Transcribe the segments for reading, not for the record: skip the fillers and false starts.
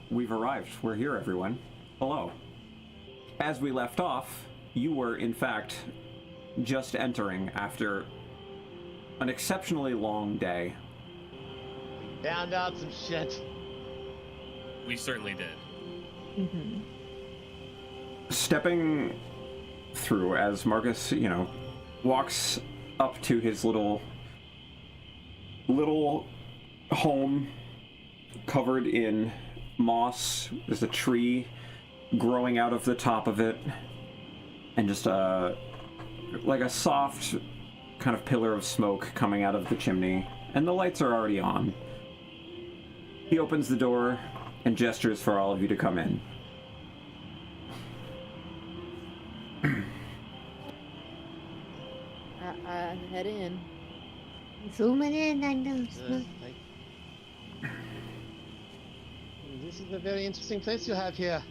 we've arrived. We're here, everyone. Hello. As we left off, you were, in fact, just entering after an exceptionally long day. Found out some shit. We certainly did. Mm-hmm. Stepping through as Marcus, walks up to his little home covered in moss. There's a tree growing out of the top of it, and just like a soft kind of pillar of smoke coming out of the chimney, and the lights are already on. He opens the door and gestures for all of you to come in. Head in. Zooming in, I know. This is a very interesting place you have here.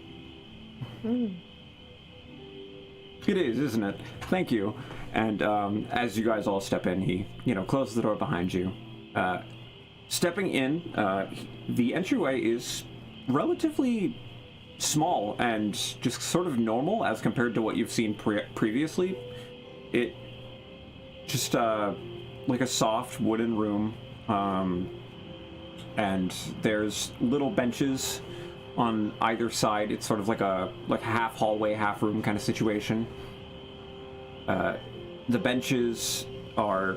It is, isn't it? Thank you. And as you guys all step in, he, closes the door behind you. Stepping in, the entryway is relatively small and just sort of normal as compared to what you've seen previously. It just like a soft wooden room, and there's little benches on either side. It's sort of like a half hallway, half room kind of situation. The benches are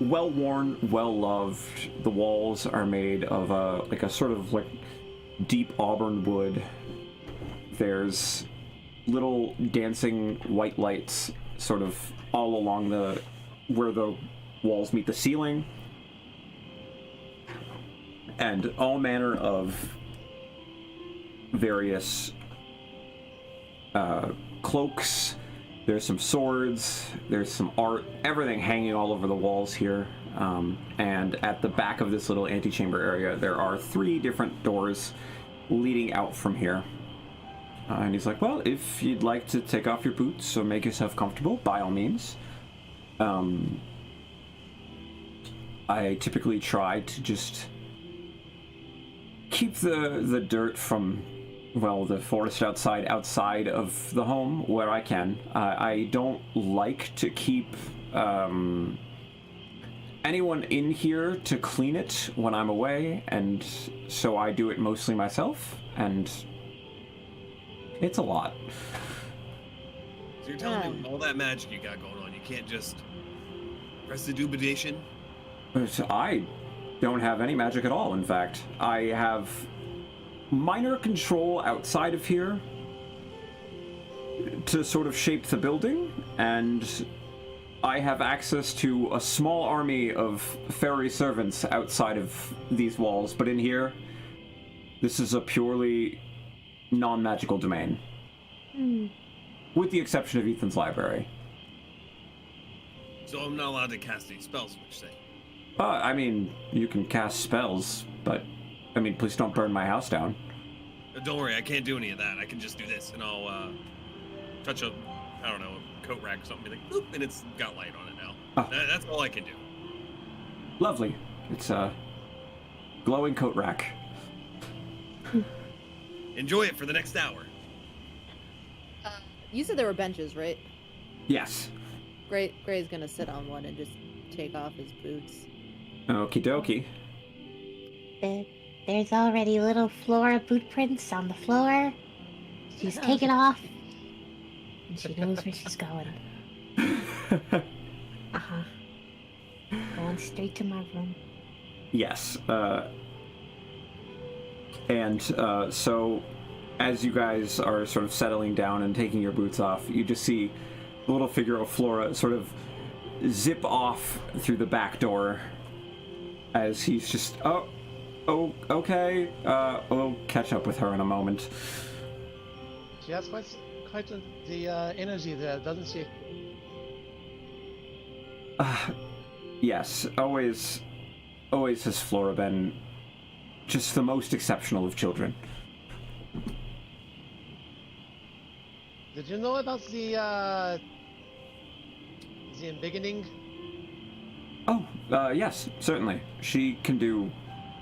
well worn, well loved. The walls are made of a sort of deep auburn wood. There's little dancing white lights sort of all along where the walls meet the ceiling, and all manner of various cloaks. There's some swords, there's some art, everything hanging all over the walls here. And at the back of this little antechamber area, there are 3 different doors leading out from here. And he's like, well, if you'd like to take off your boots or make yourself comfortable, by all means. I typically try to just keep the dirt from, the forest outside of the home where I can. I don't like to keep anyone in here to clean it when I'm away, and so I do it mostly myself, and it's a lot. So you're telling me all that magic you got going on, you can't just prestidigitation? I don't have any magic at all, in fact. I have minor control outside of here to sort of shape the building, and I have access to a small army of fairy servants outside of these walls, but in here, this is a purely non-magical domain. With the exception of Ethan's library. So I'm not allowed to cast any spells, what you say? I mean, you can cast spells, but, please don't burn my house down. Don't worry, I can't do any of that. I can just do this, and I'll touch a coat rack or something, be like, boop, and it's got light on it now. Oh. That's all I can do. Lovely. It's a glowing coat rack. Enjoy it for the next hour. You said there were benches, right? Yes. Gray's gonna sit on one and just take off his boots. Okie dokie. There's already little Flora boot prints on the floor. She's taken off. And she knows where she's going. Going straight to my room. Yes. So as you guys are sort of settling down and taking your boots off, you just see the little figure of Flora sort of zip off through the back door as he's just, okay, we'll catch up with her in a moment. She has quite the energy there, doesn't she? Yes, always has Flora been just the most exceptional of children. Did you know about the embiggening? Oh, yes, certainly. She can do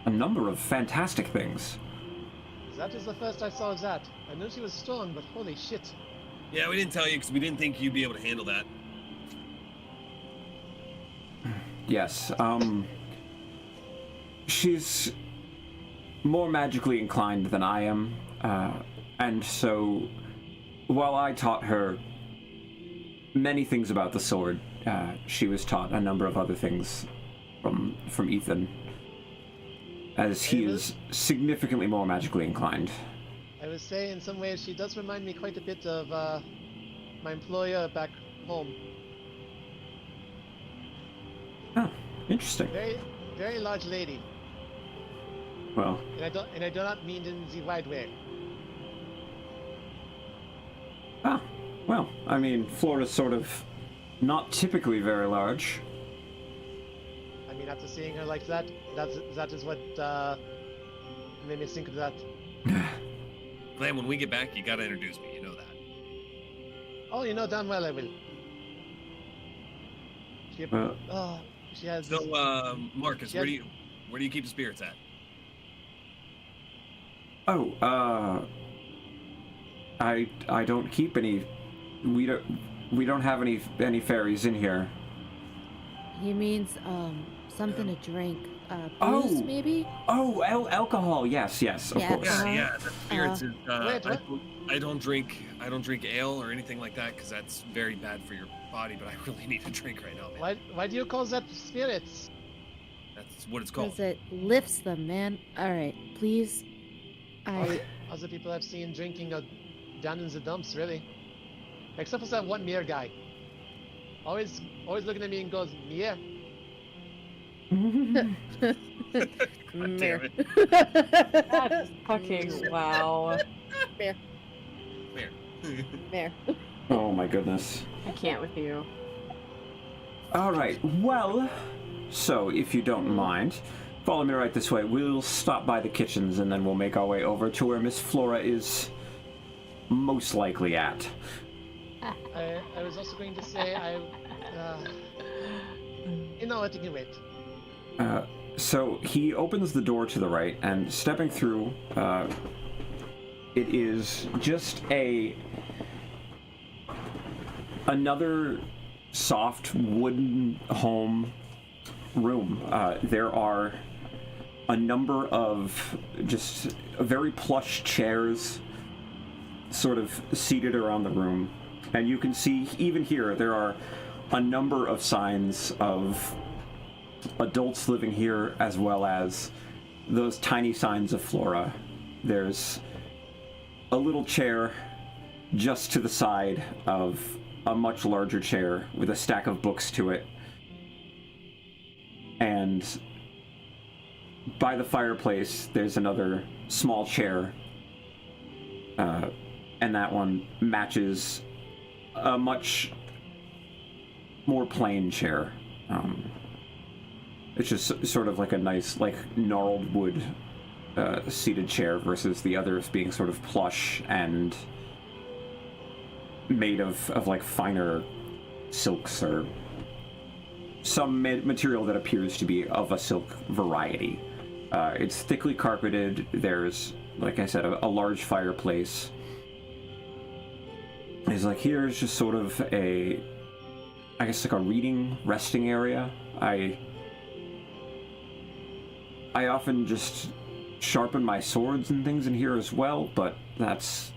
a number of fantastic things. That is the first I saw of that. I knew she was strong, but holy shit. Yeah, we didn't tell you because we didn't think you'd be able to handle that. Yes, she's more magically inclined than I am, and so while I taught her many things about the sword, she was taught a number of other things from Ethan, as he is significantly more magically inclined. I would say in some ways she does remind me quite a bit of my employer back home. Oh, interesting. Very, very large lady. Well, And I do not mean in the wide way. well, I mean, Flora's sort of not typically very large. I mean, after seeing her like that, that is what made me think of that. Glenn, when we get back, you gotta introduce me. You know that. Oh, you know damn well I will. She has. So, Marcus, where do you keep the spirits at? Oh, I don't keep any. We don't have any fairies in here. He means something to drink. Booze, maybe? Oh, alcohol. Yes, of course. Yeah. The spirits is. Wait, what? I don't drink ale or anything like that because that's very bad for your body. But I really need a drink right now, man. Why do you call that spirits? That's what it's called. Because it lifts them, man. All right, please. Other people I've seen drinking are down in the dumps, really. Except for that one Mir guy. Always looking at me and goes, Mir. God damn it. That is fucking wow. There. There. Oh my goodness. I can't with you. All right. Well, so if you don't mind, follow me right this way. We'll stop by the kitchens and then we'll make our way over to where Miss Flora is most likely at. I was also going to say you know what, you can wait. So he opens the door to the right, and stepping through, it is just another soft wooden home room. There are a number of just very plush chairs sort of seated around the room, and you can see even here there are a number of signs of adults living here, as well as those tiny signs of Flora. There's a little chair just to the side of a much larger chair with a stack of books to it, and by the fireplace there's another small chair, and that one matches a much more plain chair. It's just sort of like a nice, like, gnarled wood seated chair versus the others being sort of plush and made of like finer silks or some material that appears to be of a silk variety. It's thickly carpeted. There's, like I said, a large fireplace. It's like, here's just sort of I guess like a reading, resting area. I often just sharpen my swords and things in here as well, but that's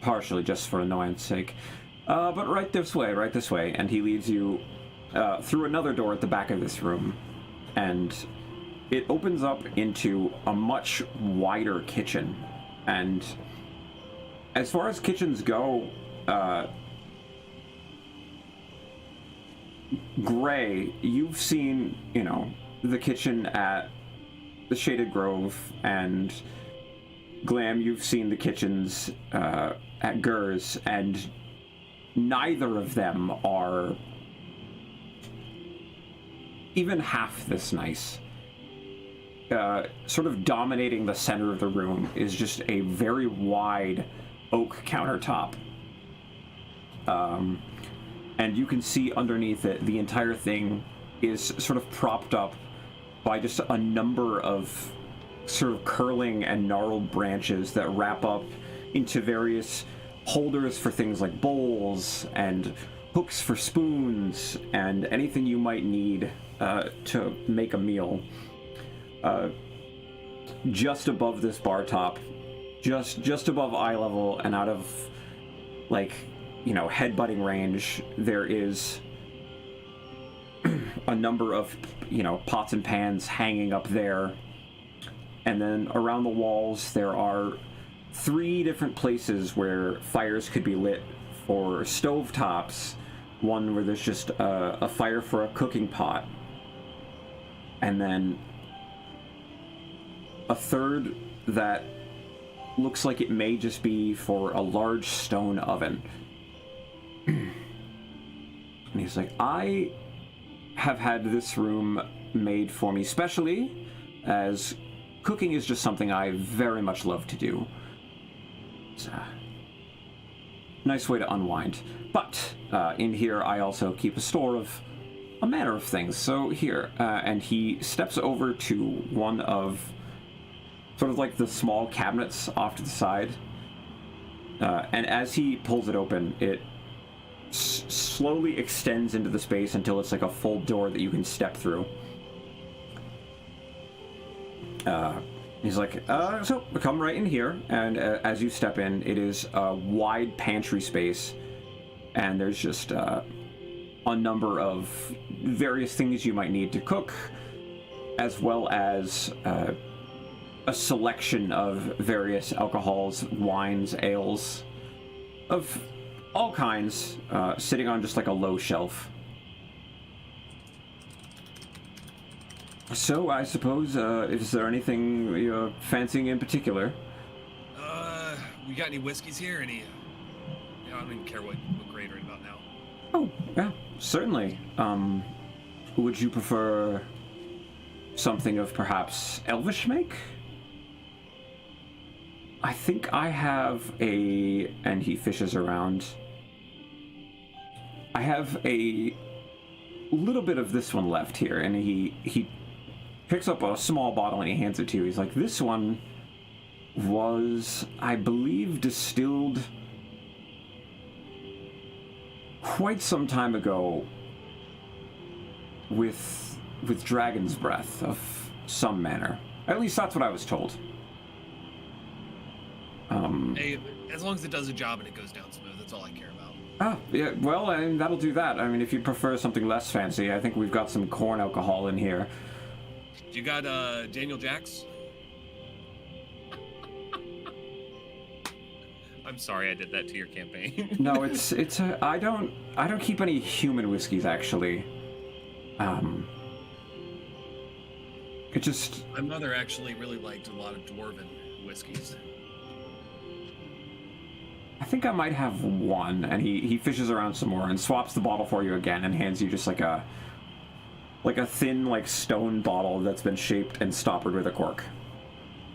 partially just for annoyance sake. But right this way, and he leads you through another door at the back of this room, and it opens up into a much wider kitchen. And as far as kitchens go, Gray, you've seen, the kitchen at the Shaded Grove, and Glam, you've seen the kitchens at Gers, and neither of them are even half this nice. Sort of dominating the center of the room is just a very wide oak countertop. And you can see underneath it, the entire thing is sort of propped up by just a number of sort of curling and gnarled branches that wrap up into various holders for things like bowls and hooks for spoons and anything you might need to make a meal. Just above this bar top, just above eye level and out of, like, you know, head-butting range, there is a number of, you know, pots and pans hanging up there. And then around the walls there are 3 different places where fires could be lit for stovetops. One where there's just a fire for a cooking pot. And then a third that looks like it may just be for a large stone oven. And he's like, I have had this room made for me specially, as cooking is just something I very much love to do. It's a nice way to unwind. But in here I also keep a store of a manner of things. So here, and he steps over to one of sort of like the small cabinets off to the side. And as he pulls it open, it slowly extends into the space until it's like a full door that you can step through. He's like, so come right in here, and as you step in, it is a wide pantry space, and there's just a number of various things you might need to cook, as well as a selection of various alcohols, wines, ales, of all kinds, sitting on just like a low shelf. So, I suppose, is there anything you're fancying in particular? We got any whiskeys here? Any? I don't even care what grade we're in about now. Oh, yeah, certainly. Would you prefer something of perhaps elvish make? I think I have and he fishes around. I have a little bit of this one left here, and he picks up a small bottle and he hands it to you. He's like, this one was, I believe, distilled quite some time ago with dragon's breath of some manner. At least that's what I was told. Hey, as long as it does a job and it goes down smooth, that's all I care about. Ah, yeah, well, and that'll do that. I mean, if you prefer something less fancy, I think we've got some corn alcohol in here. You got Daniel Jacks? I'm sorry I did that to your campaign. No, I don't keep any human whiskeys, actually. It just... My mother actually really liked a lot of dwarven whiskeys. I think I might have one, and he fishes around some more and swaps the bottle for you again and hands you just like a thin, like, stone bottle that's been shaped and stoppered with a cork.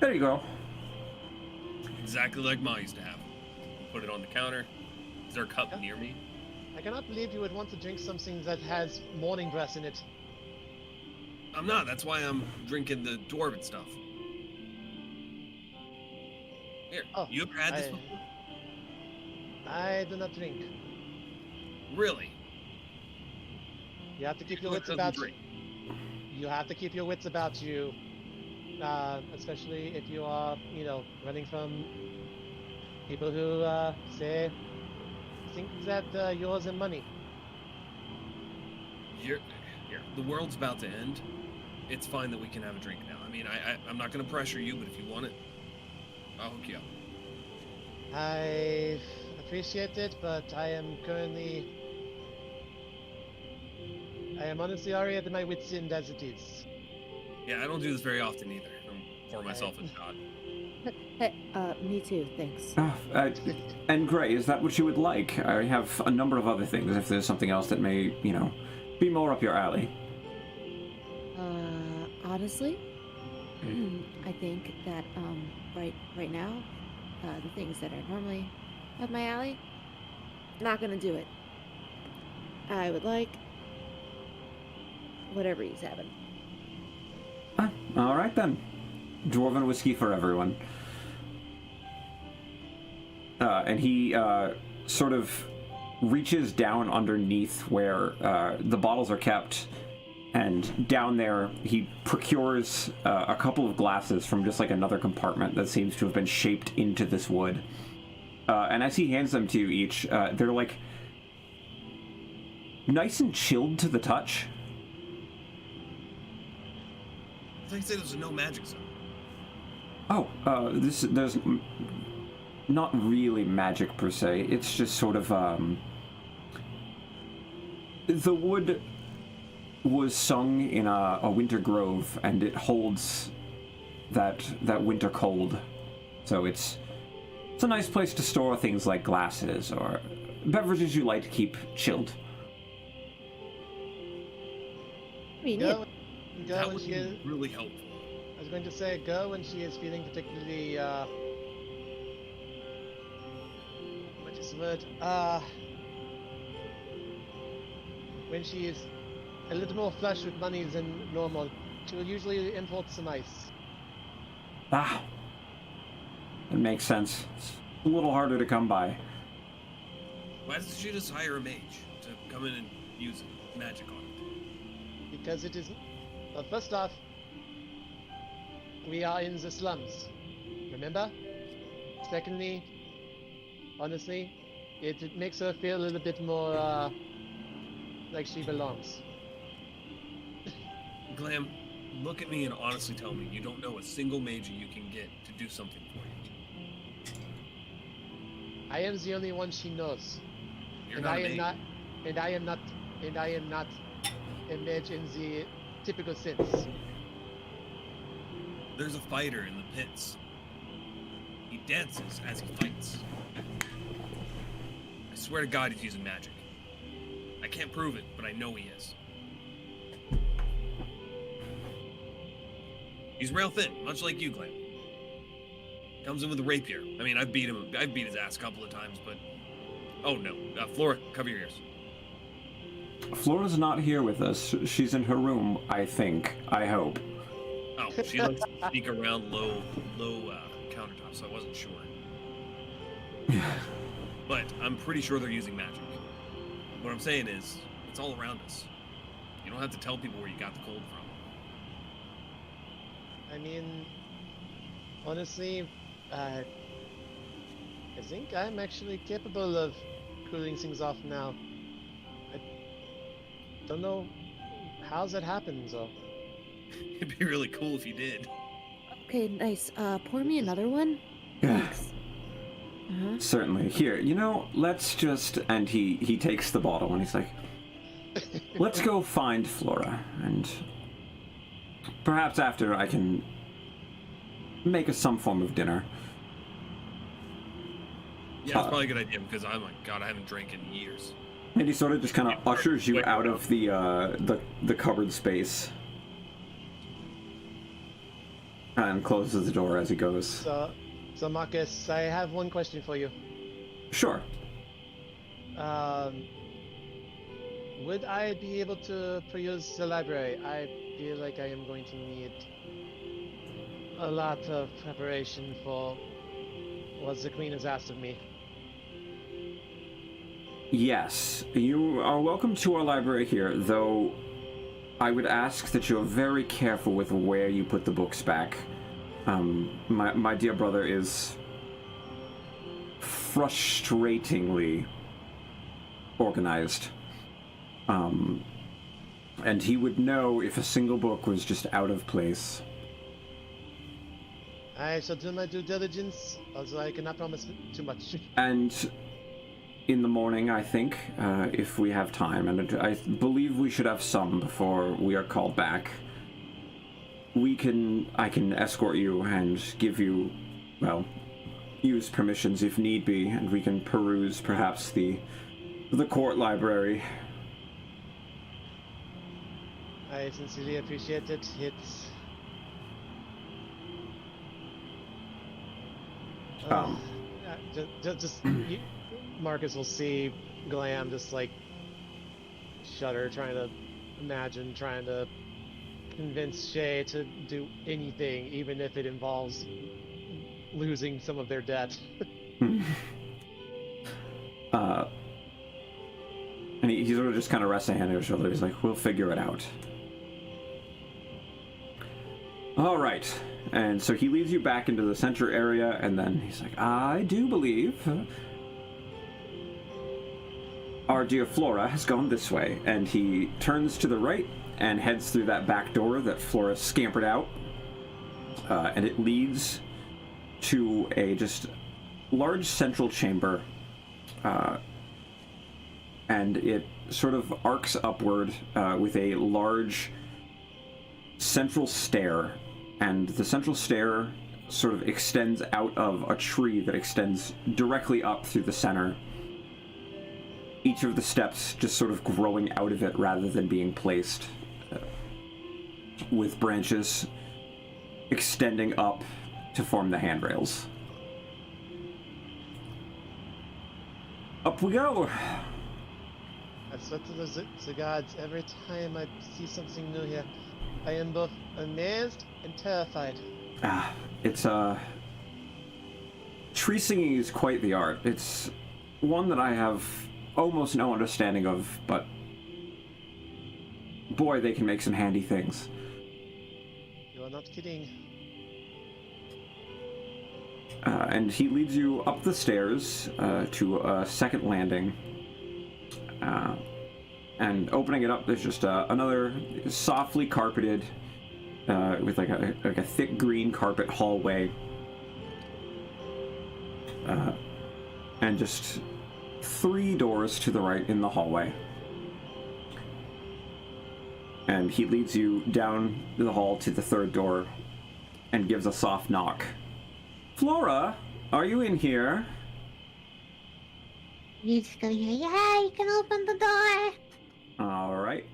There you go. Exactly like Ma used to have. Put it on the counter. Is there a cup near me? I cannot believe you would want to drink something that has morning grass in it. I'm not. That's why I'm drinking the dwarven stuff. Here, you ever had this before? I do not drink. Really? You have to keep your wits about you. You have to keep your wits about you, especially if you are, running from people who say think that yours and money. Here, the world's about to end. It's fine that we can have a drink now. I mean, I'm not going to pressure you, but if you want it, I'll hook you up. I appreciate it, but I am honestly already at my wit's end as it is. Yeah, I don't do this very often either. I'm pour myself a shot. Hey, me too, thanks. And Gray, is that what you would like? I have a number of other things if there's something else that may, be more up your alley. Honestly, I think that, right now, the things that are normally up my alley, not gonna do it. I would like whatever he's having. All right then. Dwarven whiskey for everyone. And he sort of reaches down underneath where the bottles are kept, and down there he procures a couple of glasses from just like another compartment that seems to have been shaped into this wood. And as he hands them to you each, they're like nice and chilled to the touch. I thought you said there's no magic zone. Oh, there's not really magic per se. It's just sort of the wood was sung in a winter grove, and it holds that winter cold. So it's a nice place to store things like glasses or beverages you like to keep chilled. I mean, Go, go That when would she is. be really helpful. I was going to say go when she is feeling particularly. What is the word? When she is a little more flush with money than normal, she will usually import some ice. Ah, it makes sense. It's a little harder to come by. Why doesn't she just hire a mage to come in and use magic on it? Because it is. Well, first off, we are in the slums. Remember? Secondly, honestly, it makes her feel a little bit more like she belongs. Glam, look at me and honestly tell me you don't know a single mage you can get to do something for you. I am the only one she knows. You're and not I a am mage. not and I am not a mage in the typical sense. There's a fighter in the pits. He dances as he fights. I swear to God he's using magic. I can't prove it, but I know he is. He's rail thin, much like you, Glam. Comes in with a rapier. I mean, I've beat his ass a couple of times, but... Oh no, Flora, cover your ears. Flora's not here with us. She's in her room, I think. I hope. Oh, she likes to sneak around low countertops, so I wasn't sure. But I'm pretty sure they're using magic. What I'm saying is, it's all around us. You don't have to tell people where you got the cold from. I mean, honestly, I think I'm actually capable of cooling things off now. I don't know how that happens, though. It'd be really cool if you did. okay, nice. Pour me another one. Thanks. Uh-huh. Certainly. Here, let's just... And he takes the bottle and he's like, let's go find Flora, and perhaps after I can make us some form of dinner. Yeah, that's probably a good idea, because I'm like, God, I haven't drank in years. And he sort of just kind of ushers you out of the cupboard space. And closes the door as he goes. So Marcus, I have one question for you. Sure. Would I be able to peruse the library? I feel like I am going to need a lot of preparation for what the Queen has asked of me. Yes, you are welcome to our library here, though I would ask that you're very careful with where you put the books back. My dear brother is frustratingly organized. And he would know if a single book was just out of place. I shall do my due diligence, although I cannot promise too much. And in the morning, I think, if we have time, and I believe we should have some before we are called back, I can escort you and give you, well, use permissions if need be, and we can peruse perhaps the court library. I sincerely appreciate it. Marcus will see Glam just like shudder, trying to convince Shay to do anything, even if it involves losing some of their debt. And he sort of just kind of rests a hand on his shoulder. He's like, we'll figure it out. All right. And so he leads you back into the center area, and then he's like, I do believe our dear Flora has gone this way. And he turns to the right and heads through that back door that Flora scampered out. And it leads to a just large central chamber. And it sort of arcs upward with a large central stair. And the central stair sort of extends out of a tree that extends directly up through the center. Each of the steps just sort of growing out of it rather than being placed, with branches extending up to form the handrails. Up we go! I swear to the gods, every time I see something new here, I am both amazed and terrified. It's tree singing is quite the art. It's one that I have almost no understanding of, but boy, they can make some handy things. You are not kidding. And he leads you up the stairs to a second landing. And opening it up, there's just another softly carpeted, with like a thick green carpet hallway. And just 3 doors to the right in the hallway. And he leads you down the hall to the 3rd door and gives a soft knock. Flora, are you in here? You just go here. Yeah, you can open the door. All right.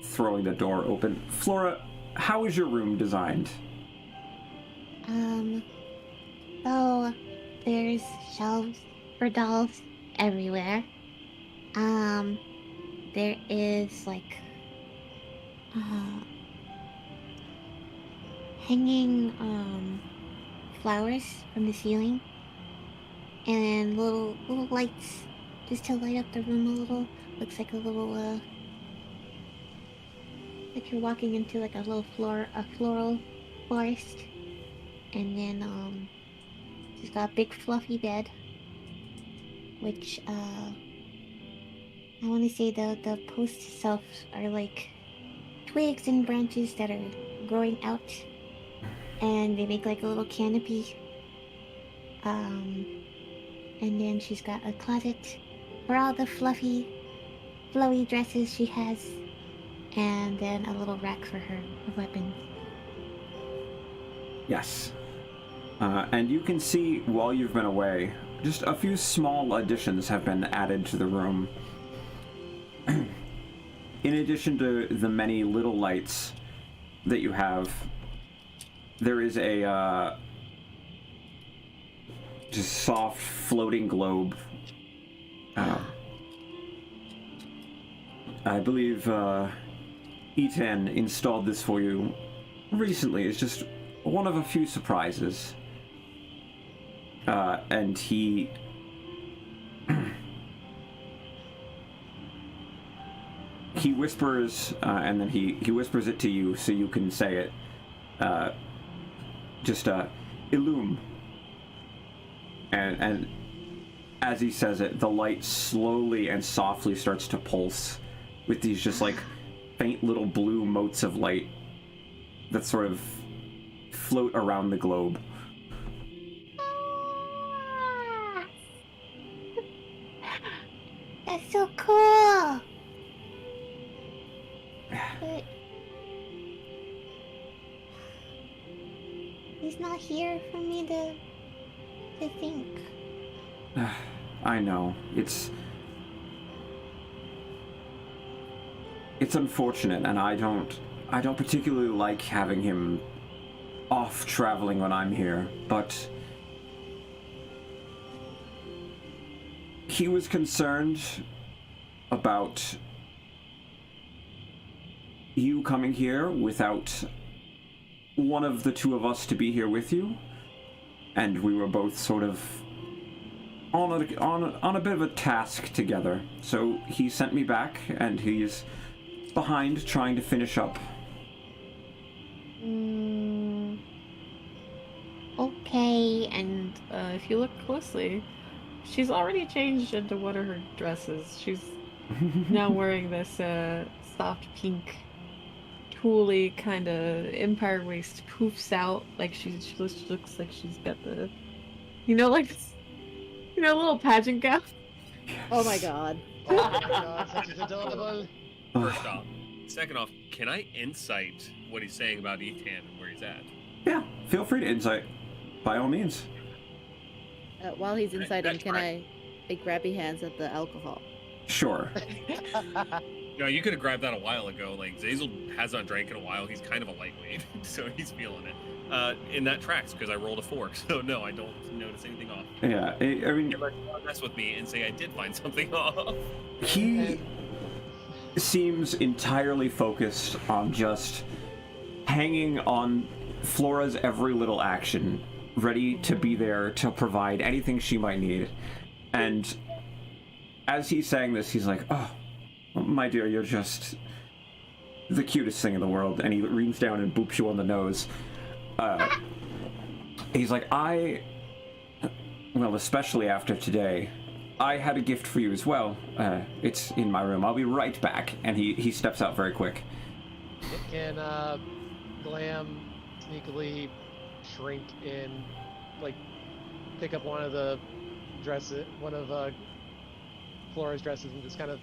Throwing the door open. Flora, how is your room designed? So there's shelves for dolls everywhere. There is like hanging flowers from the ceiling, and little lights just to light up the room a little. Looks like a little like you're walking into like a little floral forest. And then she's got a big fluffy bed, which I want to say the posts itself are like twigs and branches that are growing out, and they make like a little canopy. And then she's got a closet for all the flowy dresses she has, and then a little rack for her weapons. Yes. And you can see, while you've been away, just a few small additions have been added to the room. In addition to the many little lights that you have, there is a just soft floating globe. I believe Etan installed this for you recently. It's just one of a few surprises. And he he whispers, and then he whispers it to you so you can say it. Just Illum. And as he says it, the light slowly and softly starts to pulse with these just like faint little blue motes of light that sort of float around the globe. That's so cool. But he's not here for me to think. I know. It's unfortunate, and I don't particularly like having him off traveling when I'm here, but he was concerned about you coming here without one of the two of us to be here with you, and we were both sort of on a bit of a task together. So he sent me back, and he's behind trying to finish up. Okay, and if you look closely, she's already changed into one of her dresses. She's now wearing this soft pink, tooly kind of empire waist, poofs out like she looks like she's got the, like little pageant gown. Oh my god. Oh my god, such is adorable. First off. Second off, can I insight what he's saying about Ethan and where he's at? Yeah, feel free to insight, by all means. While he's inciting, that's can right. I grabby hands at the alcohol? Sure. You could have grabbed that a while ago. Like, Zazel has not drank in a while. He's kind of a lightweight, so he's feeling it. And that tracks, because I rolled a 4, so no, I don't notice anything off. Yeah, I mean, Mess with me and say I did find something off. he seems entirely focused on just hanging on Flora's every little action, ready to be there to provide anything she might need. And as he's saying this, he's like, "Oh, my dear, you're just the cutest thing in the world." And he leans down and boops you on the nose. He's like, well, especially after today, I had a gift for you as well. It's in my room. I'll be right back. And he steps out very quick. Can Glam sneakily shrink in, like, pick up one of the dresses, one of Flora's dresses, and just kind of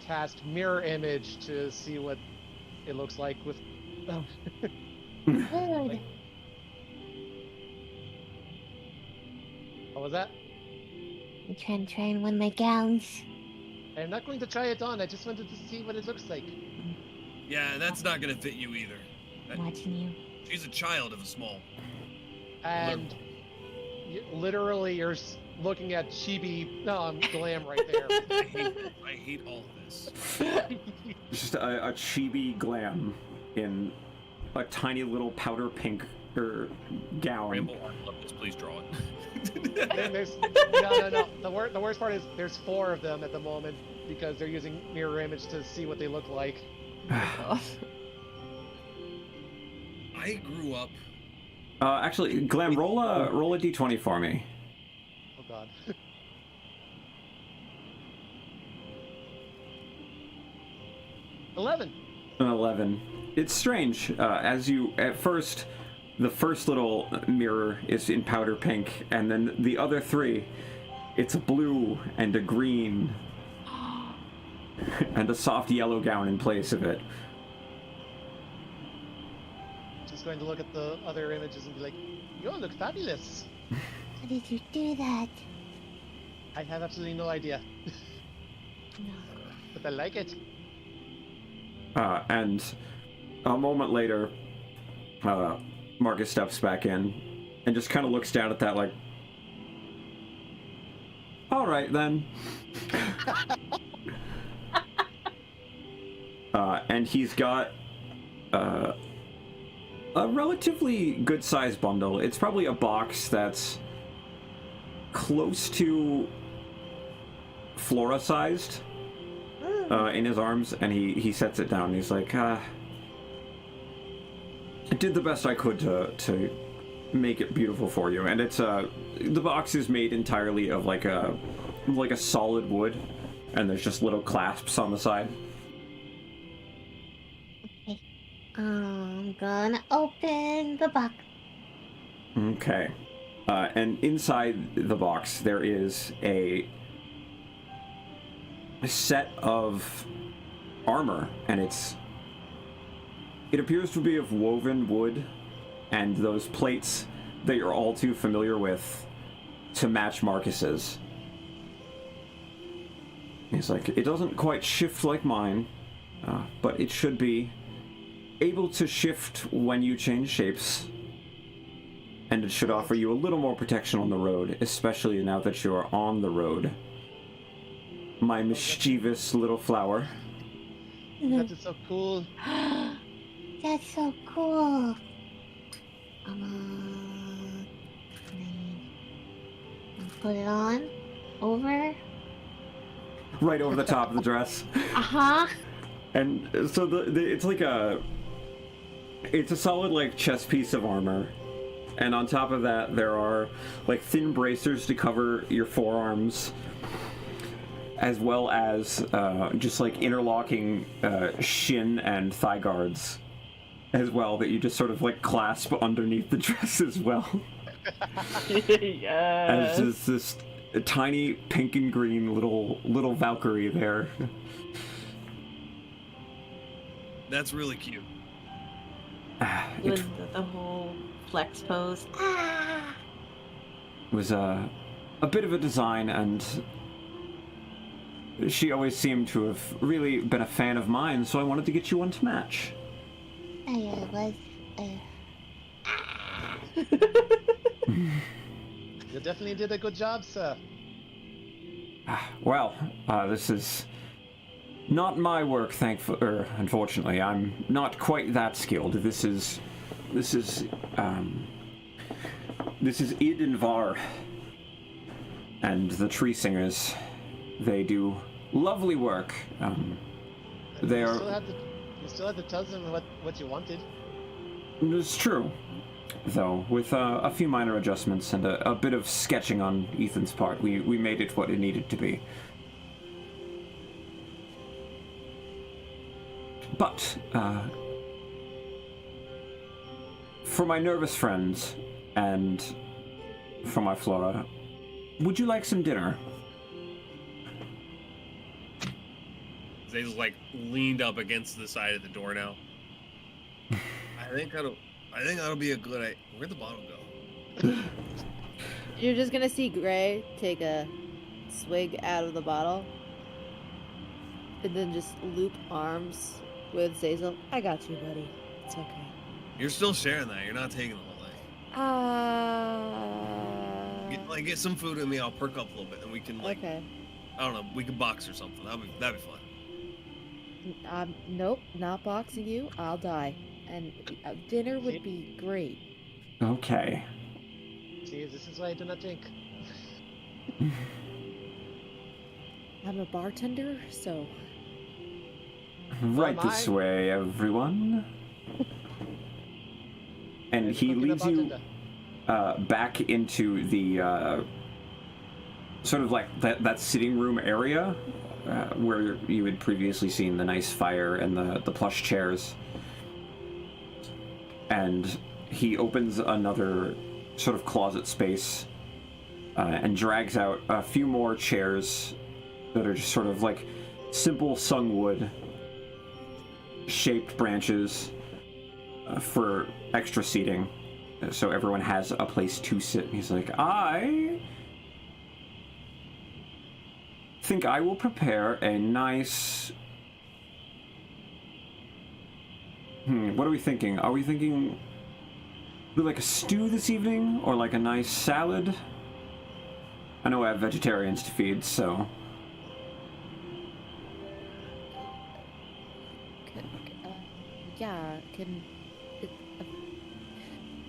cast mirror image to see what it looks like with. Good. What was that? I'm trying to try on one of my gowns. I'm not going to try it on. I just wanted to see what it looks like. Yeah, that's not gonna fit you either. I'm watching you. She's a child of a small. And literally, you're looking at chibi Glam right there. I hate all of this. Just a chibi Glam in a tiny little powder pink gown. Ramble, I love this. Please draw it. Then there's no. The worst part is there's 4 of them at the moment because they're using mirror image to see what they look like. I grew up. Actually, Glam, roll a d20 for me. Oh god. 11. An 11. It's strange. As you at first, the first little mirror is in powder pink, and then the other 3, it's a blue and a green, and a soft yellow gown in place of it. Just going to look at the other images and be like, "You look fabulous." How did you do that? I have absolutely no idea, No. but I like it. And a moment later, Marcus steps back in and just kind of looks down at that like, "All right, then." And he's got a relatively good-sized bundle. It's probably a box that's close to Flora-sized in his arms, and he sets it down. And he's like, I did the best I could to make it beautiful for you. And it's the box is made entirely of like a solid wood, and there's just little clasps on the side. Okay. I'm gonna open the box. Okay. And inside the box there is a set of armor, and it appears to be of woven wood, and those plates that you're all too familiar with to match Marcus's. He's like, "It doesn't quite shift like mine, but it should be able to shift when you change shapes, and it should offer you a little more protection on the road, especially now that you are on the road. My mischievous little flower." That is so cool. That's so cool. Put it on. Over. Right over the top of the dress. Uh-huh. And so it's like it's a solid like chest piece of armor, and on top of that there are like thin bracers to cover your forearms, as well as just like interlocking shin and thigh guards as well that you just sort of like clasp underneath the dress as well. Yes. As this tiny pink and green little Valkyrie there. That's really cute. It The whole flex pose. was a bit of a design, and she always seemed to have really been a fan of mine, so I wanted to get you one to match. I was. You definitely did a good job, sir. Well, this is not my work, unfortunately. I'm not quite that skilled. This is Id and Var, and the Tree Singers. They do lovely work. They You are. still had to tell them what you wanted. It's true, though, with a few minor adjustments and a bit of sketching on Ethan's part, we made it what it needed to be. But, for my nervous friends and for my Flora, would you like some dinner? Zazel's like leaned up against the side of the door now. I think that'll be a good idea. Where'd the bottle go? You're just gonna see Gray take a swig out of the bottle and then just loop arms with Zazel. I got you, buddy. It's okay. You're still sharing that. You're not taking the whole thing. Get some food in me. I'll perk up a little bit, and we can Okay. I don't know. We can box or something. That'd be fun. Nope, not boxing you. I'll die. And dinner would be great. Okay. See, this is why I do not drink. I'm a bartender, so Right am this I? way, everyone. And he Look at the leads you bartender. back into the sort of like that sitting room area where you had previously seen the nice fire and the plush chairs. And he opens another sort of closet space and drags out a few more chairs that are just sort of like simple sungwood shaped branches for extra seating, so everyone has a place to sit. He's like, I think I will prepare a nice... what are we thinking? Are we thinking like a stew this evening, or like a nice salad? I know I have vegetarians to feed, so... yeah,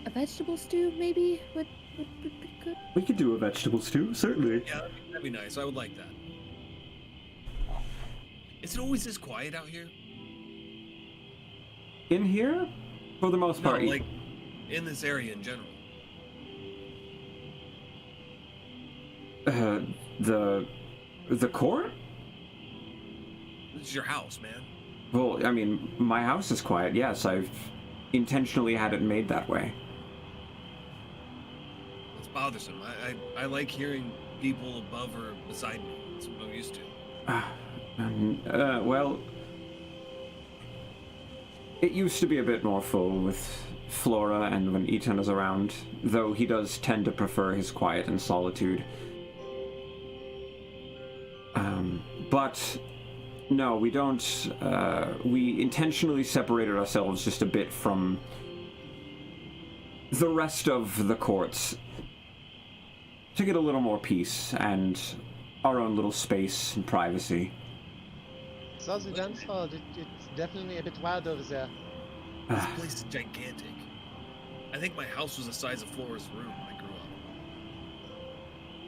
a vegetable stew maybe would be good. We could do a vegetable stew, certainly. Yeah, that'd be nice. I would like that. Is it always this quiet out here? In here? For the most No, part. like in this area in general. The court? This is your house, man. Well, I mean, my house is quiet, yes. I've intentionally had it made that way. It's bothersome. I like hearing people above or beside me. That's what I'm used to. Well... It used to be a bit more full with Flora and when Ethan is around, though he does tend to prefer his quiet and solitude. But no, we don't. We intentionally separated ourselves just a bit from the rest of the courts to get a little more peace and our own little space and privacy. So the dance hall, it's definitely a bit wild over there. This place is gigantic. I think my house was the size of Flora's room when I grew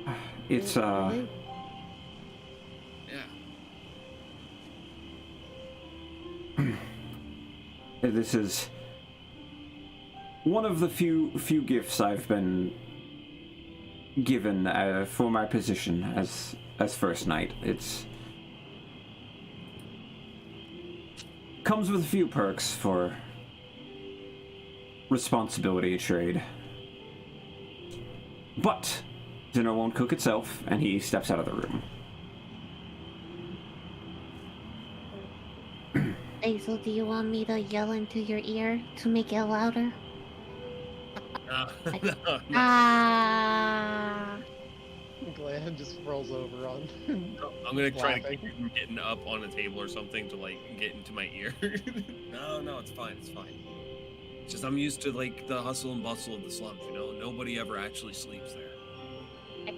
up. It's Really? Yeah. this is one of the few gifts I've been given for my position as first knight. It's comes with a few perks for responsibility trade. But dinner won't cook itself, and he steps out of the room. Basil, do you want me to yell into your ear to make it louder? No. Ah. Glenn just rolls over on. I'm gonna try to Laughing. keep him getting up on a table or something to like get into my ear. No, it's fine. It's fine. It's just I'm used to like the hustle and bustle of the slums. You know, nobody ever actually sleeps there.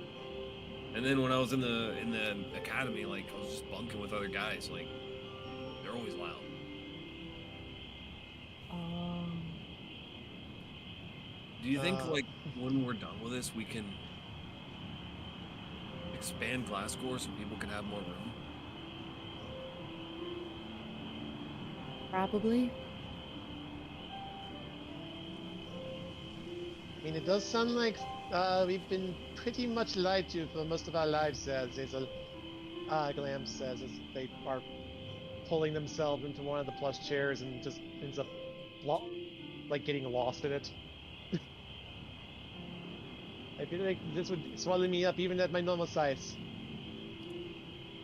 And then when I was in the academy, like I was just bunking with other guys. Like they're always loud. Do you think like when we're done with this, we can expand Glasscore so people can have more room? Probably. I mean, it does sound like we've been pretty much lied to for most of our lives, Zazel. Glam says as they are pulling themselves into one of the plush chairs and just ends up like getting lost in it. I feel like this would swallow me up even at my normal size.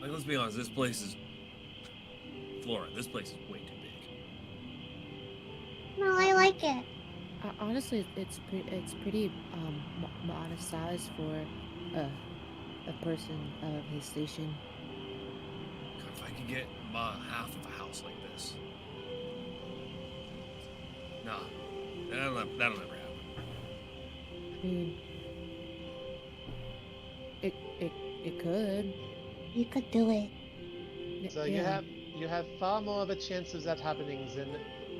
Like, let's be honest, this place is... Flora, this place is way too big. No, I like it. Honestly, it's pretty modest size for a person of his station. God, if I could get half of a house like this. Nah, that'll never happen. I mean, it could. You could do it. So Yeah. you have far more of a chance of that happening than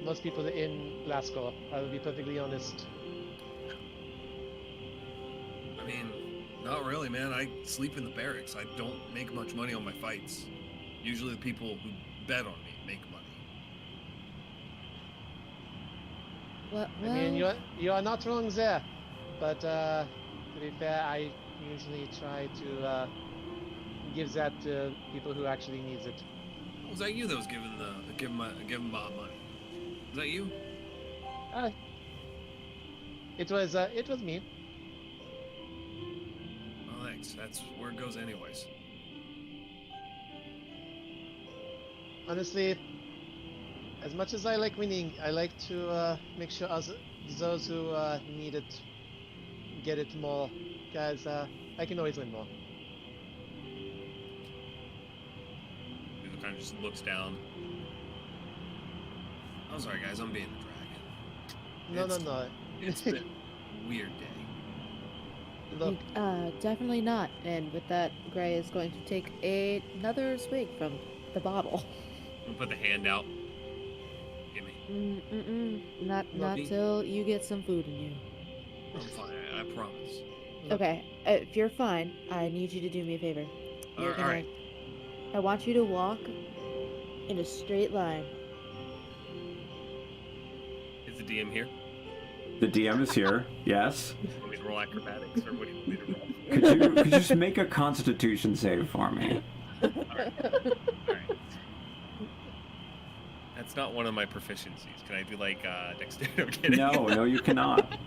most people in Glasgow. I will be perfectly honest. I mean, not really, man. I sleep in the barracks. I don't make much money on my fights. Usually the people who bet on me make money. Well, I mean, you are not wrong there, but to be fair, I usually try to give that to people who actually needs it. Was that you that was giving Bob money? Was that you? It was me. Oh, thanks. That's where it goes anyways. Honestly, as much as I like winning, I like to make sure those who need it get it more, guys. I can always win more. He kind of just looks down. I'm sorry, guys. I'm being a drag. No. It's been a weird day. Look, definitely not. And with that, Gray is going to take another swig from the bottle. I'm gonna put the hand out. Give me. Not Lovey. till you get some food in you. I'm fine. I promise. Okay, if you're fine, I need you to do me a favor. You're All right. I want you to walk in a straight line. Is the DM here? The DM is here. Yes. Want me to roll acrobatics, or what do you want me to roll? Could you just make a Constitution save for me? All right. That's not one of my proficiencies. Can I do like dexterity? I'm kidding. No, you cannot.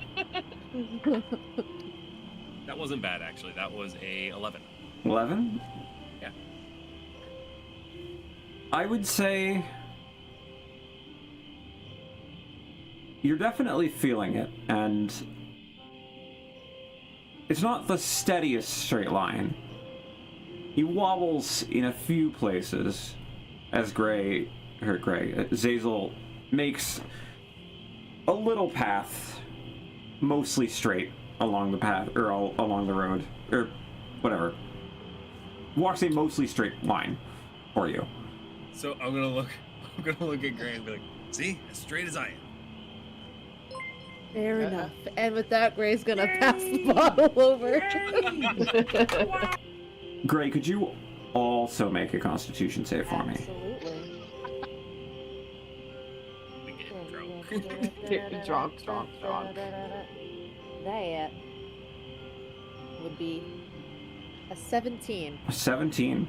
That wasn't bad actually. That was a 11. 11? Yeah. I would say you're definitely feeling it, and it's not the steadiest straight line. He wobbles in a few places as Zazel makes a little path, mostly straight along the path, or along the road, or whatever. Walks a mostly straight line for you. So I'm gonna look at Gray and be like, see, as straight as I am. Fair Uh, enough. And with that, Gray's gonna pass the bottle over. Gray, could you also make a Constitution save for me? Absolutely. We get drunk. Drunk. That would be a 17. 17.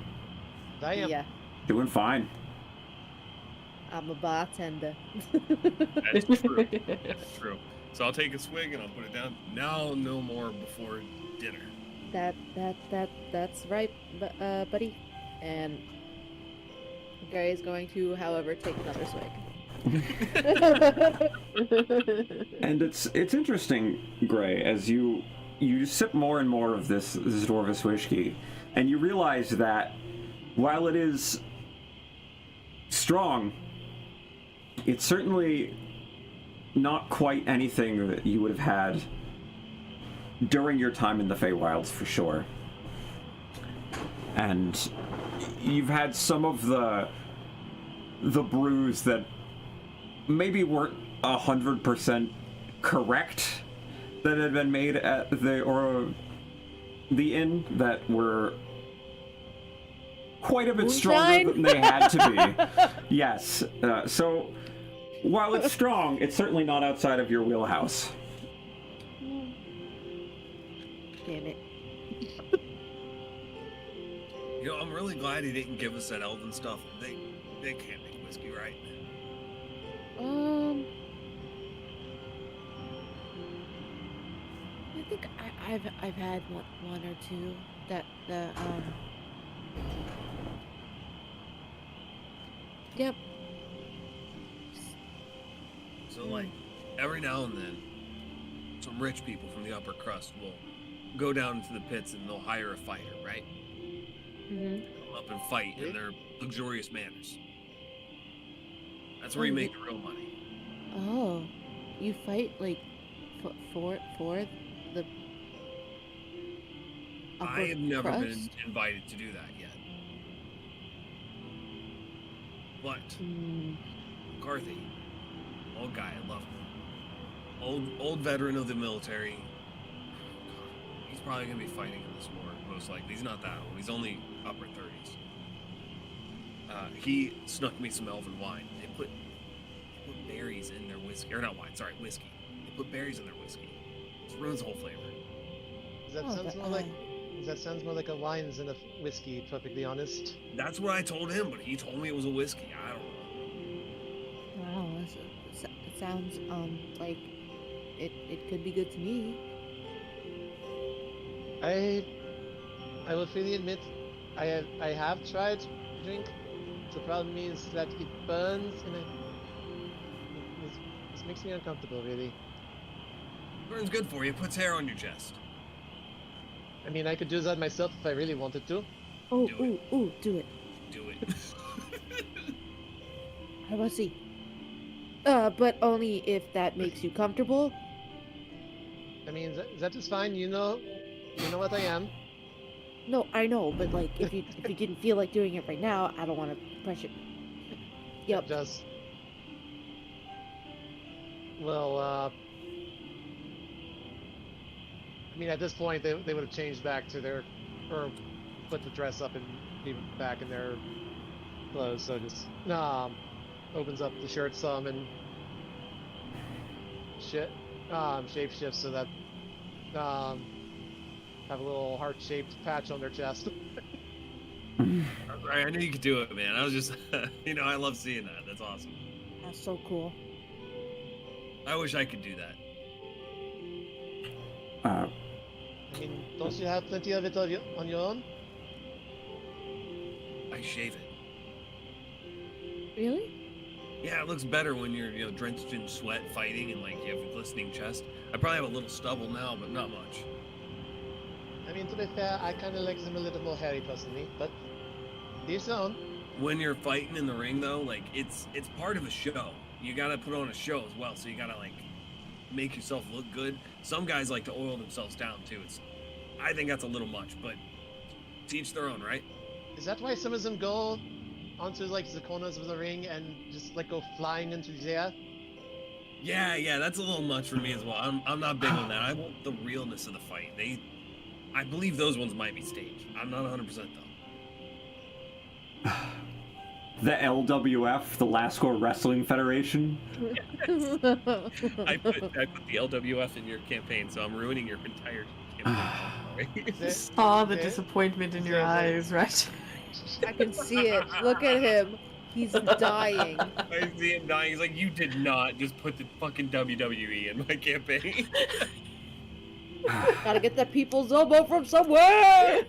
Damn. Yeah, Doing fine. I'm a bartender. That's true. That's true. So I'll take a swig and I'll put it down. Now, no more before dinner. That's right, buddy. And Gary's going to, however, take another swig. And it's interesting, Gray, as you sip more and more of this Dwarvish whiskey, and you realize that while it is strong, it's certainly not quite anything that you would have had during your time in the Feywilds, for sure. And you've had some of the brews that maybe weren't 100% correct that had been made at the inn that were quite a bit stronger than they had to be. Yes. So while it's strong, it's certainly not outside of your wheelhouse. Damn it. You know, I'm really glad he didn't give us that elven stuff. They can't make whiskey, right? I think I've had one or two that Yep. So, like, every now and then, some rich people from the upper crust will go down into the pits and they'll hire a fighter, right? Mhm. Come up and fight in their luxurious manners. That's where you make the real money. Oh, you fight like for the upper I have never crust? been invited to do that yet. But Mm, McCarthy, old guy, I love him. Old veteran of the military. He's probably gonna be fighting in this war, most likely. He's not that old. He's only upper 30s. He snuck me some elven wine. They put berries in their whiskey, or not wine. Sorry, whiskey. They put berries in their whiskey. It ruins the whole flavor. That Oh, sounds but, more like that sounds more like a wines than a whiskey. Perfectly honest. That's what I told him, but he told me it was a whiskey. I don't know. wow, it sounds like it could be good to me. I will freely admit, I have tried to drink. The problem is that it burns and this makes me uncomfortable, really. Burns good for you. Puts hair on your chest. I mean, I could do that myself if I really wanted to. Oh, Do it. ooh, do it. Do it. I want to see. But only if that makes you comfortable. I mean, that is fine. You know what I am. No, I know, but like if you didn't feel like doing it right now, I don't want to pressure. Yep. Just well, I mean, at this point, they would have changed back to their, or put the dress up and be back in their clothes. So just opens up the shirt some and shape shifts so that have a little heart-shaped patch on their chest. Right, I knew you could do it, man. I was just, I love seeing that. That's awesome. That's so cool. I wish I could do that. I mean, don't you have plenty of it on your own? I shave it. Really? Yeah, it looks better when you're, drenched in sweat fighting and, like, you have a glistening chest. I probably have a little stubble now, but not much. I mean, to be fair, I kind of like them a little more hairy personally, but each their own. When you're fighting in the ring, though, like, it's part of a show. You gotta put on a show as well, so you gotta, like, make yourself look good. Some guys like to oil themselves down, too. I think that's a little much, but to each their own, right? Is that why some of them go onto like the corners of the ring and just like go flying into the air? Yeah, that's a little much for me as well. I'm not big on that. I want the realness of the fight. I believe those ones might be staged. I'm not 100% though. The LWF, the Lascaux Wrestling Federation. I put the LWF in your campaign, so I'm ruining your entire campaign. Saw the disappointment in your eyes, right? I can see it. Look at him. He's dying. I see him dying. He's like, you did not just put the fucking WWE in my campaign. Gotta get that people's elbow from somewhere.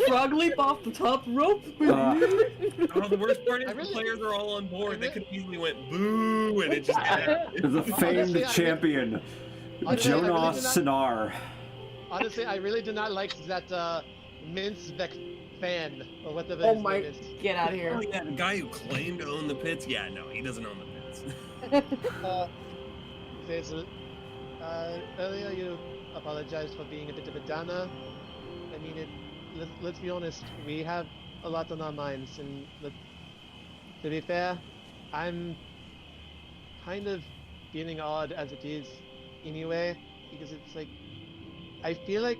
Frog leap off the top rope. Oh, the worst part is the really- players are all on board. They could easily went boo, and it just The famed Honestly, champion, honestly, I really Jonas did not- Sinar. Honestly, I really do not like that Mince fan or whatever Oh his my! name is. Get out of here! Oh, yeah, the guy who claimed to own the pits. Yeah, no, he doesn't own the pits. Okay, so earlier you apologized for being a bit of a downer. I mean, let's be honest, we have a lot on our minds, and to be fair, I'm kind of feeling odd as it is anyway, because it's like, I feel like,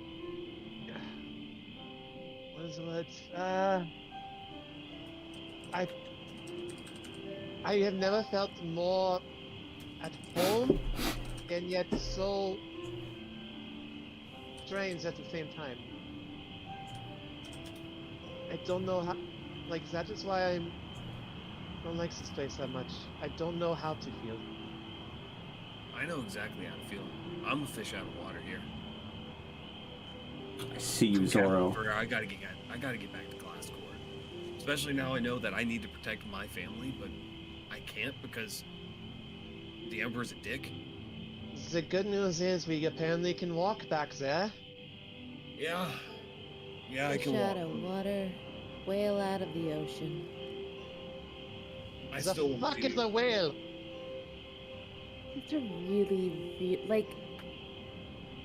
what is the word? I have never felt more at home and yet so strange at the same time. I don't know how, like, that is why I don't like this place that much. I don't know how to feel. I know exactly how to feel. I'm a fish out of water here. I see you, Zorro. I gotta get back to Glasscore. Especially now I know that I need to protect my family, but I can't because the Emperor's a dick. The good news is we apparently can walk back there. Yeah, I Fish can out walk. of water, whale out of the ocean. I The still fuck believe- is a whale? It's a really, like.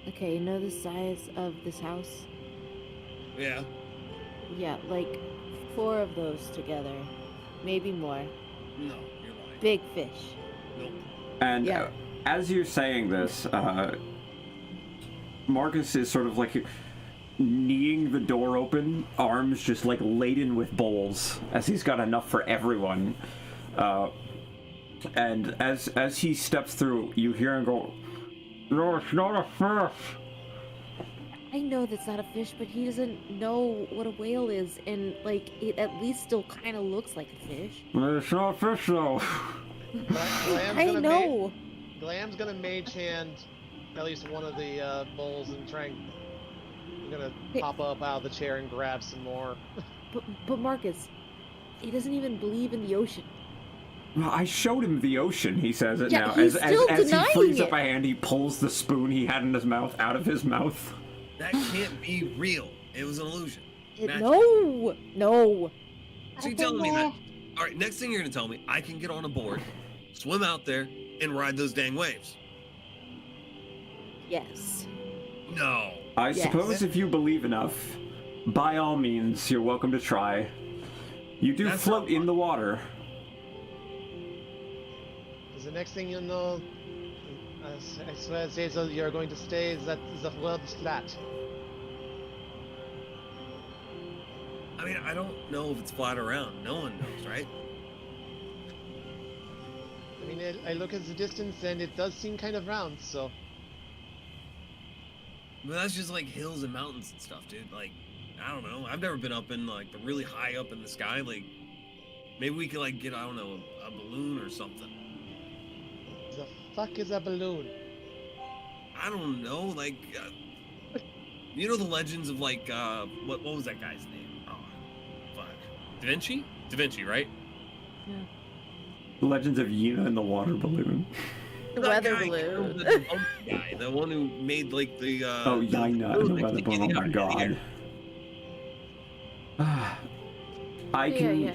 Okay, you know the size of this house? Yeah. Yeah, like 4 of those together, maybe more. No, you're lying. Big fish. Nope. And Yeah. as you're saying this, Marcus is sort of like kneeing the door open, arms just like laden with bowls, as he's got enough for everyone. And as he steps through, you hear him go, "No, it's not a fish." I know that's not a fish, but he doesn't know what a whale is, and like it at least still kind of looks like a fish. It's not a fish though. Glam's I gonna know. Glam's gonna mage hand at least one of the bowls and try and. I'm gonna Hey. pop up out of the chair and grab some more. But Marcus, he doesn't even believe in the ocean. Well, I showed him the ocean, he says it Yeah, now. he's still as he denying frees it. up a hand, he pulls the spoon he had in his mouth out of his mouth. That can't be real. It was an illusion. Magic. No. So you're telling me that? All right. Next thing you're gonna tell me, I can get on a board, swim out there, and ride those dang waves. Yes. No. I Yes. suppose if you believe enough, by all means, you're welcome to try. You do That's float not in fun. the water. Because the next thing you know, I swear, Zazel, you're going to stay that the world is flat. I mean, I don't know if it's flat around. No one knows, right? I mean, I look at the distance and it does seem kind of round, so. But that's just like hills and mountains and stuff, dude. Like, I don't know. I've never been up in like the really high up in the sky. Like, maybe we could like get, I don't know, a balloon or something. The fuck is a balloon? I don't know. Like, you know the legends of like, what was that guy's name? Oh, fuck. Da Vinci? Da Vinci, right? Legends of Yina and the water balloon. The That weather guy, balloon. The monkey guy, the one who made like the. Oh, Yina and the weather balloon. Oh my god. Yeah.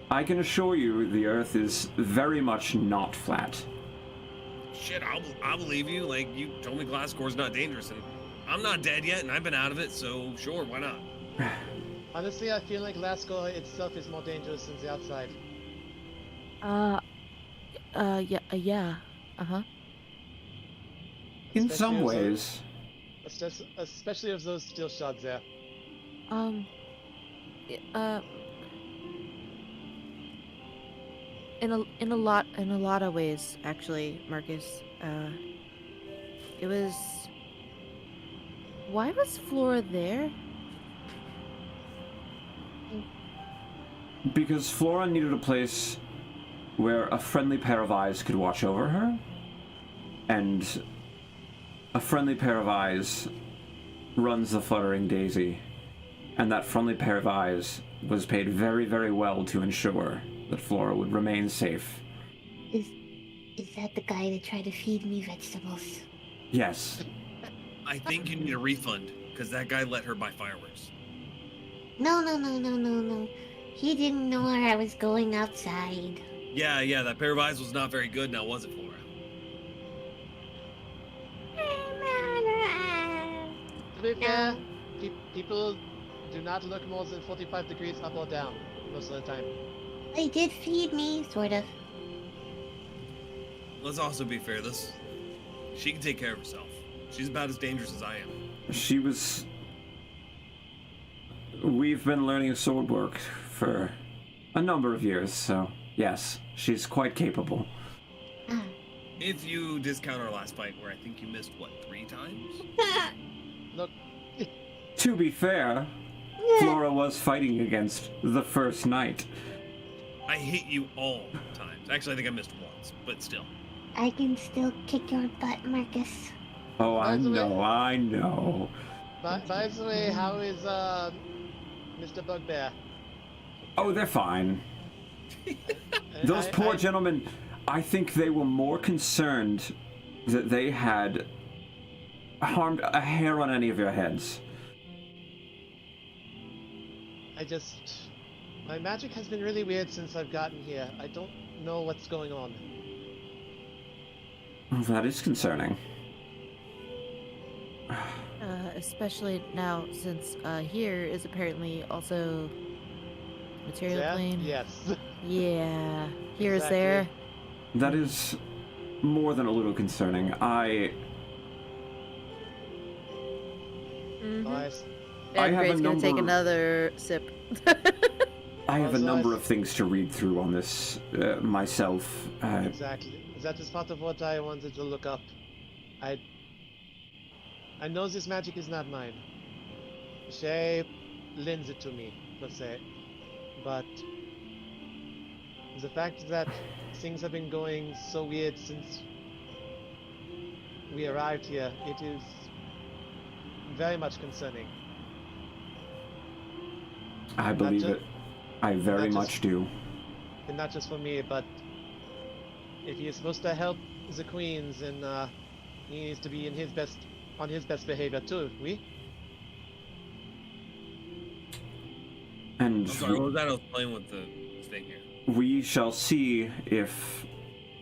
I can assure you the Earth is very much not flat. Shit, I'll believe you. Like, you told me Glasscore's not dangerous, and I'm not dead yet, and I've been out of it, so sure, why not? Honestly, I feel like Lascaux itself is more dangerous than the outside. Yeah. Uh-huh. In some Especially of ways. especially of those steel shards there. I- Uh, in a lot of ways, actually, Marcus. It was. Why was Flora there? Because Flora needed a place where a friendly pair of eyes could watch over her, and a friendly pair of eyes runs the Fluttering Daisy, and that friendly pair of eyes was paid very, very well to ensure that Flora would remain safe. Is that the guy that tried to feed me vegetables? Yes. I think you need a refund because that guy let her buy fireworks. No. He didn't know where I was going outside. Yeah, that pair of eyes was not very good now, was it, Flora? To be fair, people do not look more than 45 degrees up or down most of the time. They did feed me, sort of. Let's also be fair, she can take care of herself. She's about as dangerous as I am. She was... We've been learning sword work for a number of years, so yes, she's quite capable. Ah. If you discount our last fight where I think you missed, what, 3 times? Look, To be fair, Flora was fighting against the first knight. I hit you all times. Actually, I think I missed once, but still. I can still kick your butt, Marcus. Oh, By the way- I know. by the way, how is Mr. Bugbear? Oh, they're fine. And Those poor gentlemen, I think they were more concerned that they had harmed a hair on any of your heads. My magic has been really weird since I've gotten here. I don't know what's going on. That is concerning. Especially now since here is apparently also material There? plane. Yes. Yeah, here is Exactly. there. That is more than a little concerning. Mm-hmm. Nice. I have a Grade's gonna take number- another sip. I have a Also, number of things to read through on this myself. Exactly. That is part of what I wanted to look up. I know this magic is not mine. Shay lends it to me, per se. But the fact that things have been going so weird since we arrived here, it is very much concerning. I believe ju- it. I very not much just- do. And not just for me, but if he is supposed to help the queens, and he needs to be on his best behavior too. And I'm sorry, what was that? I was playing with the thing here. we shall see if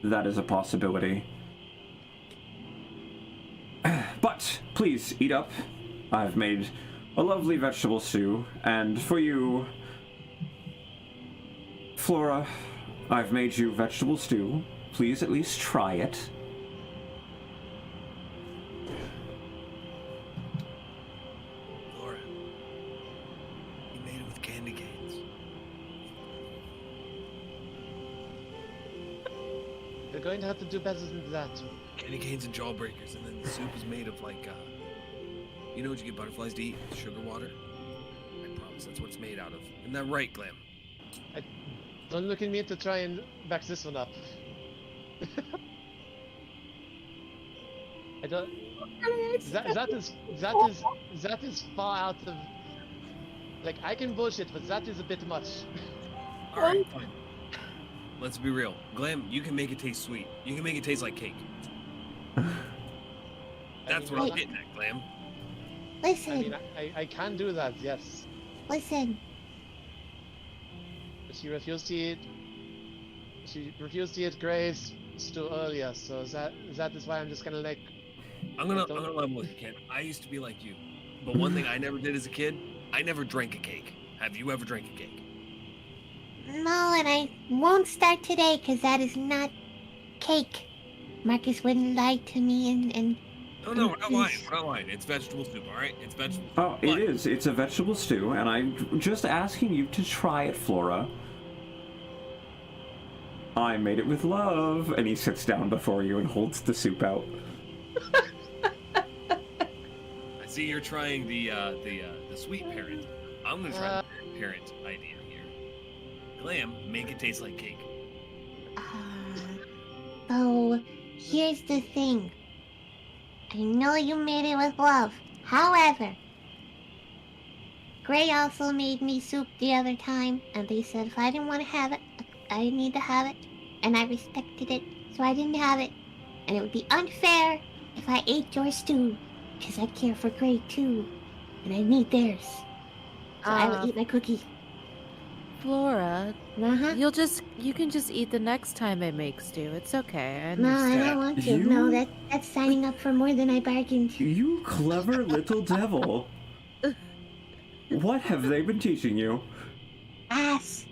that is a possibility. But please eat up. I've made a lovely vegetable stew, and for you, Flora, I've made you vegetable stew. Please at least try it. Laura, you made it with candy canes. You're going to have to do better than that. Candy canes and jawbreakers, and then the soup is made of like, you know what you get butterflies to eat? Sugar water. I promise that's what it's made out of. Isn't that right, Glam? Don't look at me to try and back this one up. I don't. That is far out of. Like, I can bullshit, but that is a bit much. All right, fine. Let's be real. Glam, you can make it taste sweet. You can make it taste like cake. That's what I'm I getting at, Glam. Listen, mean, I can do that, yes. listen. But she refused to eat. She refused to eat Gray's stew earlier, so that is why I'm just gonna like. I'm gonna level with you, Ken. I used to be like you, but one thing I never did as a kid, I never drank a cake. Have you ever drank a cake? No, and I won't start today because that is not cake. Marcus wouldn't lie to me and No, we're not lying. We're not lying. It's vegetable soup, all right? It's vegetable soup. Oh, it is. It's a vegetable stew, and I'm just asking you to try it, Flora. I made it with love. And he sits down before you and holds the soup out. I see you're trying the sweet parent. I'm gonna try the parent idea here. Glam, make it taste like cake. So, here's the thing. I know you made it with love. However, Gray also made me soup the other time, and they said if I didn't want to have it, I didn't need to have it, and I respected it, so I didn't have it. And it would be unfair if I ate your stew, because I care for Gray too, and I need theirs. So I will eat my cookie. Flora, Uh-huh. you can just eat the next time I make stew. It's okay. I No, I understand. don't want to. You- No, that's signing up for more than I bargained. You clever little devil. What have they been teaching you? Ass.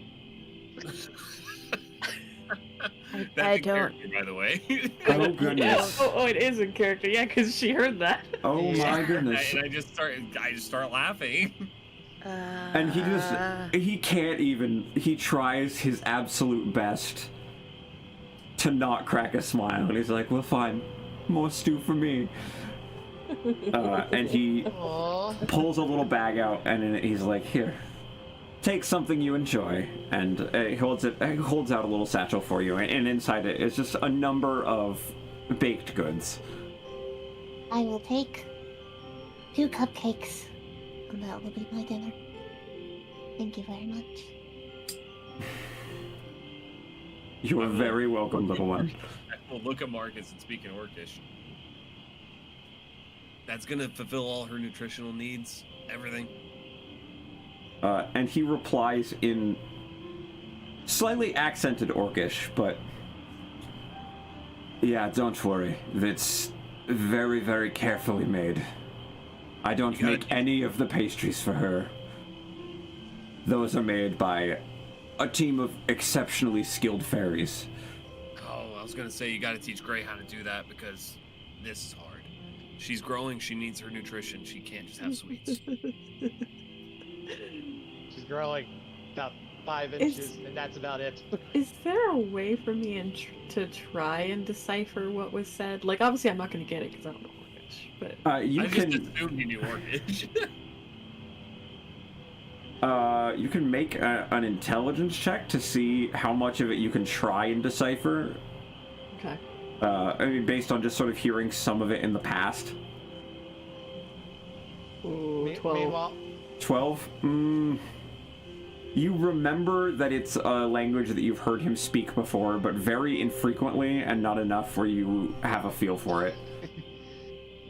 That's I in don't. character, by the way. Oh, goodness. Oh, it is in character. Yeah, because she heard that. Oh, my goodness. And I just start laughing. And he can't even, he tries his absolute best to not crack a smile. And he's like, well, fine, more stew for me. And he Aw. pulls a little bag out, and then he's like, here, take something you enjoy. And he holds out a little satchel for you, and inside it is just a number of baked goods. I will take 2 cupcakes, and that will be my dinner. Thank you very much. You are very welcome, little one. Well, look at Marcus and speak in Orcish. That's gonna fulfill all her nutritional needs, everything. And he replies in slightly accented Orcish, but yeah, don't worry. It's very, very carefully made. I don't make any of the pastries for her. Those are made by a team of exceptionally skilled fairies. Oh, I was gonna say you gotta teach Gray how to do that because this is hard. She's growing, she needs her nutrition. She can't just have sweets. She's growing about 5 inches, and that's about it. Is there a way for me to try and decipher what was said? Like, obviously, I'm not going to get it because I don't know Orcish, but You I just can assumed you knew Orcish. you can make an intelligence check to see how much of it you can try and decipher. okay. I mean, based on just sort of hearing some of it in the past. Ooh, 12. Meanwhile, 12? You remember that it's a language that you've heard him speak before, but very infrequently and not enough where you have a feel for it.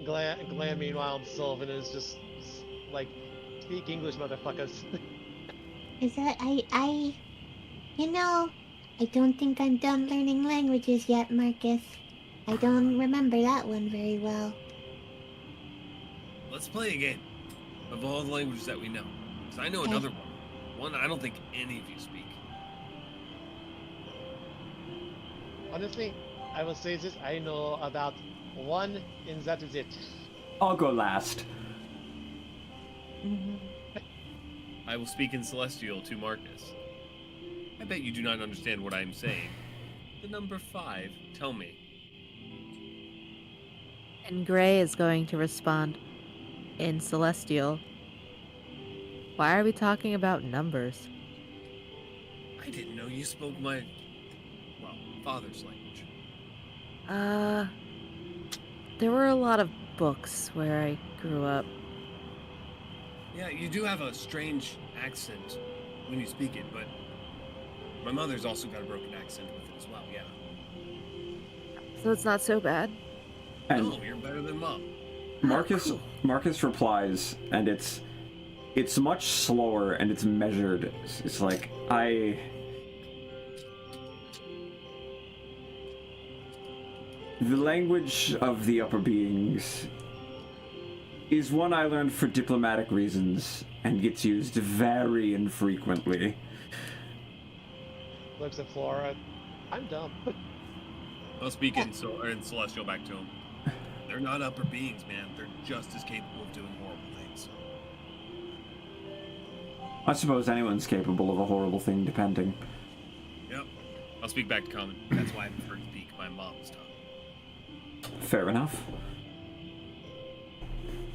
Glam, meanwhile, and Sylvan is just like, speak English, motherfuckers. Is that you know, I don't think I'm done learning languages yet, Marcus. I don't remember that one very well. Let's play a game of all the languages that we know. Because I know Okay. another one. One I don't think any of you speak. Honestly, I will say this, I know about 1, and that is it. I'll go last. I will speak in Celestial to Marcus. I bet you do not understand what I am saying. The number 5, tell me. And Gray is going to respond in Celestial. Why are we talking about numbers? I didn't know you spoke my, well, father's language. There were a lot of books where I grew up. Yeah, you do have a strange accent when you speak it, but my mother's also got a broken accent with it as well, yeah. So it's not so bad. And No, you're better than Mom. Marcus replies, and it's much slower and it's measured. It's like, the language of the upper beings is one I learned for diplomatic reasons and gets used very infrequently. Looks at Flora. I'm dumb. I'll speak in Celestial back to him. They're not upper beings, man. They're just as capable of doing horrible things. I suppose anyone's capable of a horrible thing, depending. Yep. I'll speak back to Common. That's why I prefer to speak my mom's tongue. Fair enough.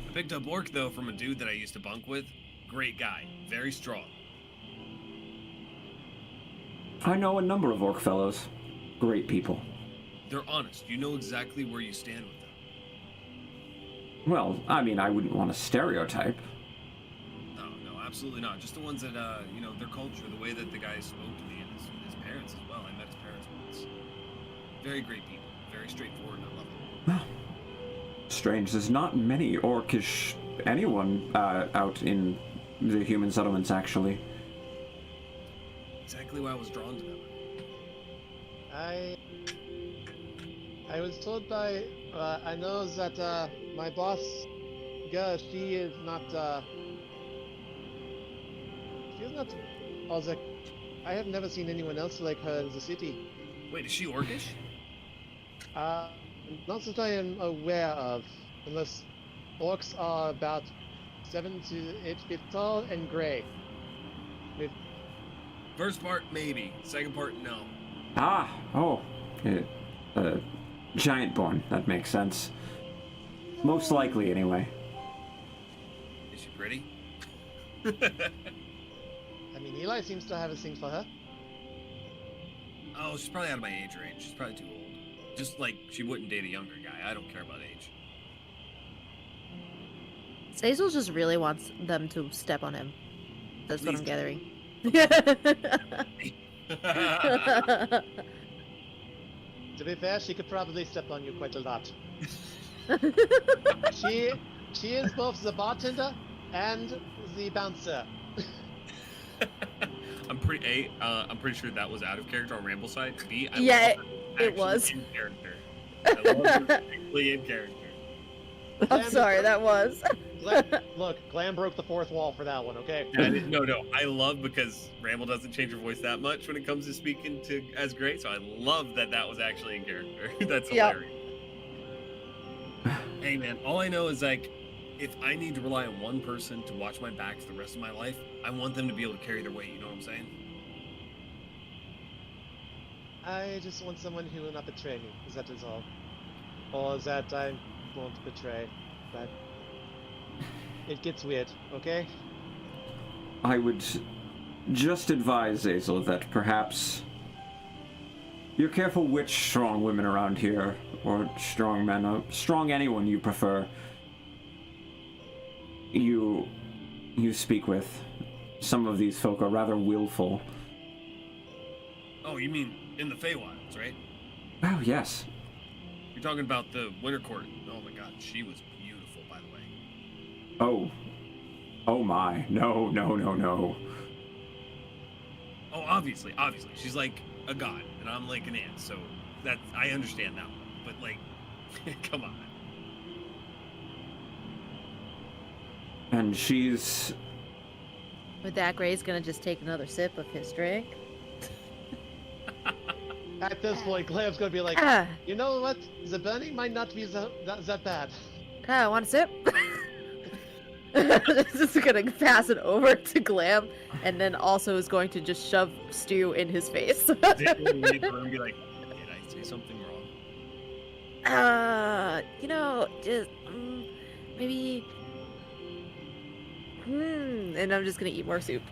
I picked up Orc, though, from a dude that I used to bunk with. Great guy. Very strong. I know a number of orc fellows. Great people. They're honest. You know exactly where you stand with them. Well, I mean, I wouldn't want to stereotype. No, absolutely not. Just the ones that, their culture, the way that the guy spoke to me and his parents as well. I met his parents once. Very great people. Very straightforward, and I love them. Strange, there's not many orcish anyone out in the human settlements, actually. Exactly why I was drawn to them. I was told by I know that my boss girl, she is not I have never seen anyone else like her in the city. Wait, is she orcish? Not that I am aware of, unless orcs are about 7 to 8 feet tall and gray. With First part, maybe. Second part, no. Giantborn, that makes sense. Most likely, anyway. Is she pretty? I mean, Eli seems to have a thing for her. Oh, she's probably out of my age range. She's probably too old. Just like she wouldn't date a younger guy. I don't care about age. Zazel just really wants them to step on him. That's what I'm Please. gathering. To be fair, she could probably step on you quite a lot. She is both the bartender and the bouncer. I'm pretty sure that was out of character on Ramble's side. B, I Yeah, love it actually was. in character. I love her actually in character. I'm sorry, that was. Glam broke the fourth wall for that one, okay? No. I love because Ramble doesn't change her voice that much when it comes to speaking to as Gray, so I love that was actually in character. That's Yep. hilarious. Hey man, all I know is like, if I need to rely on one person to watch my back for the rest of my life, I want them to be able to carry their weight. You know what I'm saying? I just want someone who will not betray me, that is all. Or that I won't betray. But it gets weird, okay? I would just advise, Zazel, that perhaps you're careful which strong women around here, or strong men, or strong anyone you prefer, you speak with. Some of these folk are rather willful. Oh, you mean in the Feywilds, right? Oh, yes. You're talking about the Winter Court. Oh my god, she was beautiful, by the way. Oh my. No. Oh, obviously. She's like a god, and I'm like an ant, so that I understand that one. But like, come on. And she's... With that, Gray's gonna just take another sip of his drink. At this point, Glam's gonna be like, Ah, you know what? The burning might not be that bad. want a sip? Just gonna pass it over to Glam, and then also is going to just shove Stu in his face. Did you leave the room and be like, did I say something wrong? Just maybe. And I'm just gonna eat more soup.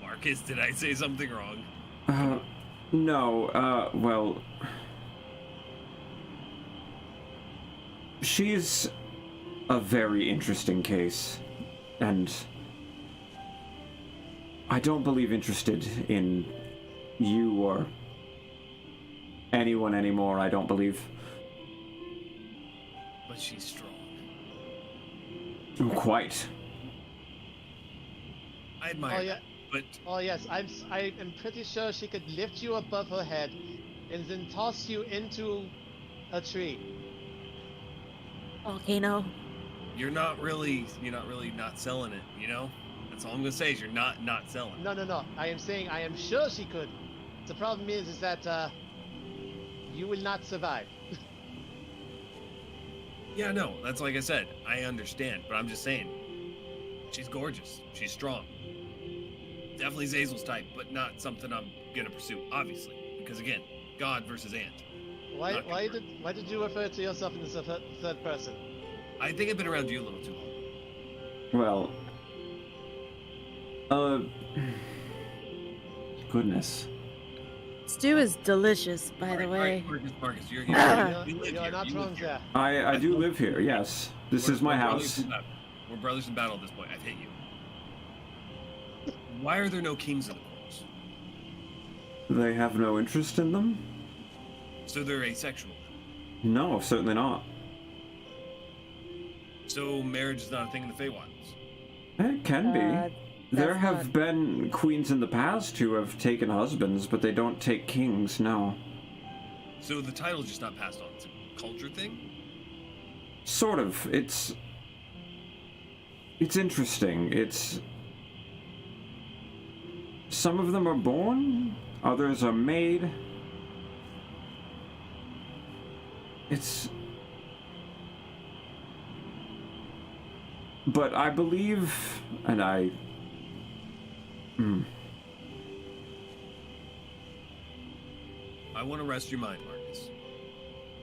Marcus, did I say something wrong? No, well... She's a very interesting case, and I don't believe interested in you or anyone anymore, I don't believe. But she's strong. Quite. I admire that, but Oh yes, I am pretty sure she could lift you above her head and then toss you into a tree. Volcano. you're not really not selling it, you know? That's all I'm gonna say is you're not selling. No. I am saying I am sure she could. The problem is that you will not survive. Yeah, no, that's like I said. I understand, but I'm just saying. She's gorgeous. She's strong. Definitely Zazel's type, but not something I'm gonna pursue, obviously. Because again, God versus ant. Why did you refer to yourself in the third person? I think I've been around you a little too long. Well, goodness. Stew is delicious, by the way. Marcus, you're You're not You wrong live here. there. I do live here, yes. This is my house. We're brothers in battle at this point. I've hit you. Why are there no kings of the courts? They have no interest in them? So they're asexual. No, certainly not. So marriage is not a thing in the Feywilds. It can be. There that's have not- been queens in the past who have taken husbands, but they don't take kings, no. So the title's just not passed on. It's a culture thing? Sort of. It's interesting. Some of them are born, others are made. But I believe, and I... I want to rest your mind, Marcus.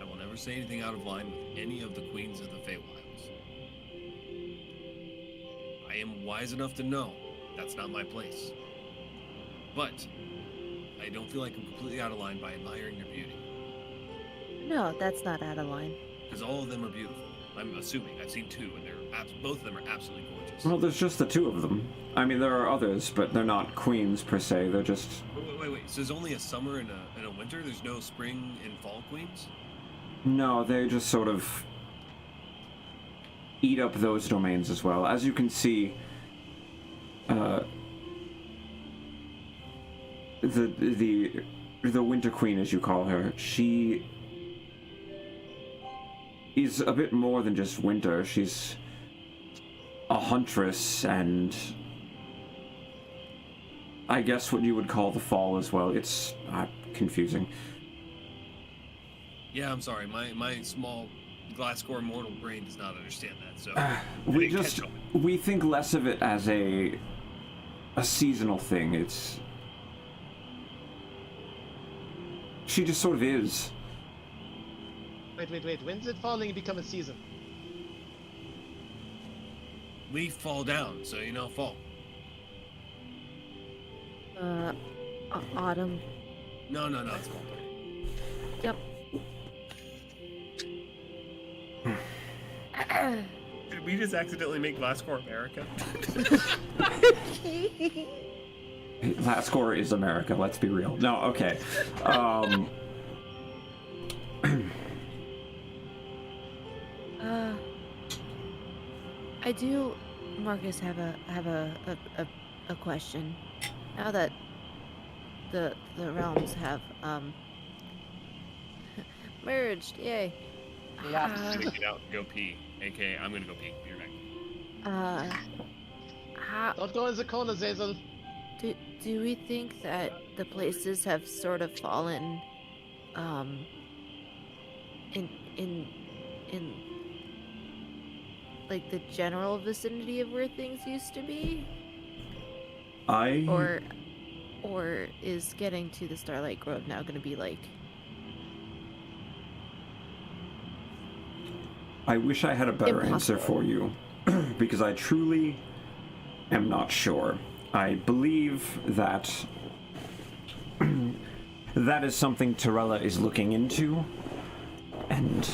I will never say anything out of line with any of the queens of the Feywilds. I am wise enough to know that's not my place. But I don't feel like I'm completely out of line by admiring their beauty. No, that's not out of line. Because all of them are beautiful. I'm assuming. I've seen two, and both of them are absolutely gorgeous. Well, there's just the two of them. I mean, there are others, but they're not queens per se. They're just... Wait. So there's only a summer and a winter? There's no spring and fall queens? No, they just sort of eat up those domains as well. As you can see, the Winter Queen, as you call her, she is a bit more than just winter. She's a huntress and I guess what you would call the fall as well. It's confusing. Yeah, I'm sorry. My small Glasscore mortal brain does not understand that. So we think less of it as a seasonal thing. She just sort of is. Wait. When did falling become a season? leaf fall down, so fall. Autumn. No, it's fall. Yep. Did we just accidentally make Glasscore America? Last score is America, let's be real. No, okay. I do, Marcus, have a question. Now that the realms have merged, yay. Yeah. I'm gonna get out and go pee. AKA, I'm gonna go pee. Be right back. Don't go in the corner, Zazel. Do we think that the places have sort of fallen, in like the general vicinity of where things used to be? Or is getting to the Starlight Grove now gonna be like? I wish I had a better answer Impossible. for you, because I truly am not sure. I believe that that is something Torella is looking into, and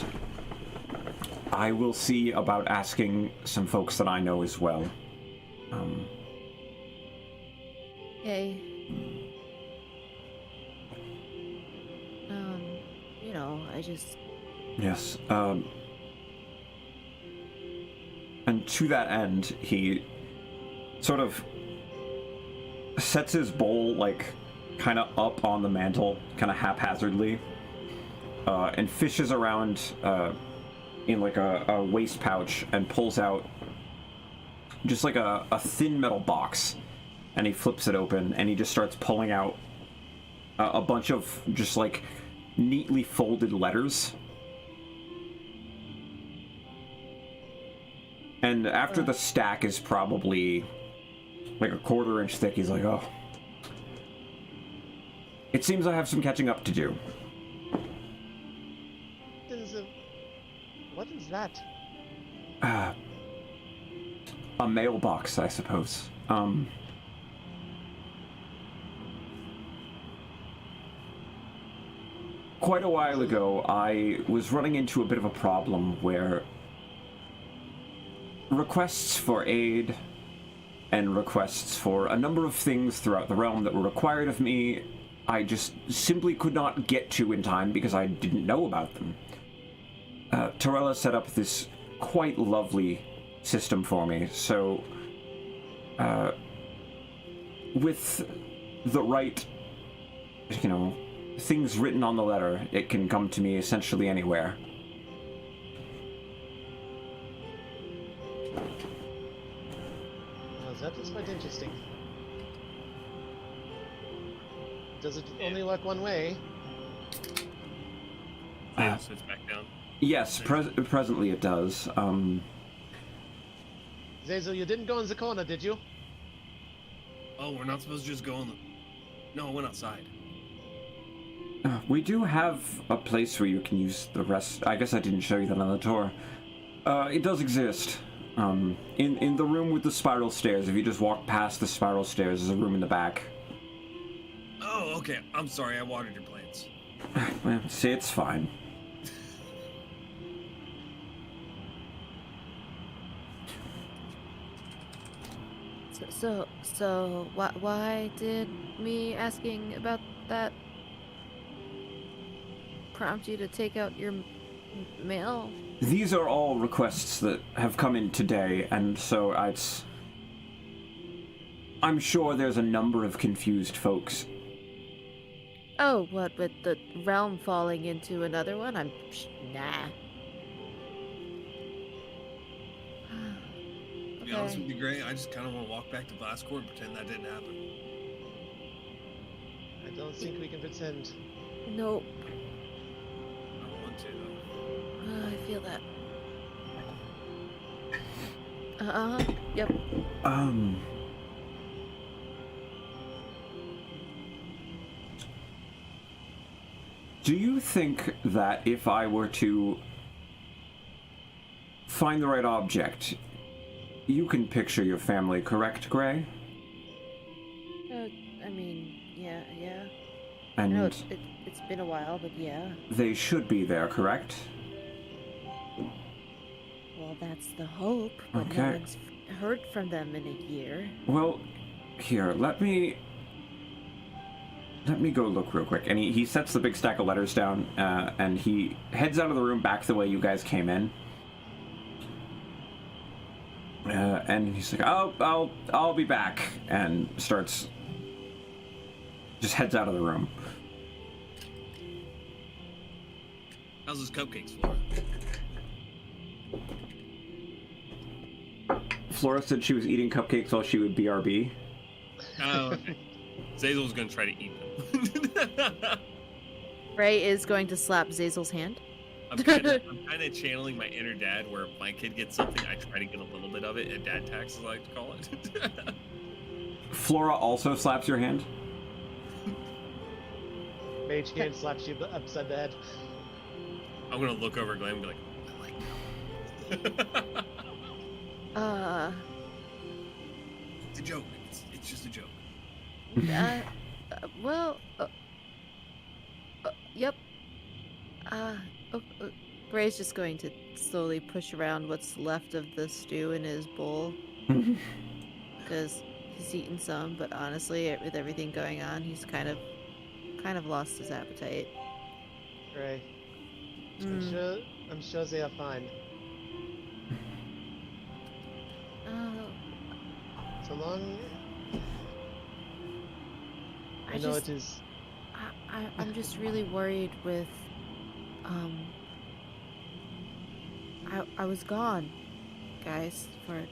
I will see about asking some folks that I know as well. Hey. I just... Yes, and to that end, he sort of sets his bowl, like, kind of up on the mantle, kind of haphazardly, and fishes around in, like, a waist pouch and pulls out just, like, a thin metal box, and he flips it open, and he just starts pulling out a bunch of just, like, neatly folded letters. And after the stack is probably like a quarter-inch thick, he's like, oh. It seems I have some catching up to do. What is that? A mailbox, I suppose. Quite a while ago, I was running into a bit of a problem where requests for aid and requests for a number of things throughout the realm that were required of me, I just simply could not get to in time because I didn't know about them. Torella set up this quite lovely system for me, so with the right, things written on the letter, it can come to me essentially anywhere. Well, that is quite interesting. Does it only work one way? Sits back down. Yes, presently it does. Zazel, you didn't go in the corner, did you? Oh, we're not supposed to just go on the... No, I went outside. We do have a place where you can use the rest. I guess I didn't show you that on the tour. It does exist. In the room with the spiral stairs, if you just walk past the spiral stairs, there's a room in the back. Oh, okay. I'm sorry, I watered your plants. Well, see, it's fine. So why did me asking about that prompt you to take out your mail? These are all requests that have come in today, and so I'm sure there's a number of confused folks. Oh, what, with the realm falling into another one? Nah. To be honest with you, Gray, I just kind of want to walk back to Glass Court and pretend that didn't happen. I don't think we can pretend. Nope. I want to, though. I feel that. Yep. Do you think that if I were to find the right object, you can picture your family, correct, Gray? I mean, yeah. And I know it's been a while, but yeah. they should be there, correct? Well, that's the hope, but Okay. no one's heard from them in a year. Well, here, let me go look real quick. And he sets the big stack of letters down, and he heads out of the room back the way you guys came in. And he's like, I'll be back, and just heads out of the room. How's this cupcakes, Flora? Flora said she was eating cupcakes while she would BRB. Oh, okay. Zazel was going to try to eat them. Ray is going to slap Zazel's hand. I'm kind of channeling my inner dad, where if my kid gets something, I try to get a little bit of it, and dad tax, as I like to call it. Flora also slaps your hand. Mage Game slaps you upside the head. I'm going to look over at Glenn and be like, I like that. It's a joke. It's just a joke. Yep. Ray's just going to slowly push around what's left of the stew in his bowl. Because he's eaten some, but honestly, with everything going on, he's kind of lost his appetite. Right. I'm sure they are fine. So long. I know it is. I'm just really worried with. I was gone, guys, for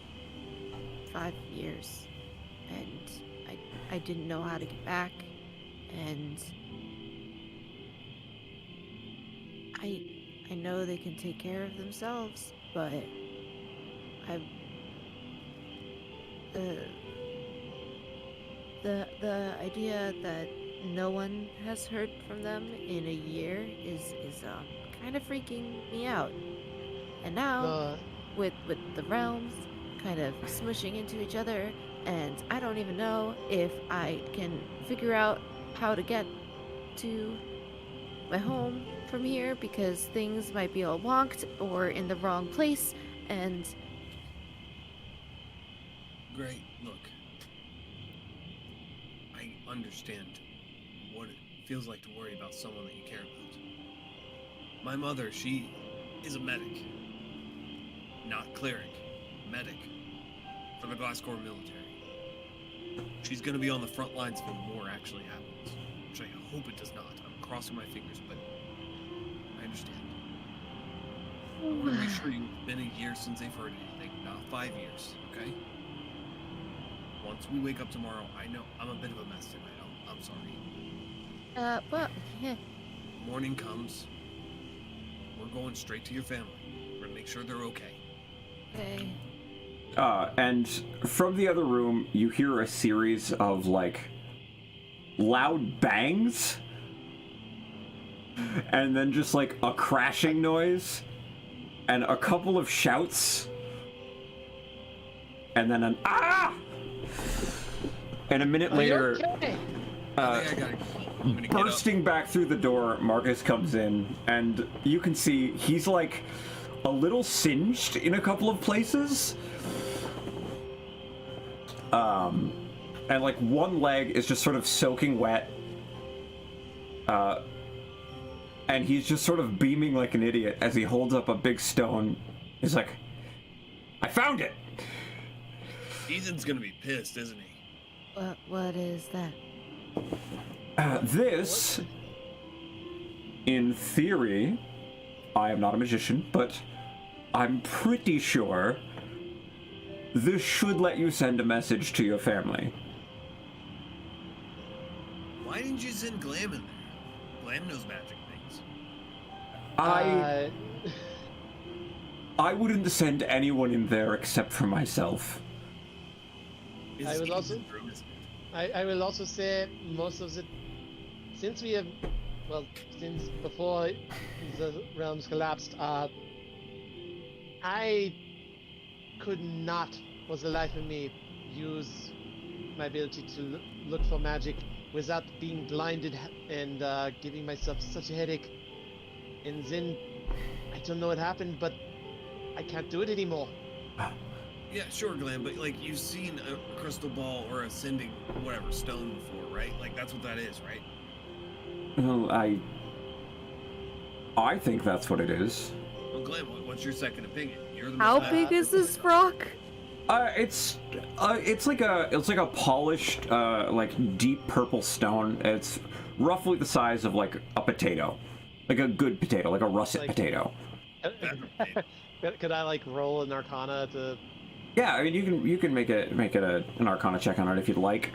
5 years, and I didn't know how to get back, and I know they can take care of themselves, but I the idea that no one has heard from them in a year is kind of freaking me out. And now No, with the realms kind of smushing into each other, and I don't even know if I can figure out how to get to my home from here because things might be all wonked or in the wrong place, and Great. Look, I understand what it feels like to worry about someone that you care about. My mother, she is a medic. Not cleric. Medic. For the Glasscore military. She's gonna be on the front lines when the war actually happens. Which I hope it does not. I'm crossing my fingers, but I understand. I want to make sure you've been a year since they've heard anything, not 5 years, okay? Once we wake up tomorrow, I know I'm a bit of a mess tonight. I'm sorry. well, yeah. Morning comes. We're going straight to your family. We're gonna make sure they're okay. Okay. And from the other room, you hear a series of, like, loud bangs. And then just, like, a crashing noise. And a couple of shouts. And then an ah! And a minute later, okay? I think I gotta go. I'm gonna get up. bursting back through the door, Marcus comes in. And you can see he's, like, a little singed in a couple of places. And like one leg is just sort of soaking wet. And he's just sort of beaming like an idiot as he holds up a big stone. He's like, I found it! Ethan's gonna be pissed, isn't he? What is that? This, in theory, I am not a magician, but I'm pretty sure this should let you send a message to your family. Why didn't you send Glam in there? Glam knows magic things. I wouldn't send anyone in there except for myself. I will also- I will also say most of the since we have since before the realms collapsed, I could not, for the life of me, use my ability to look for magic without being blinded and giving myself such a headache. And then I don't know what happened, but I can't do it anymore. Yeah, sure, Glenn, but like you've seen a crystal ball or a sending whatever stone before, right? Like that's what that is, right? Well, I think that's what it is. Well, Glenn, what's your second opinion? You're the How most big is this rock? It's like a polished, like deep purple stone. It's roughly the size of like a potato, like a good potato, like a russet Like- potato. Could I like roll an Arcana to? Yeah, I mean you can make it an Arcana check on it if you'd like.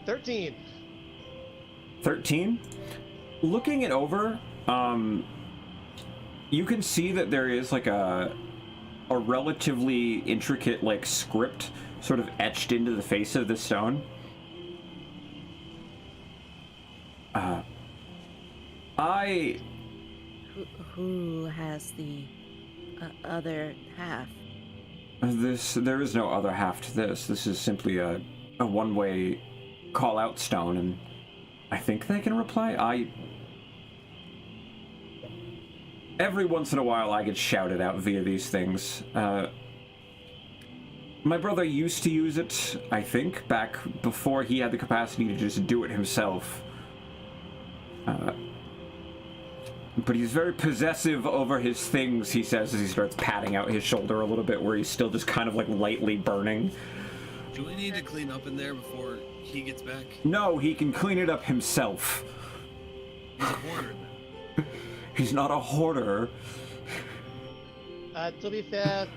13. 13. Looking it over, you can see that there is like a relatively intricate like script sort of etched into the face of the stone. Who has the other half? There is no other half to this. This is simply a one-way call-out stone, and I think they can reply. Every once in a while I get shouted out via these things. My brother used to use it, I think, back before he had the capacity to just do it himself. But he's very possessive over his things, he says, as he starts patting out his shoulder a little bit, where he's still just kind of like lightly burning. Do we need to clean up in there before he gets back? No, he can clean it up himself. He's a hoarder then. He's not a hoarder. To be fair,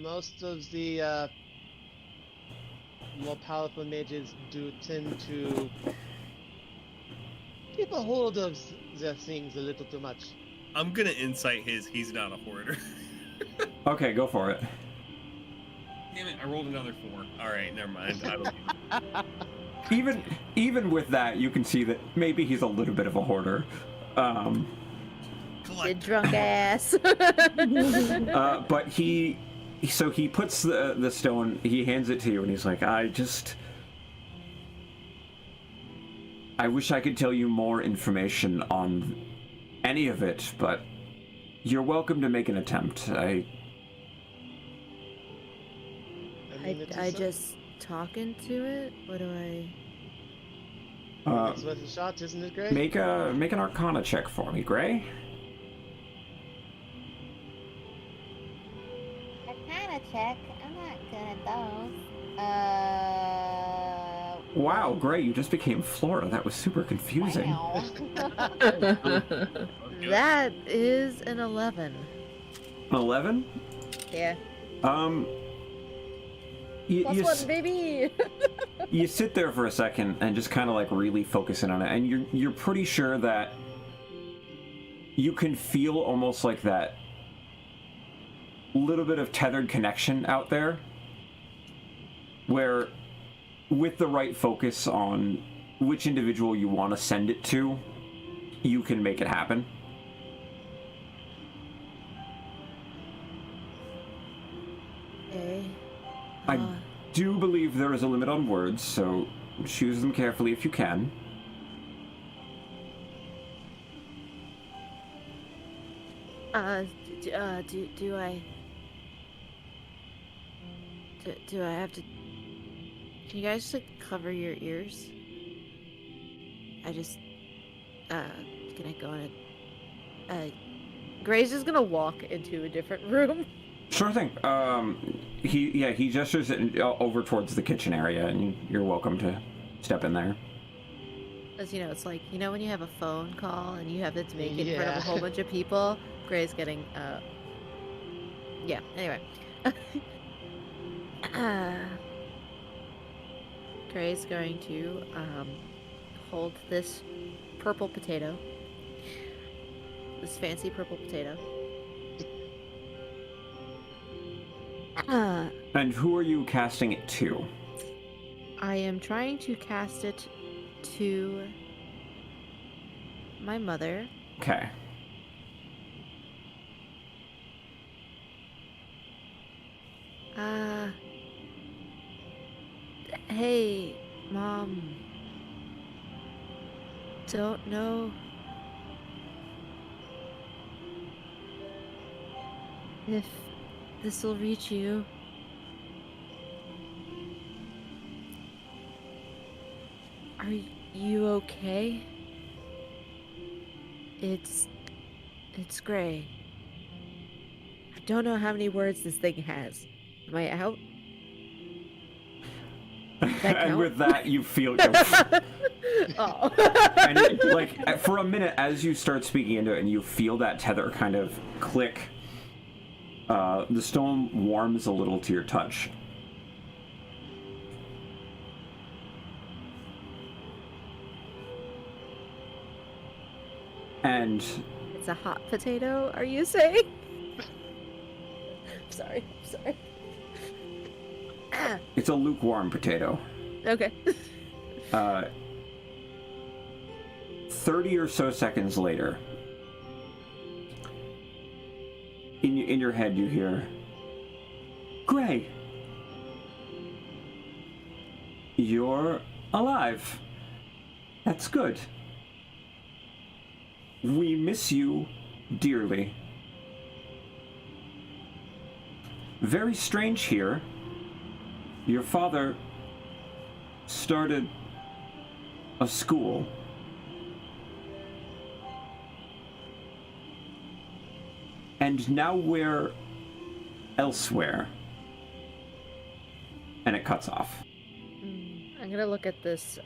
most of the more powerful mages do tend to people hold those the things a little too much. I'm gonna insight he's not a hoarder. Okay, go for it. Damn it, I rolled another 4. Alright, never mind. I don't Even with that, you can see that maybe he's a little bit of a hoarder. You collect. drunk ass. But he puts the stone, he hands it to you, and he's like, I wish I could tell you more information on any of it, but you're welcome to make an attempt. I mean, I just talk into it? What do I... it's worth a shot, isn't it, Gray? Make an Arcana check for me, Gray. Arcana check. I'm not good at those. Wow, Gray, you just became Flora. That was super confusing. Wow. That is an 11. 11? Yeah. You, Plus you, one, baby! you sit there for a second and just kind of like really focusing on it, and you're pretty sure that you can feel almost like that little bit of tethered connection out there, where with the right focus on which individual you want to send it to, you can make it happen. Okay. I do believe there is a limit on words, so choose them carefully if you can. Do I have to... Can you guys just, like, cover your ears? Can I go in it? Gray's just gonna walk into a different room. Sure thing. He gestures it over towards the kitchen area, and you're welcome to step in there. As you know, it's like, you know when you have a phone call and you have to make it in front of a Yeah. whole bunch of people? Gray's getting, yeah, anyway. Gray's going to, hold this purple potato. This fancy purple potato. And who are you casting it to? I am trying to cast it to my mother. Okay. Hey, Mom. Don't know if this will reach you. Are you okay? It's Gray. I don't know how many words this thing has. Am I out? That And count? with that, you feel... Oh. and like, for a minute, as you start speaking into it, and you feel that tether kind of click, the stone warms a little to your touch. And It's a hot potato, are you saying? Sorry. it's a lukewarm potato. Okay. 30 or so seconds later, in your head you hear, Gray, you're alive. That's good. We miss you dearly. Very strange here. Your father started a school. And now we're elsewhere. And it cuts off. I'm gonna look at this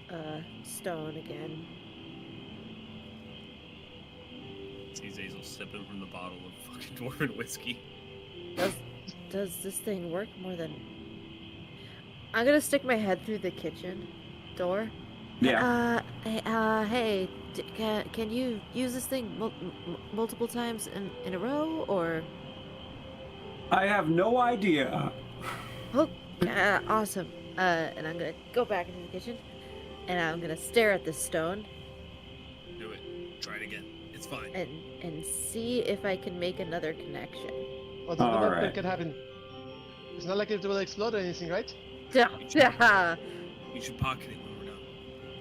stone again. See Zazel sipping from the bottle of fucking dwarven whiskey. Does this thing work more than... I'm gonna stick my head through the kitchen door. Yeah. Hey, Can you use this thing multiple times in a row, or? I have no idea. Oh, awesome. And I'm gonna go back into the kitchen, and I'm gonna stare at this stone Do it. Try it again. It's fine. and see if I can make another connection. What's All what right. could happen? It's not like it will explode or anything, right? You should pocket it when we're done.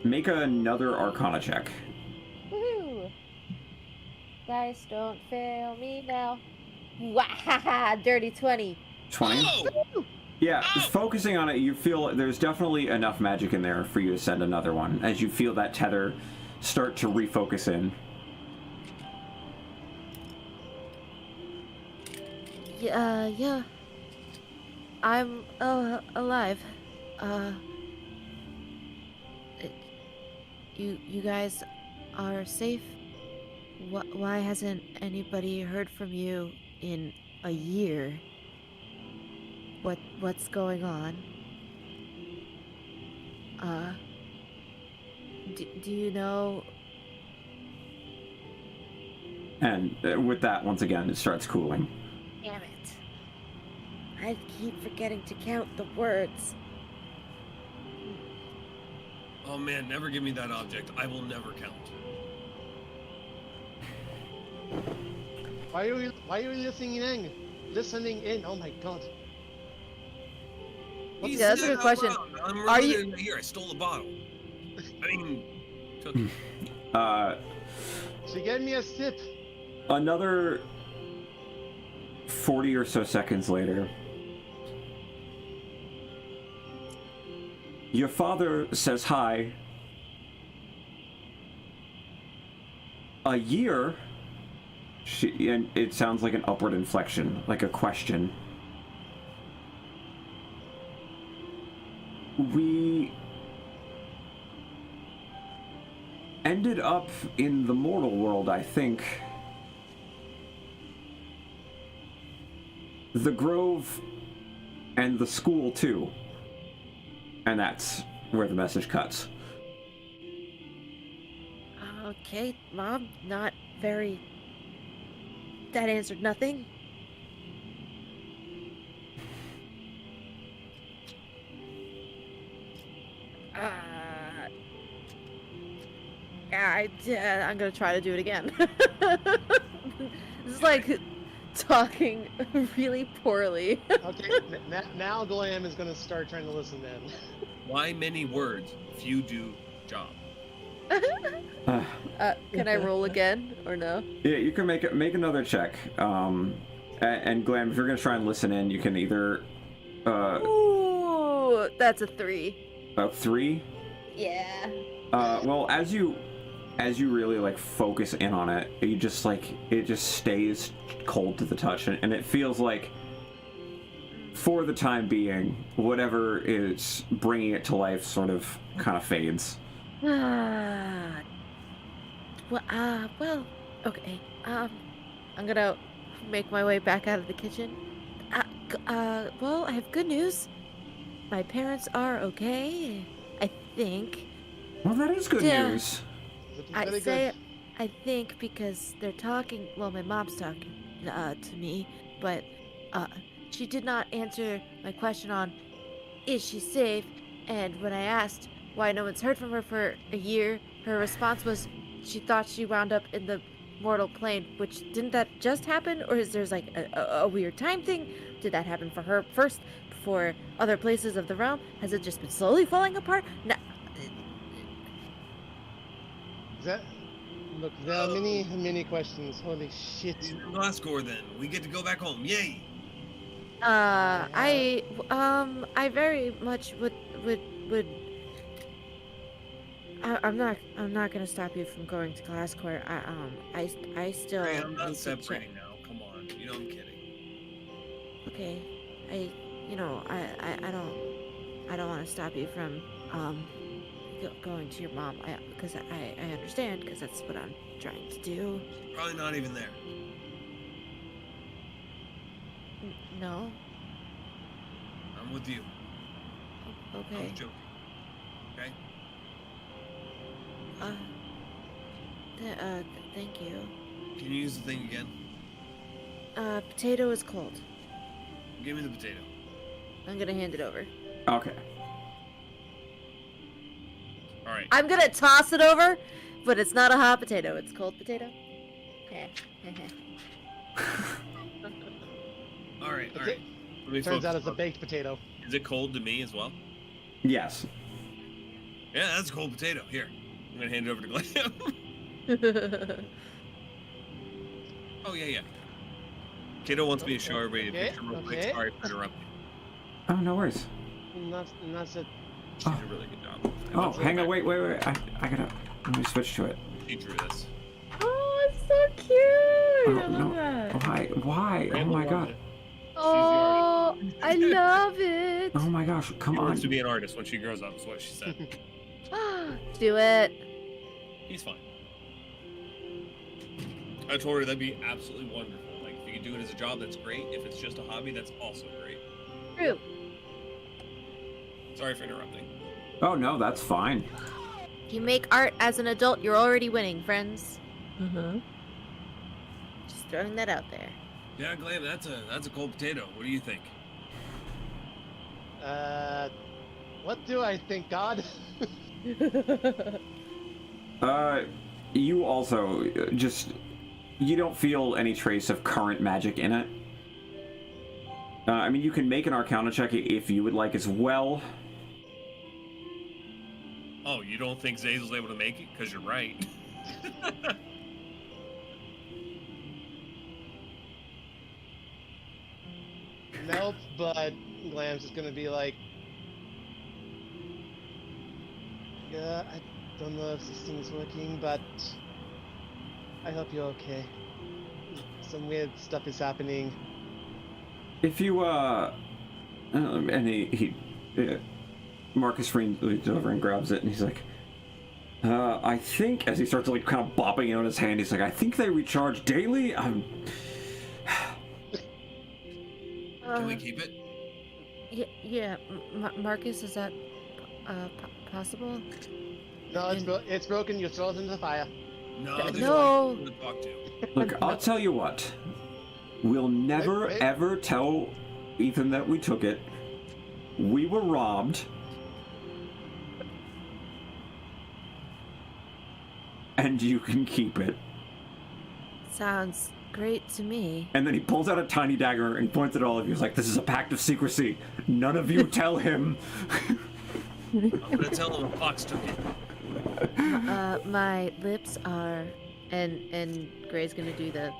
Make another Arcana check. Woohoo! Dice, don't fail me now. Wahaha! Dirty 20. 20. Oh! Yeah, focusing on it, you feel there's definitely enough magic in there for you to send another one as you feel that tether start to refocus in. Yeah. I'm alive. You guys are safe? Why hasn't anybody heard from you in a year? What's going on? Do you know? And with that, once again, it starts cooling. Damn it. I keep forgetting to count the words. Oh man, never give me that object. I will never count. Why are you listening in? Listening in. Oh my god. He Yeah, that's a said good out question. loud. I'm Are really you- here? I stole a bottle. I mean, took it. She gave me a sip. Another 40 or so seconds later, your father says hi. A year? And it sounds like an upward inflection, like a question. We ended up in the mortal world, I think. The Grove and the school, too. And that's where the message cuts. Okay, Mom, not very... That answered nothing. I'm gonna try to do it again. This is like talking really poorly. Okay, now Glam is gonna start trying to listen then. Why many words? Few do job. Can I roll again or no? Yeah, you can make another check. And Glam, if you're gonna try and listen in, you can either Ooh, that's a 3. about 3. Yeah. Well, as you really like focus in on it, you just like it just stays cold to the touch, and it feels like for the time being, whatever is bringing it to life sort of kind of fades. Well, okay. I'm gonna make my way back out of the kitchen. Well, I have good news. My parents are okay, I think. Well, that is good Yeah. news. I Very say good. I think because they're talking. Well, my mom's talking to me, but she did not answer my question on is she safe. And when I asked why no one's heard from her for a year, her response was she thought she wound up in the mortal plane. Which didn't that just happen, or is there's like a weird time thing? Did that happen for her first before other places of the realm? Has it just been slowly falling apart? No. Look, there are many questions. Holy shit. Glasgow then. We get to go back home. Yay! I very much would. I'm not gonna stop you from going to Glasscore. I still. Hey, I'm need not to separating now. Come on. You know I'm kidding. Okay, I don't want to stop you from going to your mom. Because I understand, because that's what I'm trying to do. Probably not even there. No. I'm with you. I Okay. was joking. Okay? Thank you. Can you use the thing again? Potato is cold. Give me the potato. I'm gonna hand it over. Okay. All right. I'm gonna toss it over, but it's not a hot potato. It's cold potato. All right. All right. Let me Turns focus. out it's a baked potato. Is it cold to me as well? Yes. Yeah, that's a cold potato. Here, I'm gonna hand it over to Glam. Oh yeah. Kiddo wants me to show everybody a picture real quick. Okay. Sorry for interrupting. Oh, no worries. That's it. She did a really good job. Oh, hang on, wait. I gotta. Let me switch to it. She drew this. Oh, it's so cute! I love that. Why? Oh my god. Oh, I love it. Oh my gosh, come She on. wants to be an artist when she grows up, is what she said. Do it. He's fine. I told her that'd be absolutely wonderful. Like, if you could do it as a job, that's great. If it's just a hobby, that's also great. True. Sorry for interrupting. Oh no, that's fine. If you make art as an adult, you're already winning, friends. Just throwing that out there. Yeah, Glam, that's a cold potato. What do you think? What do I think, God? You also you don't feel any trace of current magic in it. I mean, you can make an Arcana check if you would like as well. Oh, you don't think Zazel's able to make it? Because you're right. Nope, but Glam's just gonna be like, yeah, I don't know if this thing's working, but I hope you're okay. Some weird stuff is happening. If you and Marcus Rynn leans over and grabs it, and he's like, I think, as he starts like kind of bopping it on his hand, he's like, I think they recharge daily. Can we keep it? Yeah. Marcus, is that possible? No, it's broken. You throw it into the fire. No, there's No. no one to talk to. Look, I'll tell you what. We'll never Wait. ever tell Ethan that we took it. We were robbed. And you can keep it. Sounds great to me. And then he pulls out a tiny dagger and points at all of you. He's like, this is a pact of secrecy. None of you tell him. I'm gonna tell him a fox took it. My lips are, and Gray's gonna do the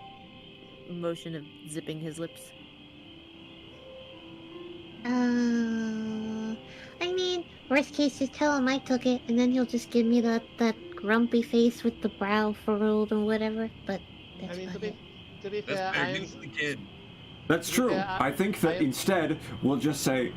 motion of zipping his lips. I mean, worst case, just tell him I took it, and then he'll just give me that grumpy face with the brow furrowed and whatever. But that's I mean, about to it. be fair, That's fair. I Give am. it to the kid. That's true. Yeah, I think that I- instead, we'll just say,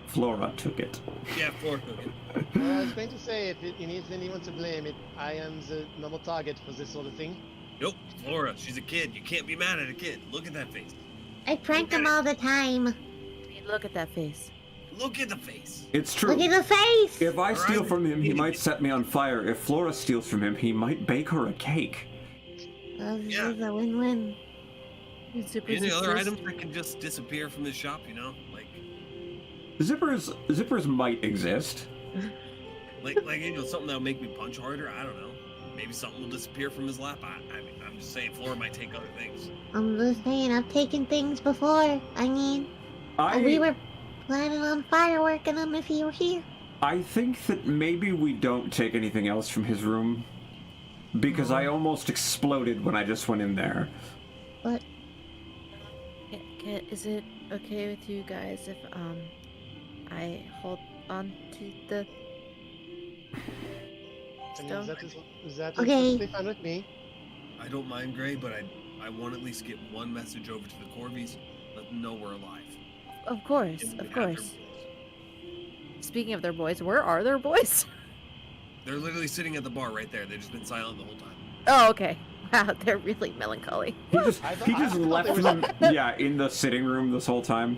Flora took it. Yeah, Flora took it. Well, I was going to say, if it needs anyone to blame, I am the normal target for this sort of thing. Nope, Flora. She's a kid. You can't be mad at a kid. Look at that face. I prank Look him at all the time. Look at that face. Look at the face. It's true. Look at the face! If I steal Alright. from him, he might set me on fire. If Flora steals from him, he might bake her a cake. This Yeah. is a win-win. Any other items that can just disappear from this shop, you know? Zippers might exist. Like you know, something that'll make me punch harder. I don't know. Maybe something will disappear from his lap. I mean, I'm just saying, Flora might take other things. I'm just saying, I've taken things before. I mean, we were planning on fireworking them if you were here. I think that maybe we don't take anything else from his room, because I almost exploded when I just went in there. But Is it okay with you guys if I hold on to the I mean, stone? is that Okay. perfectly fine with me? I don't mind Gray, but I want to at least get one message over to the Corvies. Let them know we're alive. Of course, And we of have their course. boys. Speaking of their boys, where are their boys? They're literally sitting at the bar right there. They've just been silent the whole time. Oh, okay. Wow, they're really melancholy. He just I left thought they were- them, in the sitting room this whole time.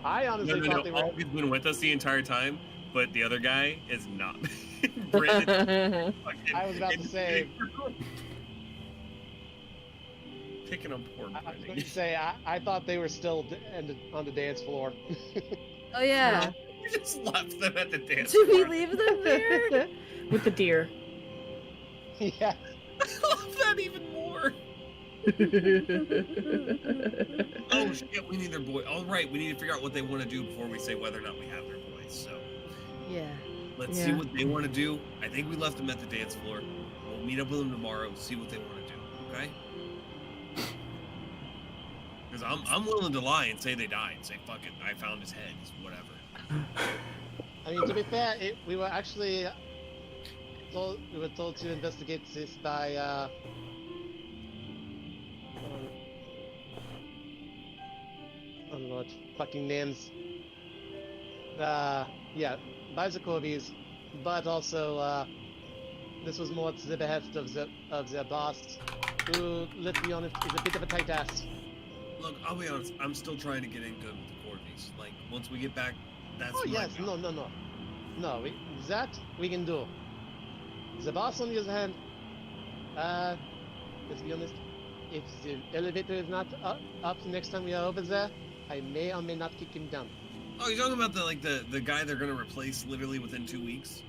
I honestly thought they were. He's been with us the entire time, but the other guy is not. Brandon, I was about to say. Picking on poor I was going Brandon. to say I thought they were still on the dance floor. Oh yeah. You just left them at the dance Do we floor. leave them there? With the deer. Yeah. I love that even more. Oh shit, we need their boy. All right, we need to figure out what they want to do before we say whether or not we have their voice. So Yeah. let's see Yeah. what they want to do. I think we left them at the dance floor. We'll meet up with them tomorrow. See what they want to do. Okay? Because I'm willing to lie and say they died. Say fuck it, I found his head. Whatever. I mean, to be fair, we were actually told to investigate this by I don't know what fucking names. Yeah, by the Corbies, but also this was more to the behest of their boss, who, let's be honest, is a bit of a tight ass. Look, I'll be honest. I'm still trying to get in good with the Corvies. Like once we get back, that's Oh my yes, job. no. That we can do. The boss, on the other hand, let's be honest. If the elevator is not up next time we are over there, I may or may not kick him down. Oh, you're talking about the guy they're gonna replace literally within 2 weeks?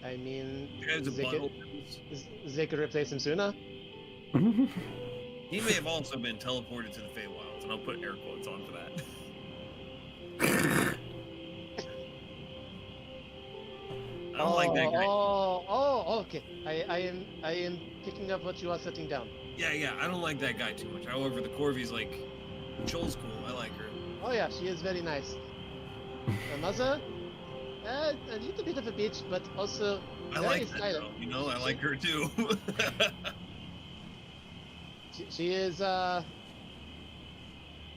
I mean, The guy who's a they butthole. they could replace him sooner. He may have also been teleported to the Feywilds, and I'll put air quotes on for that. I don't like that guy. Okay. I am picking up what you are setting down. Yeah, I don't like that guy too much. However, the Corvi's like, Joel's cool. I like her. Oh yeah, she is very nice. Her mother, a little bit of a bitch, but also I very like that silent. though. You know, I like her too. She is I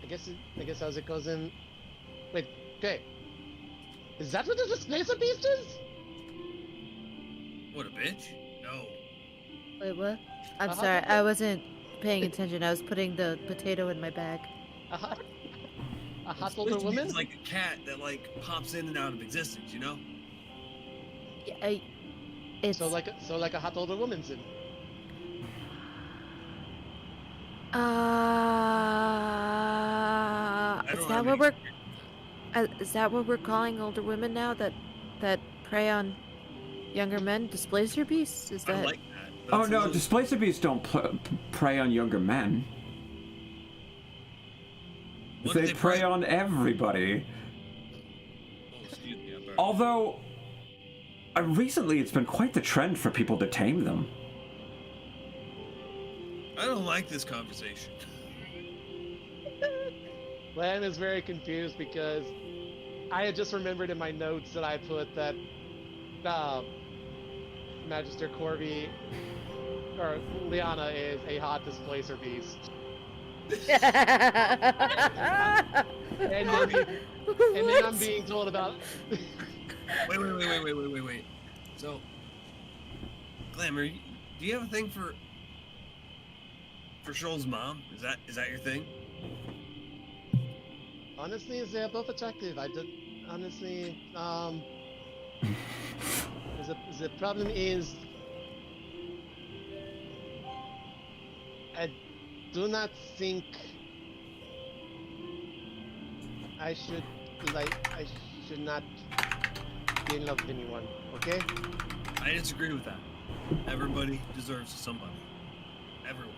guess as it goes in. Wait, okay. Is that what the displacer beast is? What a bitch. No. Wait, what? I'm Uh-huh. sorry, I wasn't paying attention. I was putting the potato in my bag. A hot It's older supposed to be woman? like a cat that like pops in and out of existence, you know? Yeah, it's So like a hot older woman's in. Is don't that have what any we're experience. is that what we're calling older women now that prey on younger men? Displacer beasts? Is I that like that. Oh That's a no, little- displacer beasts don't prey on younger men. What do They prey on everybody. Oh, excuse me. I better- Although, recently it's been quite the trend for people to tame them. I don't like this conversation. Lamb is very confused because I had just remembered in my notes that I put that Magister Corby or Liana is a hot displacer beast. And then I'm being told about Wait. So, Glamour, do you have a thing for Shoal's mom? Is that your thing? honestly, they're both attractive. I don't honestly the problem is I do not think I should not be in love with anyone, okay? I disagree with that. Everybody deserves somebody. Everyone.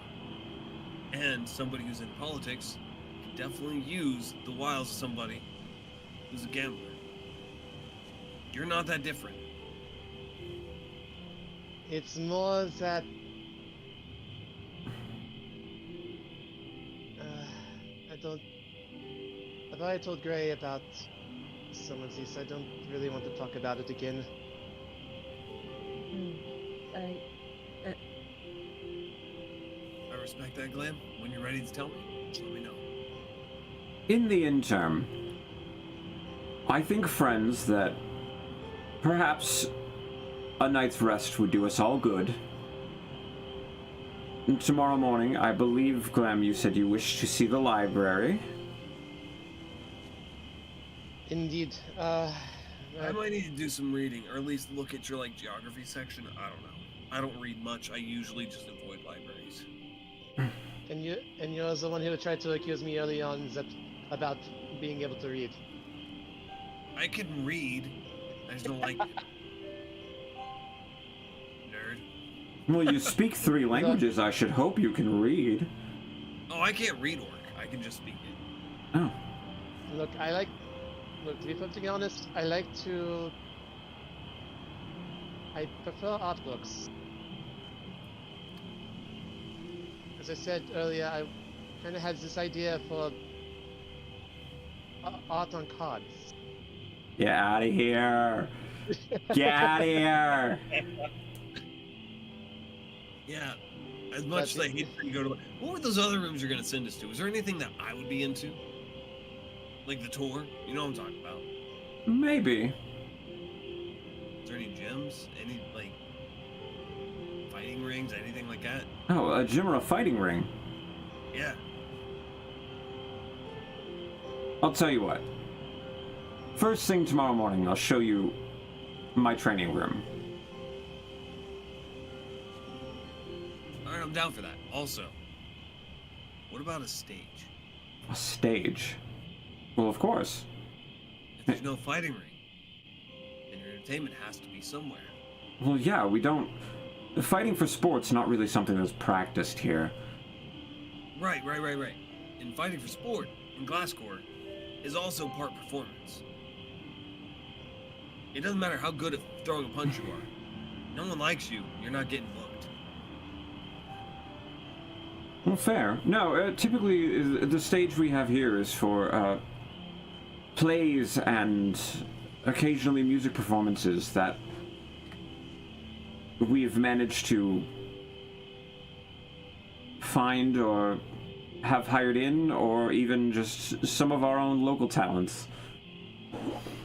And somebody who's in politics can definitely use the wiles of somebody who's a gambler. You're not that different. It's more that I've already told Gray about some of these. I don't really want to talk about it again. I respect that, Glam. When you're ready to tell me, let me know. In the interim, I think, friends, that perhaps a night's rest would do us all good. And tomorrow morning, I believe, Glam, you said you wish to see the library. Indeed. I might need to do some reading, or at least look at your like geography section. I don't know. I don't read much. I usually just avoid libraries. And you're the one who tried to accuse me early on about being able to read. I can read. I just don't like it. Nerd. Well, you speak 3 languages. I should hope you can read. Oh, I can't read Orc. I can just speak it. Oh. Look, to be perfectly honest, I prefer art books. As I said earlier, I kind of had this idea for art on cards. Get out of here. Get out of here. Yeah. As much as I hate for you to go to... What were those other rooms you're going to send us to? Is there anything that I would be into? Like the tour? You know what I'm talking about. Maybe. Is there any gyms? Any, like, fighting rings? Anything like that? Oh, a gym or a fighting ring. Yeah. I'll tell you what. First thing tomorrow morning, I'll show you my training room. Alright, I'm down for that. Also, what about a stage? A stage? Well, of course. If there's no fighting ring, then your entertainment has to be somewhere. Well, yeah, we don't... Fighting for sport's not really something that's practiced here. Right. And fighting for sport in Glasscore is also part performance. It doesn't matter how good at throwing a punch you are. No one likes you, you're not getting booked. Well, fair. No, typically the stage we have here is for plays and occasionally music performances that we've managed to find or have hired in, or even just some of our own local talents.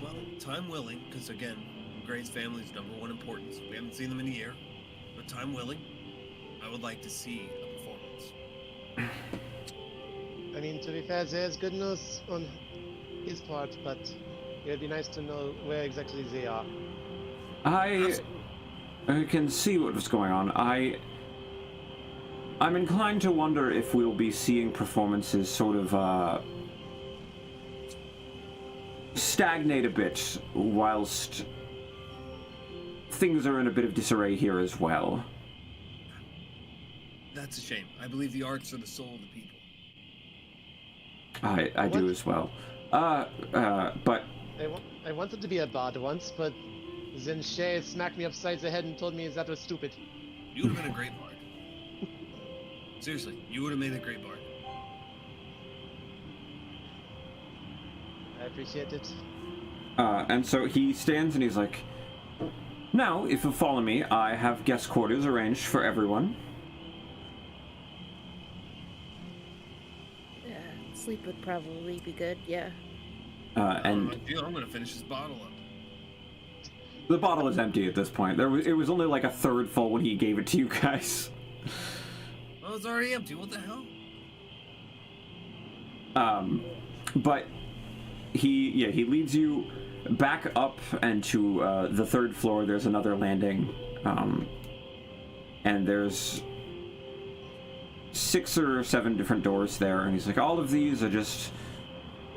Well, time willing, because again, Gray's family's #1 importance. We haven't seen them in a year, but time willing, I would like to see a performance. I mean, to be fair, there's good news on his part, but it would be nice to know where exactly they are. I can see what was going on. I'm inclined to wonder if we'll be seeing performances sort of stagnate a bit whilst things are in a bit of disarray here as well. That's a shame. I believe the arts are the soul of the people. I do as well. But I wanted to be a bard once, but then Shay smacked me upside the head and told me that was stupid. You would have been a great bard. Seriously, you would have made a great bard. I appreciate it. And so he stands and he's like, "Now, if you'll follow me, I have guest quarters arranged for everyone." Sleep would probably be good, yeah. And I'm gonna finish this bottle up. the bottle is empty at this point. It was only like a third full when he gave it to you guys. Oh, it's already empty. What the hell? But he leads you back up and to the 3rd floor. There's another landing, and there's 6 or 7 different doors there, and he's like, all of these are just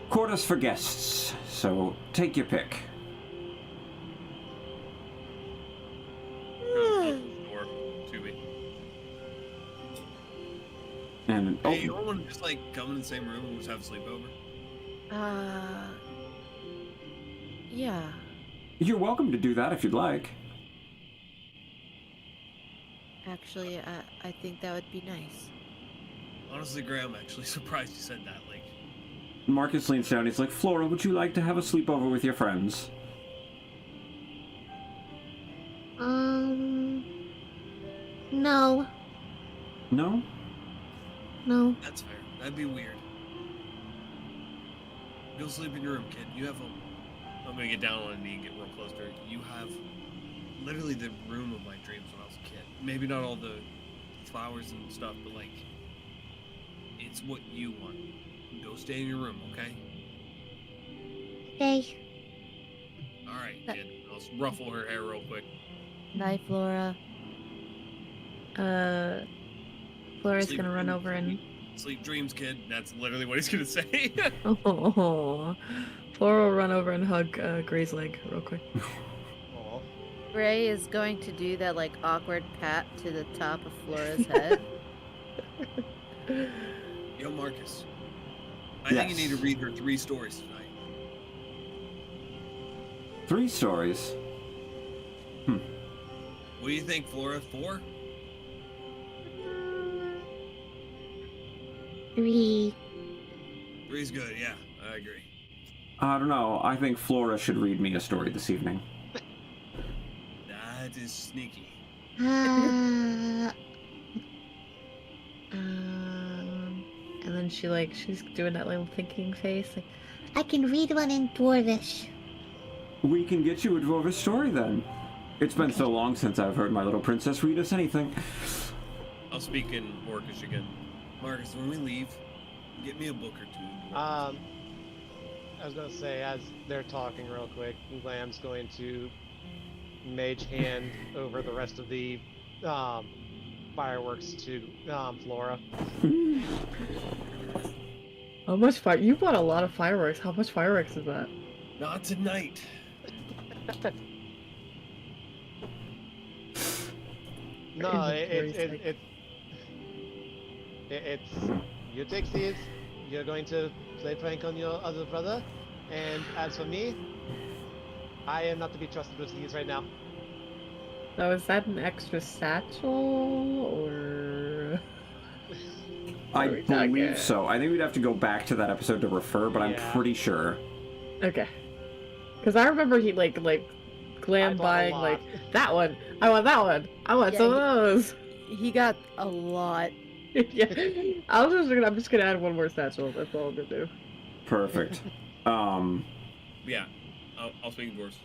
quarters for guests, so take your pick. Door to me. And Hey, you don't want to just like come in the same room and just have a sleepover? Yeah. You're welcome to do that if you'd like. Actually, I think that would be nice. Honestly, Gray, I'm actually surprised you said that. Like, Marcus leans down. He's like, "Flora, would you like to have a sleepover with your friends?" No. No? No. that's fair. That'd be weird. Go sleep in your room, kid. You have a... I'm gonna get down on a knee and get real close to her. You have literally the room of my dreams when I was a kid. Maybe not all the flowers and stuff, but like, it's what you want. Go stay in your room, okay? Okay. All All right, kid. I'll ruffle her hair real quick. Night, Flora. Flora's Sleep gonna run dreams, over and. Sleep dreams, kid. That's literally what he's gonna say. Oh, Flora will run over and hug Gray's leg real quick. Aw. Gray is going to do that like awkward pat to the top of Flora's head. Yo, Marcus. I think you need to read her 3 stories tonight. 3 stories? What do you think, Flora? 4? 3. 3's good, yeah. I agree. I don't know. I think Flora should read me a story this evening. That is sneaky. And then she's doing that little thinking face, like, I can read one in Dwarvish. We can get you a Dwarvish story then. It's been so long since I've heard my little princess read us anything. I'll speak in Orcish again. Marcus, when we leave, get me a book or 2. I was gonna say, as they're talking real quick, Glam's going to mage hand over the rest of the fireworks to Flora. how much fire? You bought a lot of fireworks. How much fireworks is that? Not tonight. No, it's you take these. You're going to play prank on your other brother, and as for me, I am not to be trusted with these right now. So is that an extra satchel or? I Are we talking? believe so. I think we'd have to go back to that episode to refer, but I'm Yeah. pretty sure. Okay. Because I remember he like I Glam bought a buying lot. like that one. I want that one. I want Yeah, some of those. He got a lot. Yeah. I'm just gonna add one more satchel. That's all I'm gonna do. Perfect. Yeah, I'll speak in Dwarves.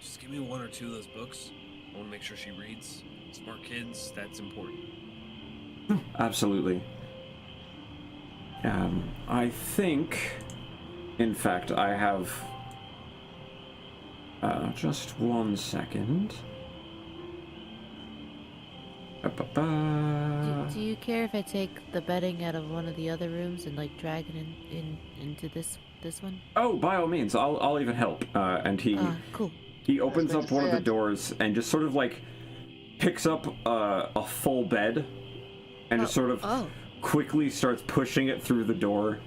Just give me 1 or 2 of those books. I want to make sure she reads. Smart kids, that's important. Absolutely. I think, in fact, I have. Just 1 second. Do you care if I take the bedding out of one of the other rooms and like drag it into this one? Oh, by all means, I'll even help. And he Cool. he opens That's up one of the sad. doors and just sort of like picks up a full bed and just sort of quickly starts pushing it through the door.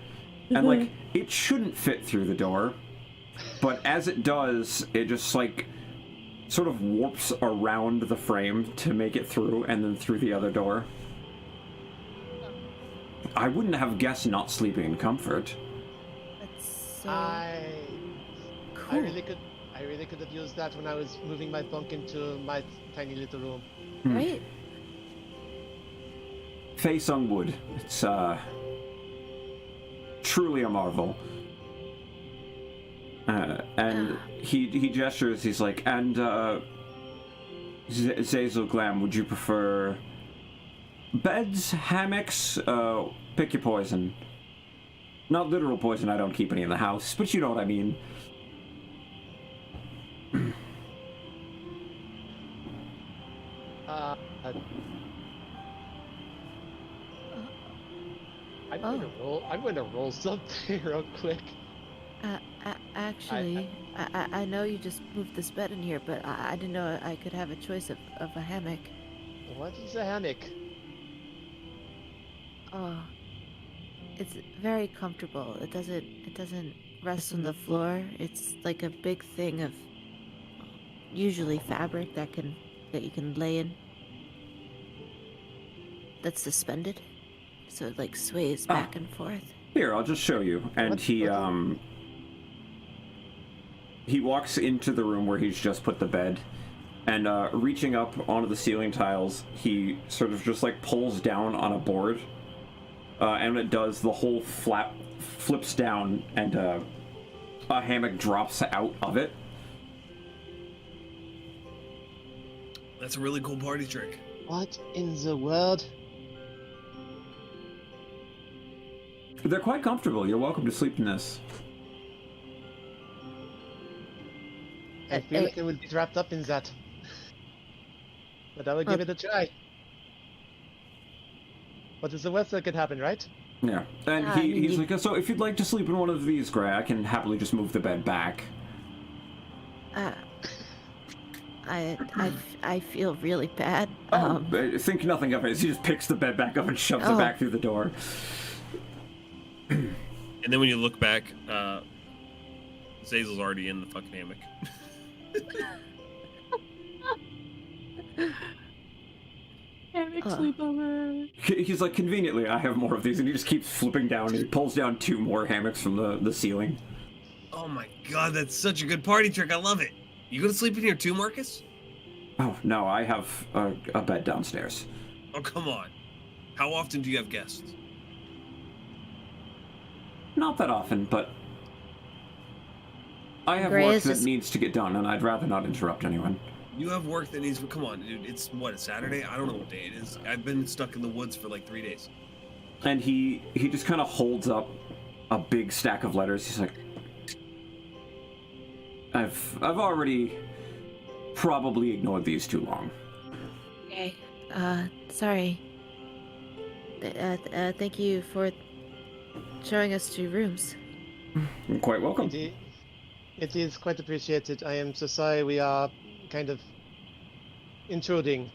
And like it shouldn't fit through the door, but as it does, it just like sort of warps around the frame to make it through and then through the other door. I wouldn't have guessed not sleeping in comfort. That's so I cool. really could have used that when I was moving my bunk into my tiny little room. Right? Fei Sung Wood. It's truly a marvel. And he gestures, he's like, and Zazel Glam, would you prefer beds, hammocks, pick your poison. Not literal poison, I don't keep any in the house, but you know what I mean. I'm going to roll something real quick. Actually, I know you just moved this bed in here, but I didn't know I could have a choice of a hammock. What is a hammock? Oh, it's very comfortable. It doesn't rest on the floor. It's like a big thing of usually fabric that you can lay in. That's suspended, so it like sways back and forth. Here, I'll just show you. And he walks into the room where he's just put the bed, and reaching up onto the ceiling tiles, he sort of just like pulls down on a board, and when it does, the whole flap flips down, and a hammock drops out of it. That's a really cool party trick. What in the world? They're quite comfortable. You're welcome to sleep in this. I feel like I would be wrapped up in that. But I would give it a try. What is the worst that could happen, right? Yeah, and he's like, so if you'd like to sleep in one of these, Gray, I can happily just move the bed back. I feel really bad. Think nothing of it. He just picks the bed back up and shoves it back through the door. And then when you look back, Zazel's already in the fucking hammock. Hammock sleepover. He's like, conveniently, I have more of these, and he just keeps flipping down, and he pulls down 2 more hammocks from the ceiling. Oh my god, that's such a good party trick. I love it. You go to sleep in here too, Marcus? Oh, no, I have a bed downstairs. Oh, come on. How often do you have guests? Not that often, but I have Gray work is that just- needs to get done, and I'd rather not interrupt anyone. You have work that needs... Come on, dude. It's, what, a Saturday? I don't know what day it is. I've been stuck in the woods for like 3 days. And he just kind of holds up a big stack of letters. He's like, I've already probably ignored these too long. Okay. Sorry. Thank you for showing us 2 rooms. You're quite welcome. It is quite appreciated. I am so sorry we are kind of intruding.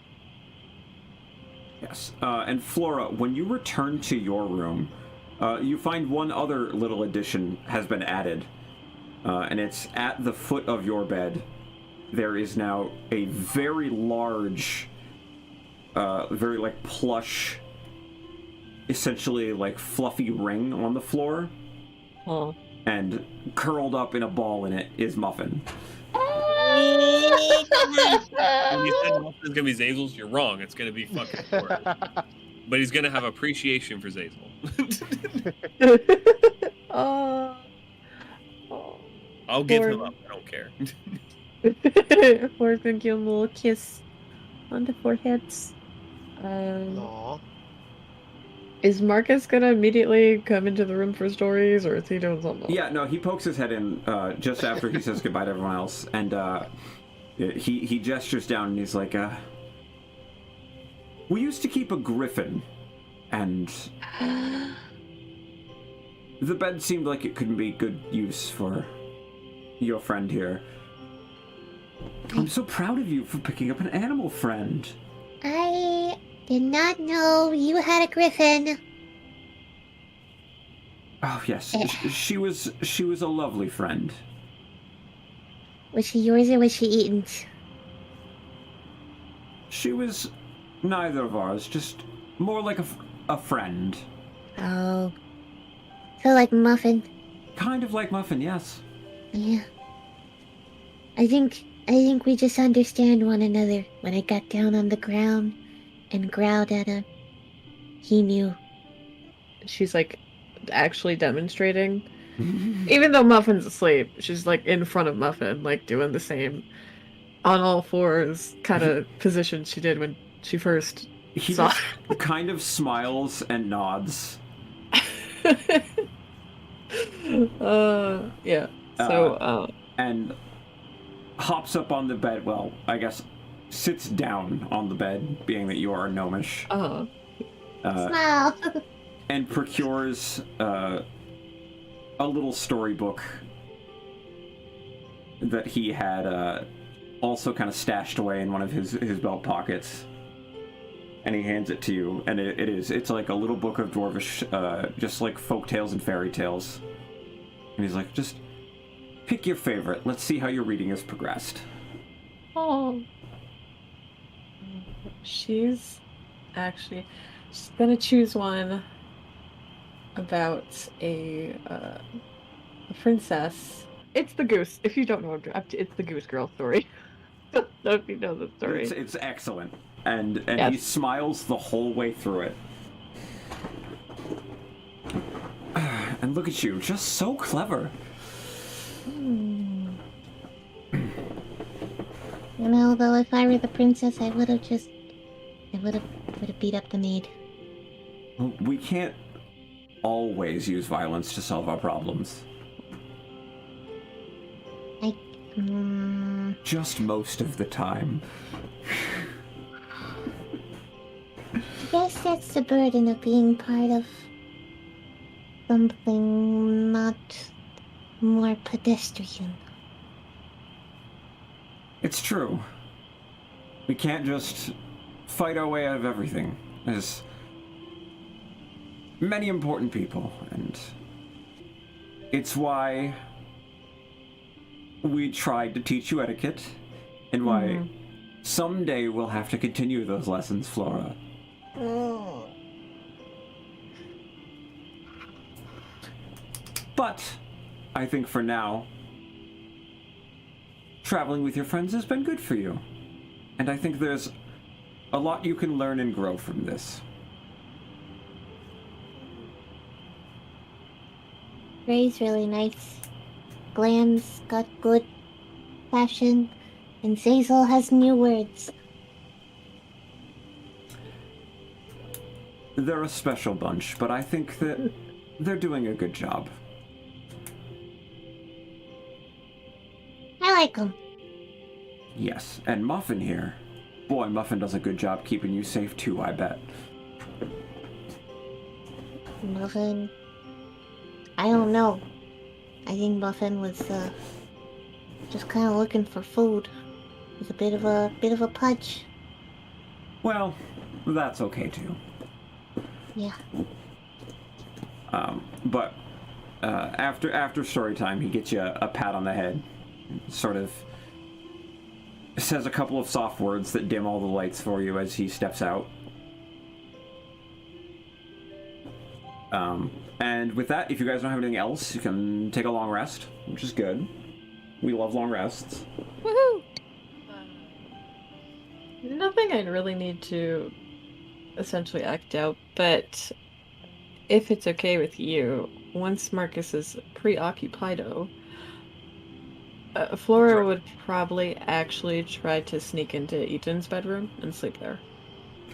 Yes. And Flora, when you return to your room, you find one other little addition has been added. And it's at the foot of your bed. There is now a very large, very like plush, essentially like fluffy ring on the floor. Oh. And curled up in a ball in it is Muffin. When you said Muffin is gonna be Zazel's, you're wrong. It's gonna be fucking Flora. But he's gonna have appreciation for Zazel. Oh. I'll give him up. I don't care. We're gonna give him a little kiss on the foreheads. Aww. Is Marcus gonna immediately come into the room for stories, or is he doing something else? Yeah, no, he pokes his head in just after he says goodbye to everyone else, and he gestures down and he's like, we used to keep a griffin, and the bed seemed like it could be good use for your friend here. I'm so proud of you for picking up an animal friend. I did not know you had a griffin. Oh yes, she was a lovely friend. Was she yours or was she Eaton's? She was neither of ours, just more like a friend. Oh. So like Muffin. Kind of like Muffin, yes. Yeah. I think we just understand one another. When I got down on the ground and growled at him, he knew. She's like actually demonstrating. Even though Muffin's asleep, she's like in front of Muffin, like doing the same on all fours kind of position she did when she first He saw. just kind of smiles and nods. Yeah. So, and hops up on the bed. Well, I guess sits down on the bed, being that you are gnomish. Smile. And procures a little storybook that he had also kind of stashed away in one of his belt pockets. And he hands it to you, and it's like a little book of Dwarvish, just like folk tales and fairy tales. And he's like, just pick your favorite. Let's see how your reading has progressed. oh. She's gonna choose one about a princess. It's the goose. If you don't know, it's the Goose Girl story. I don't know if you know the story. It's excellent. And Yes. he smiles the whole way through it. And look at you, just so clever. You know, though, if I were the princess, I would have beat up the maid. We can't always use violence to solve our problems. Just most of the time. Guess that's the burden of being part of something not more pedestrian. It's true. We can't just fight our way out of everything. There's many important people, and it's why we tried to teach you etiquette, and why someday we'll have to continue those lessons, Flora. But I think for now, traveling with your friends has been good for you. And I think there's a lot you can learn and grow from this. Ray's really nice. Glam's got good fashion, and Zazel has new words. They're a special bunch, but I think that they're doing a good job. I like them. Yes, and Muffin here. Boy, Muffin does a good job keeping you safe too, I bet. Muffin. I don't know. I think Muffin was just kind of looking for food. It was a bit of a pudge. Well, that's okay too. Yeah. But after story time, he gets you a pat on the head, sort of says a couple of soft words that dim all the lights for you as he steps out. And with that, if you guys don't have anything else, you can take a long rest, which is good. We love long rests. Woohoo! Nothing I'd really need to essentially act out, but if it's okay with you, once Marcus is preoccupied-o, Flora would probably actually try to sneak into Ethan's bedroom and sleep there.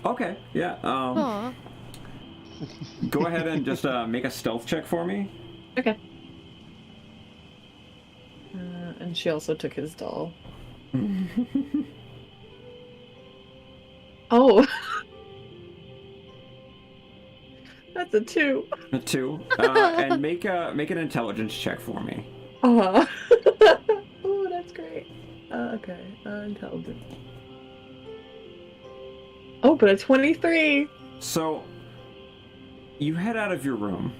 Okay, yeah. Aw. Go ahead and just make a stealth check for me. Okay. And she also took his doll. Oh! That's a 2. A 2. And make an intelligence check for me. Oh, that's great. Okay, intelligence. Oh, but a 23! So, you head out of your room,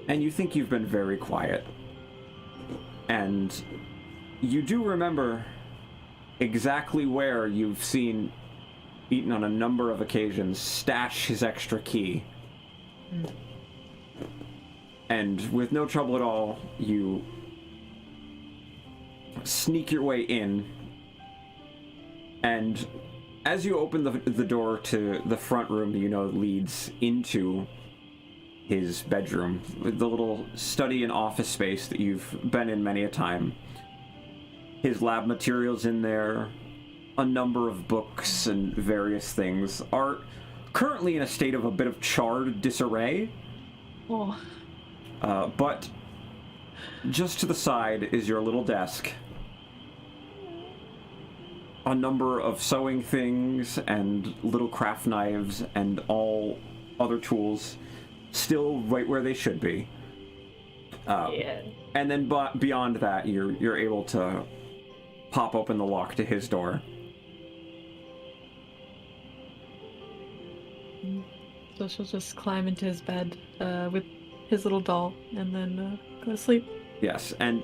and you think you've been very quiet. And you do remember exactly where you've seen Eaton on a number of occasions stash his extra key. And with no trouble at all, you sneak your way in, and as you open the door to the front room that you know leads into his bedroom, the little study and office space that you've been in many a time, his lab materials in there, a number of books and various things are currently in a state of a bit of charred disarray. Oh. But just to the side is your little desk. A number of sewing things and little craft knives and all other tools still right where they should be. Yeah. And then beyond that, you're able to pop open the lock to his door. So she'll just climb into his bed with his little doll and then go to sleep. Yes, and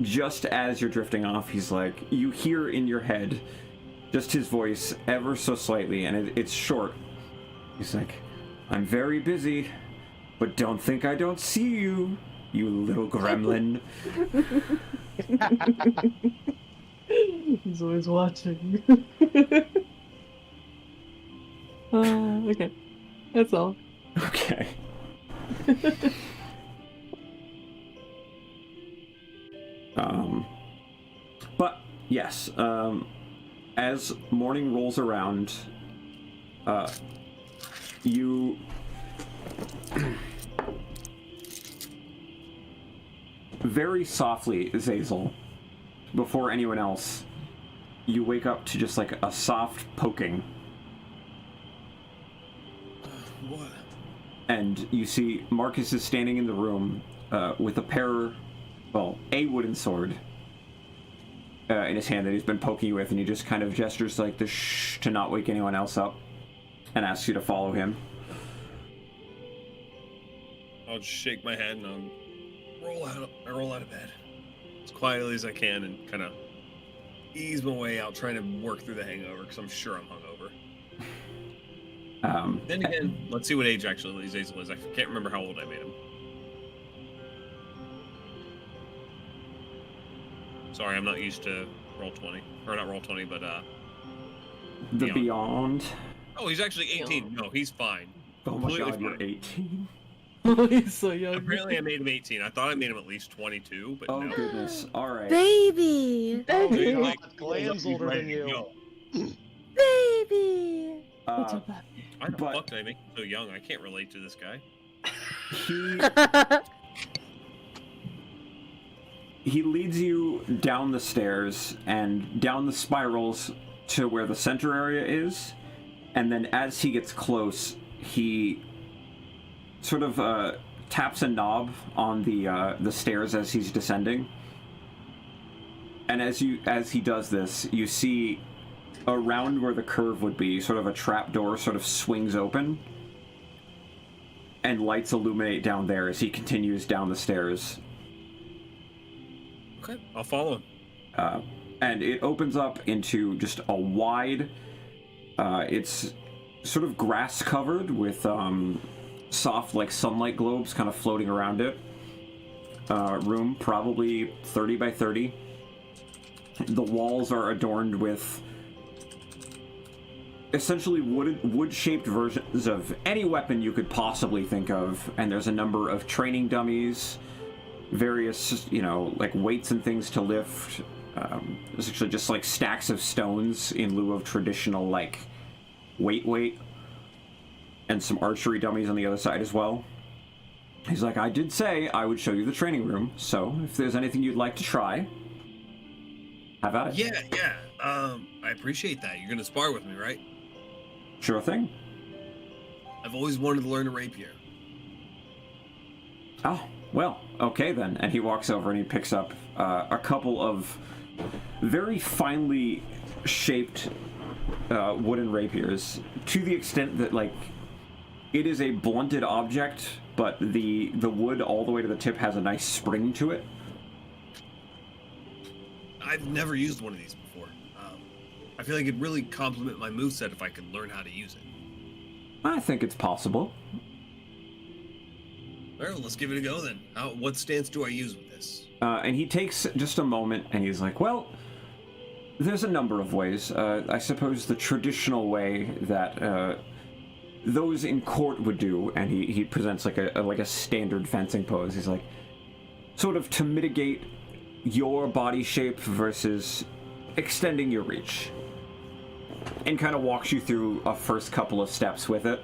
just as you're drifting off, he's like, you hear in your head just his voice ever so slightly, and it's short. He's like, I'm very busy, but don't think I don't see you, you little gremlin. He's always watching. Okay. That's all. Okay. But yes, as morning rolls around, you very softly, Zazel, before anyone else, you wake up to just like a soft poking. What? And you see Marcus is standing in the room with a wooden sword in his hand that he's been poking you with, and he just kind of gestures like the shh to not wake anyone else up and asks you to follow him. I'll just shake my head and I'll roll out of bed as quietly as I can and kind of ease my way out, trying to work through the hangover because I'm sure I'm hungover. Then again, let's see what age actually Azazel is. I can't remember how old I made him. Sorry, I'm not used to Roll20. Or not Roll20, but the Beyond. Oh, he's actually 18. No, he's fine. Oh my Completely god, you're fine. 18? Oh, he's so young. Apparently I made him 18. I thought I made him at least 22, but Oh no. goodness, alright. Baby! Oh, Dude, God, like, Glam's he's older ready than to you. go. Baby! What's up, Bob? Why the But- fuck did I make him so young? I can't relate to this guy. He leads you down the stairs and down the spirals to where the center area is, and then as he gets close, he sort of taps a knob on the stairs as he's descending. And as he does this, you see around where the curve would be, sort of a trap door sort of swings open, and lights illuminate down there as he continues down the stairs. Okay, I'll follow him. And it opens up into just a wide, it's sort of grass covered with soft like sunlight globes kind of floating around it. Room, probably 30 by 30. The walls are adorned with essentially wood-shaped versions of any weapon you could possibly think of, and there's a number of training dummies, various, like weights and things to lift. There's actually just like stacks of stones in lieu of traditional like weight, and some archery dummies on the other side as well. He's like, I did say I would show you the training room, so if there's anything you'd like to try, have at it. Yeah. I appreciate that. You're gonna spar with me, right? Sure thing. I've always wanted to learn a rapier. Oh, well, okay then. And he walks over and he picks up a couple of very finely shaped wooden rapiers, to the extent that, like, it is a blunted object, but the wood all the way to the tip has a nice spring to it. I've never used one of these before. I feel like it'd really complement my moveset if I could learn how to use it. I think it's possible. Well, let's give it a go then. What stance do I use with this? And he takes just a moment and he's like, well, there's a number of ways. I suppose the traditional way that those in court would do, and he presents like a standard fencing pose. He's like, sort of to mitigate your body shape versus extending your reach, and kind of walks you through a first couple of steps with it.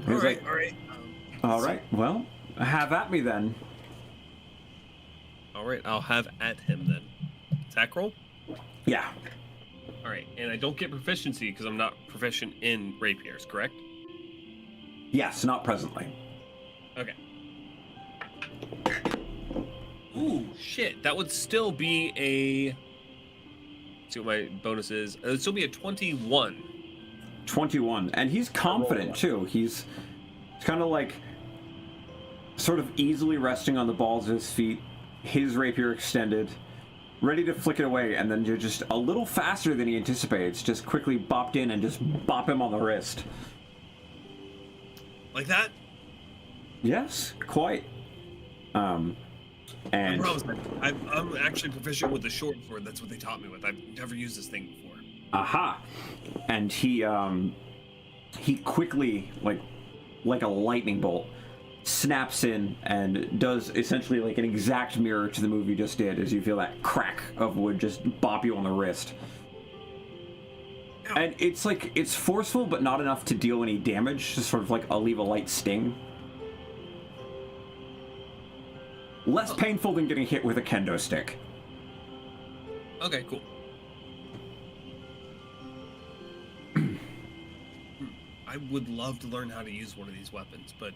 He's like, all right, well, have at me then. All right, I'll have at him then. Attack roll? Yeah. All right, and I don't get proficiency because I'm not proficient in rapiers, correct? Yes, not presently. Okay. Ooh, shit. That would still be a... Let's see what my bonus is. It would still be a 21. 21. And he's confident, too. He's kind of like sort of easily resting on the balls of his feet, his rapier extended, ready to flick it away, and then you're just a little faster than he anticipates, just quickly bopped in and just bop him on the wrist. Like that? Yes, quite. And I promise, I'm actually proficient with the short sword. That's what they taught me with. I've never used this thing before. aha, and he quickly, like a lightning bolt, snaps in and does essentially like an exact mirror to the move you just did, as you feel that crack of wood just bop you on the wrist. And it's like, it's forceful, but not enough to deal any damage, just sort of like leave a light sting. less painful than getting hit with a kendo stick. Okay, cool. I would love to learn how to use one of these weapons, but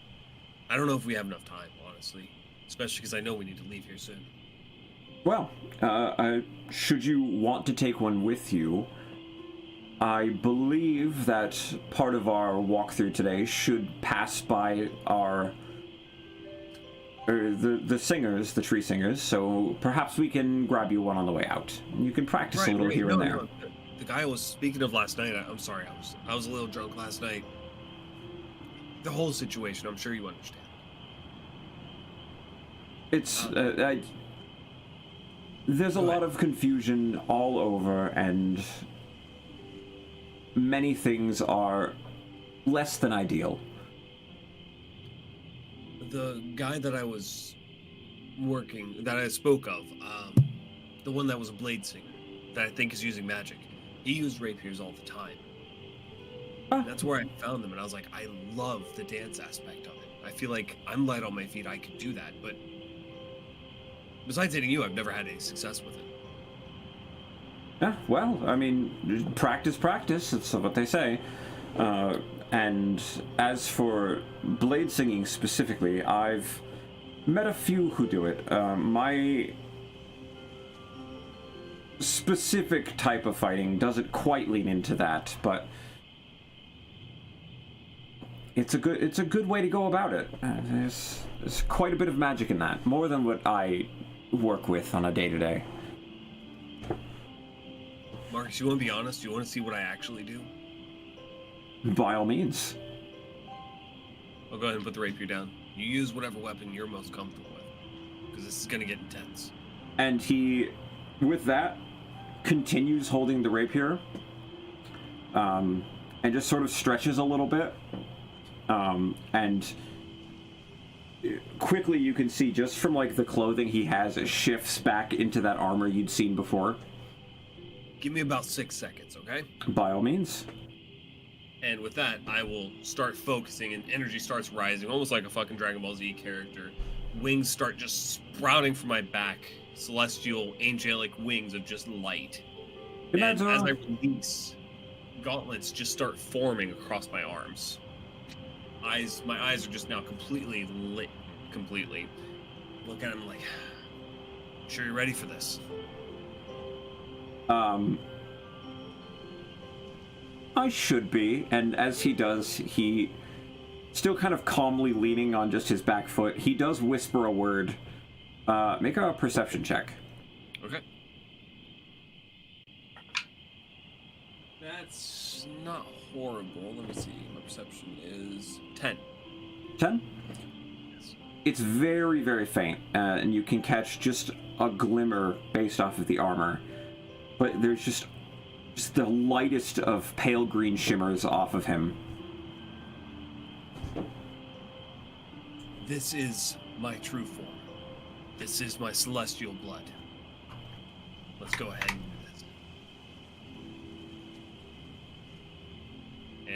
I don't know if we have enough time, honestly. Especially because I know we need to leave here soon. Well, should you want to take one with you, I believe that part of our walkthrough today should pass by the singers, the tree singers, so perhaps we can grab you one on the way out. You can practice a little here and there. No. The guy I was speaking of last night, I'm sorry, I was a little drunk last night. The whole situation, I'm sure you understand. It's, there's a lot of confusion all over, and many things are less than ideal. The guy that I spoke of, the one that was a blade singer, that I think is using magic, he used rapiers all the time. That's where I found them, and I was like, I love the dance aspect of it. I feel like I'm light on my feet, I could do that, but besides hitting you, I've never had any success with it. Yeah, well, I mean, practice, that's what they say. And as for blade singing specifically, I've met a few who do it. My specific type of fighting doesn't quite lean into that, but it's a good way to go about it. There's quite a bit of magic in that, more than what I work with on a day-to-day. Marcus, you want to be honest? You want to see what I actually do? By all means. I'll go ahead and put the rapier down. You use whatever weapon you're most comfortable with, because this is going to get intense. And he, with that, continues holding the rapier, and just sort of stretches a little bit, and quickly you can see just from like the clothing he has, it shifts back into that armor you'd seen before. Give me about 6 seconds, okay? By all means. And with that, I will start focusing, and energy starts rising, almost like a fucking Dragon Ball Z character. Wings start just sprouting from my back. Celestial, angelic wings of just light. And as I release, gauntlets just start forming across my arms. My eyes are just now completely lit. Completely. Look at him like, sure you're ready for this? I should be, and as he does, he, still kind of calmly leaning on just his back foot, he does whisper a word. Make a perception check. Okay. That's not horrible. Let me see. My perception is 10. 10? Yes. It's very, very faint, and you can catch just a glimmer based off of the armor. But there's just the lightest of pale green shimmers off of him. This is my true form. This is my celestial blood. Let's go ahead and do this.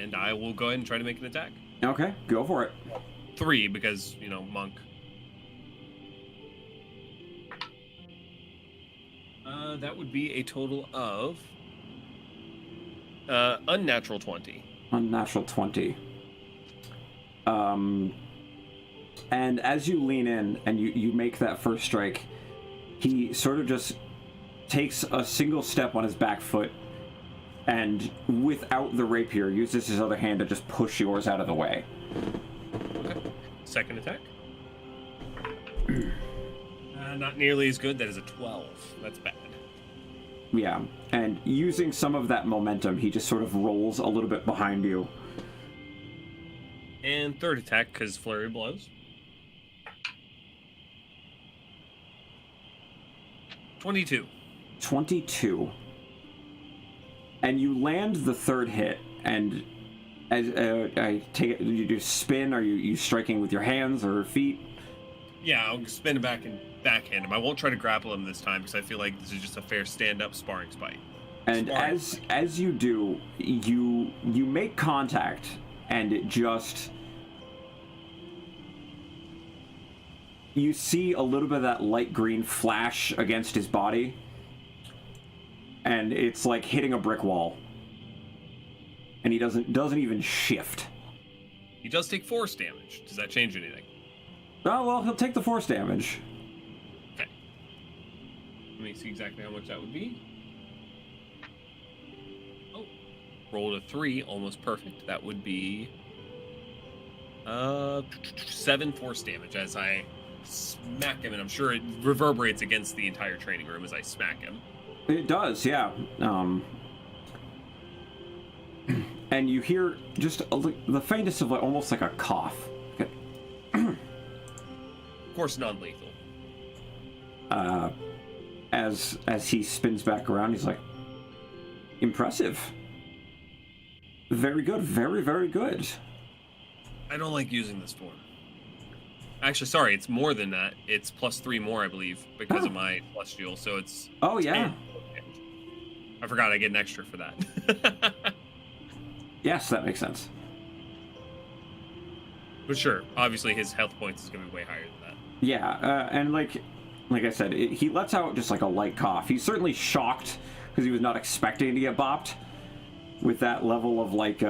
And I will go ahead and try to make an attack. Okay, go for it. 3, because, you know, monk. That would be a total of unnatural 20. Unnatural 20. And as you lean in and you make that first strike, he sort of just takes a single step on his back foot and without the rapier uses his other hand to just push yours out of the way. Okay. Second attack. Not nearly as good. That is a 12. That's bad. Yeah, and using some of that momentum, he just sort of rolls a little bit behind you. And third attack, because flurry blows. 22. 22. And you land the third hit, and as I take it, you do spin, are you striking with your hands or feet? Yeah, I'll spin it back and backhand him. I won't try to grapple him this time because I feel like this is just a fair stand-up sparring fight. And as you do, you make contact, and it just you see a little bit of that light green flash against his body, and it's like hitting a brick wall. And he doesn't even shift. He does take force damage. Does that change anything? Oh, well, he'll take the force damage. Okay. Let me see exactly how much that would be. Oh. Rolled a 3, almost perfect. That would be 7 force damage as I smack him, and I'm sure it reverberates against the entire training room as I smack him. It does, yeah. And you hear just the faintest of almost like a cough. Okay. Of course, non-lethal. As he spins back around, he's like, impressive. Very good, very, very good. I don't like using this form. Actually, sorry, it's more than that. It's +3 more, I believe, because of my celestial, so it's... Oh, yeah. 10. I forgot I get an extra for that. Yes, that makes sense. But sure, obviously his health points is going to be way higher than that. Yeah, and like I said, he lets out just like a light cough. He's certainly shocked because he was not expecting to get bopped with that level of like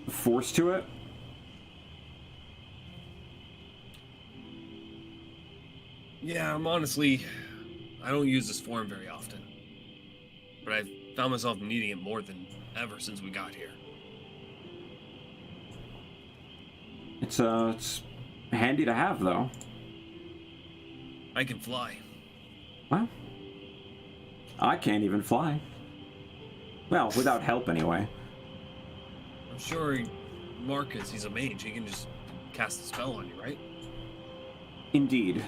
force to it. Yeah, I don't use this form very often. But I've found myself needing it more than ever since we got here. It's handy to have, though. I can fly. Well, I can't even fly. Well, without help, anyway. I'm sure Marcus, he's a mage. He can just cast a spell on you, right? Indeed.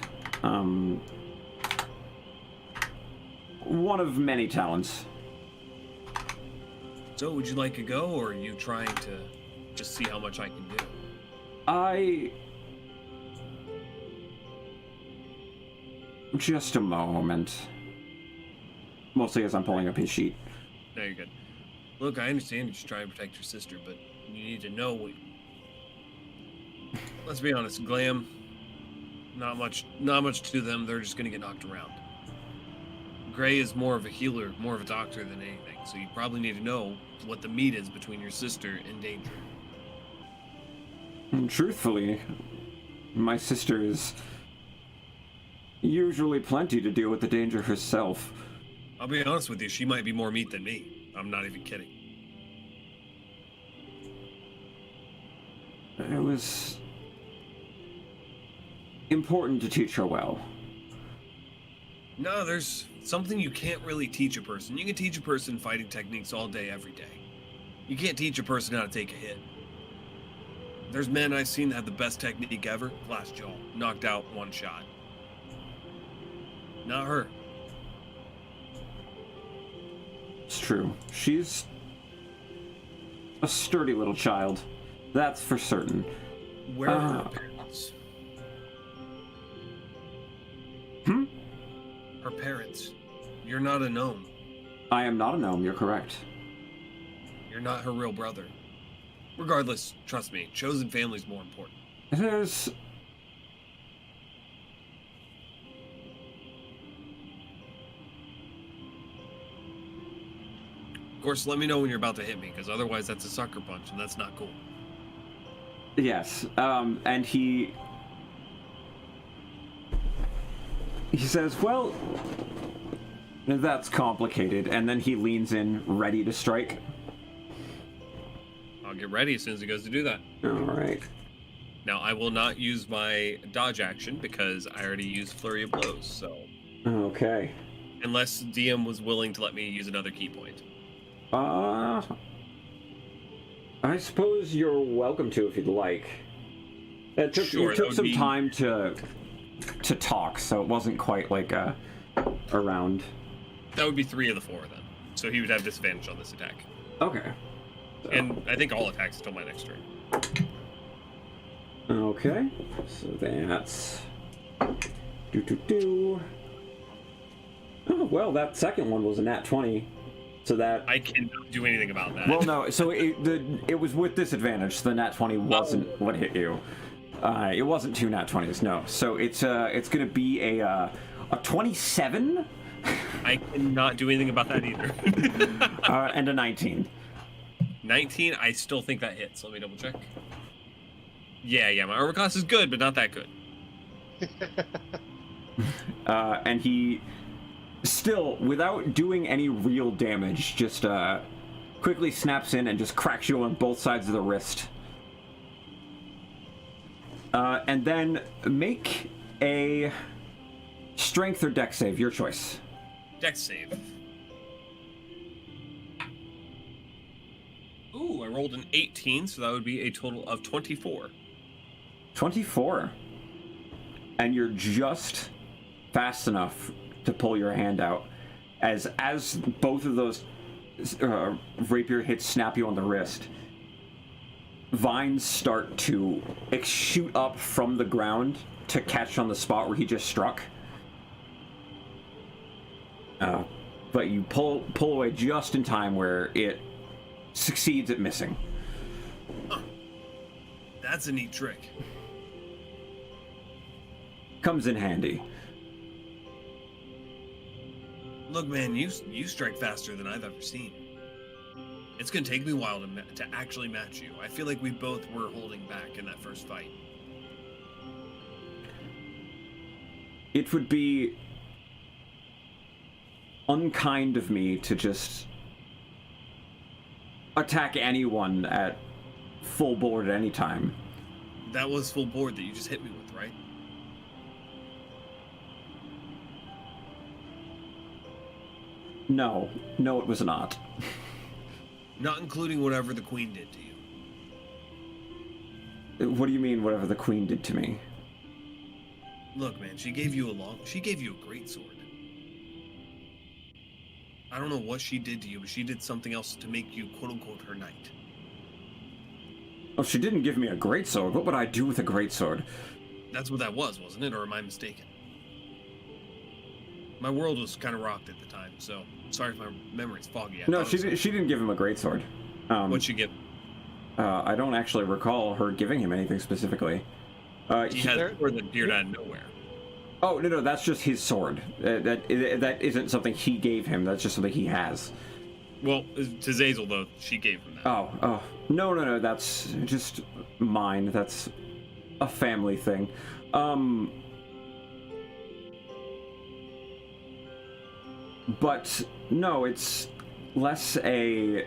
One of many talents. So, would you like a go, or are you trying to just see how much I can do? Just a moment. Mostly as I'm pulling up his sheet. No, you're good. Look, I understand you're just trying to protect your sister, but you need to know what... Let's be honest, Glam, not much to them. They're just gonna get knocked around. Gray is more of a healer, more of a doctor than anything, so you probably need to know what the meat is between your sister and danger. Truthfully, my sister is usually plenty to deal with the danger herself. I'll be honest with you, she might be more meat than me. I'm not even kidding. It was important to teach her well. No, there's something you can't really teach a person. You can teach a person fighting techniques all day, every day. You can't teach a person how to take a hit. There's men I've seen that have the best technique ever. Glass jaw. Knocked out, one shot. Not her. It's true. She's a sturdy little child. That's for certain. Where are her parents? Her parents. You're not a gnome. I am not a gnome, you're correct. You're not her real brother. Regardless, trust me, chosen family's more important. There's... Of course, let me know when you're about to hit me, because otherwise that's a sucker punch, and that's not cool. Yes, and he says, well, that's complicated, and then he leans in, ready to strike. I'll get ready as soon as he goes to do that. Alright. Now, I will not use my dodge action, because I already used Flurry of Blows, so... Okay. Unless DM was willing to let me use another key point. I suppose you're welcome to if you'd like. It took some time to talk, so it wasn't quite like a round. That would be 3 of the 4 then. So he would have disadvantage on this attack. Okay. So. And I think all attacks until my next turn. Okay. So that's... Oh, well, that second one was a nat 20. So that... I cannot do anything about that. Well, no, so it was with disadvantage, so the nat 20 wasn't what hit you. It wasn't 2 nat 20s, no. So it's gonna be a 27 I cannot do anything about that either. and a 19. 19, I still think that hits. Let me double check. Yeah, my armor class is good, but not that good. And he still, without doing any real damage, just quickly snaps in and just cracks you on both sides of the wrist. And then make a strength or dex save, your choice. Dex save. Ooh, I rolled an 18, so that would be a total of 24. 24. And you're just fast enough to pull your hand out as both of those rapier hits snap you on the wrist. Vines start to shoot up from the ground to catch on the spot where he just struck. But you pull away just in time where it succeeds at missing. Huh. That's a neat trick. Comes in handy. Look, man, you strike faster than I've ever seen. It's gonna take me a while to actually match you. I feel like we both were holding back in that first fight. It would be unkind of me to just attack anyone at full board at any time. That was full board that you just hit me with, right? No, it was not. Not including whatever the queen did to you. What do you mean, whatever the queen did to me? Look, man, she gave you a great sword. I don't know what she did to you, but she did something else to make you quote-unquote her knight. Oh, she didn't give me a greatsword. What would I do with a greatsword? That's what that was, wasn't it? Or am I mistaken? My world was kind of rocked at the time, so sorry if my memory's foggy. No, she didn't give him a greatsword. What'd she give? I don't actually recall her giving him anything specifically. He has a sword that appeared out of nowhere. Oh, no, that's just his sword. That isn't something he gave him. That's just something he has. Well, to Zazel, though, she gave him that. Oh. No, that's just mine. That's a family thing. But, no, it's less a...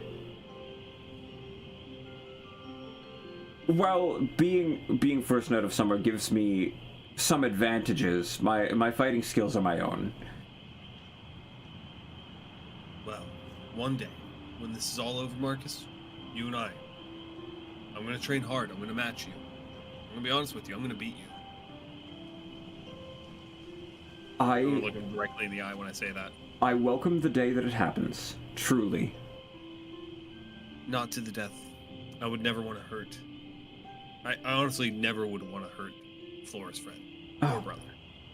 Well, being first note of summer gives me some advantages. My fighting skills are my own. Well, one day, when this is all over, Marcus, you and I'm gonna train hard. I'm gonna match you. I'm gonna be honest with you. I'm gonna beat you. I'm gonna look him directly in the eye when I say that. I welcome the day that it happens. Truly. Not to the death. I would never want to hurt. I honestly never would want to hurt Flora's friend or brother.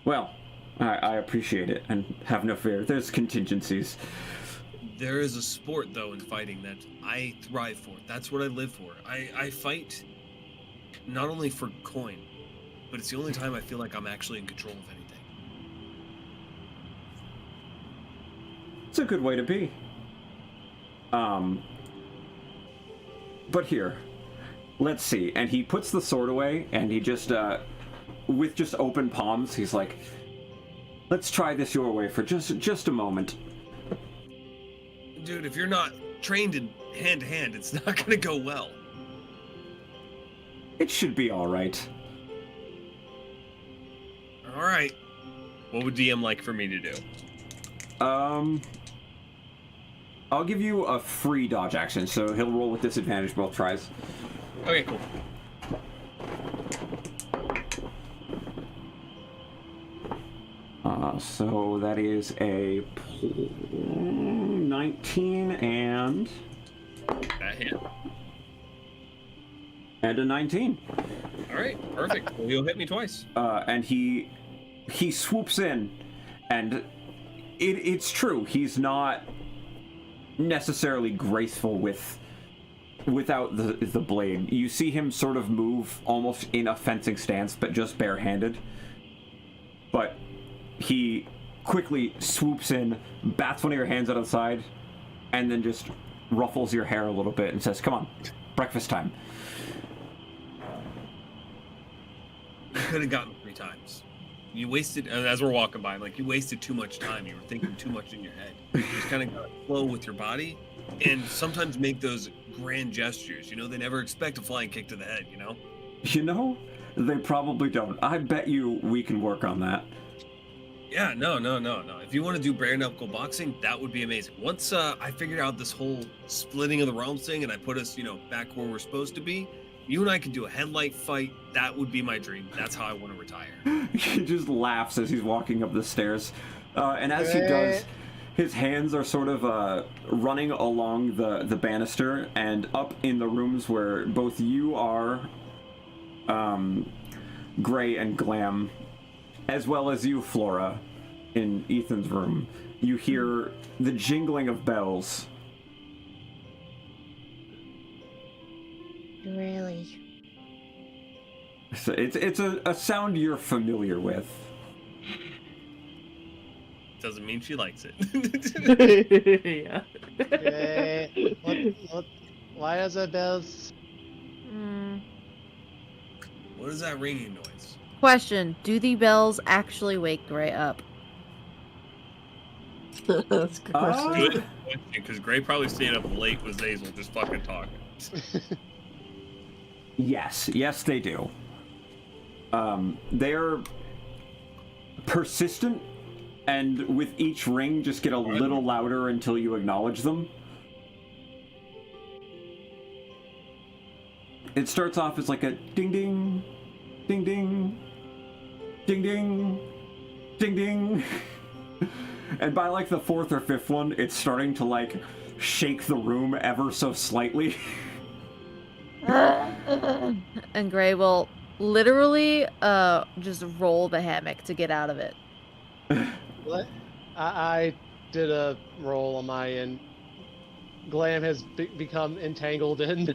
Well, I appreciate it, and have no fear. There's contingencies. There is a sport, though, in fighting that I thrive for. That's what I live for. I fight not only for coin, but it's the only time I feel like I'm actually in control of anything. It's a good way to be. But here, let's see. And he puts the sword away, and he just, with just open palms, he's like, let's try this your way for just a moment. Dude, if you're not trained in hand-to-hand, it's not gonna go well. It should be all right. All right. What would DM like for me to do? I'll give you a free dodge action, so he'll roll with disadvantage both tries. Okay, cool. So that is a 19 and That hit. a 19. All right, perfect. Well, you'll hit me twice. And he swoops in, and it's true. He's not necessarily graceful with without the blade. You see him sort of move almost in a fencing stance, but just barehanded. But he quickly swoops in, bats one of your hands out of the side, and then just ruffles your hair a little bit and says, "Come on, breakfast time." You could have gotten 3 times. You wasted, as we're walking by, I'm like, you wasted too much time. You were thinking too much in your head. You just kind of got to flow with your body and sometimes make those grand gestures. You know, they never expect a flying kick to the head, you know? You know, they probably don't. I bet you we can work on that. Yeah, no. If you want to do bare knuckle boxing, that would be amazing. Once I figured out this whole splitting of the realms thing and I put us, back where we're supposed to be, you and I could do a headlight fight. That would be my dream. That's how I want to retire. He just laughs as he's walking up the stairs. And as he does, his hands are sort of running along the banister and up in the rooms where both you are, Gray and Glam, as well as you, Flora, in Ethan's room. You hear the jingling of bells. Really? So it's a sound you're familiar with. Doesn't mean she likes it. Yeah. Why are the bells? What is that ringing noise? Question: do the bells actually wake Gray up? That's a good question. Good question, because Gray probably stayed up late with Zazel just fucking talking. Yes, they do. They're persistent, and with each ring, just get a little louder until you acknowledge them. It starts off as like a ding ding, ding ding, ding ding, ding ding. And by like the 4th or 5th one, it's starting to like shake the room ever so slightly. And Gray will literally just roll the hammock to get out of it. What? I did a roll on my end. Glam has become entangled in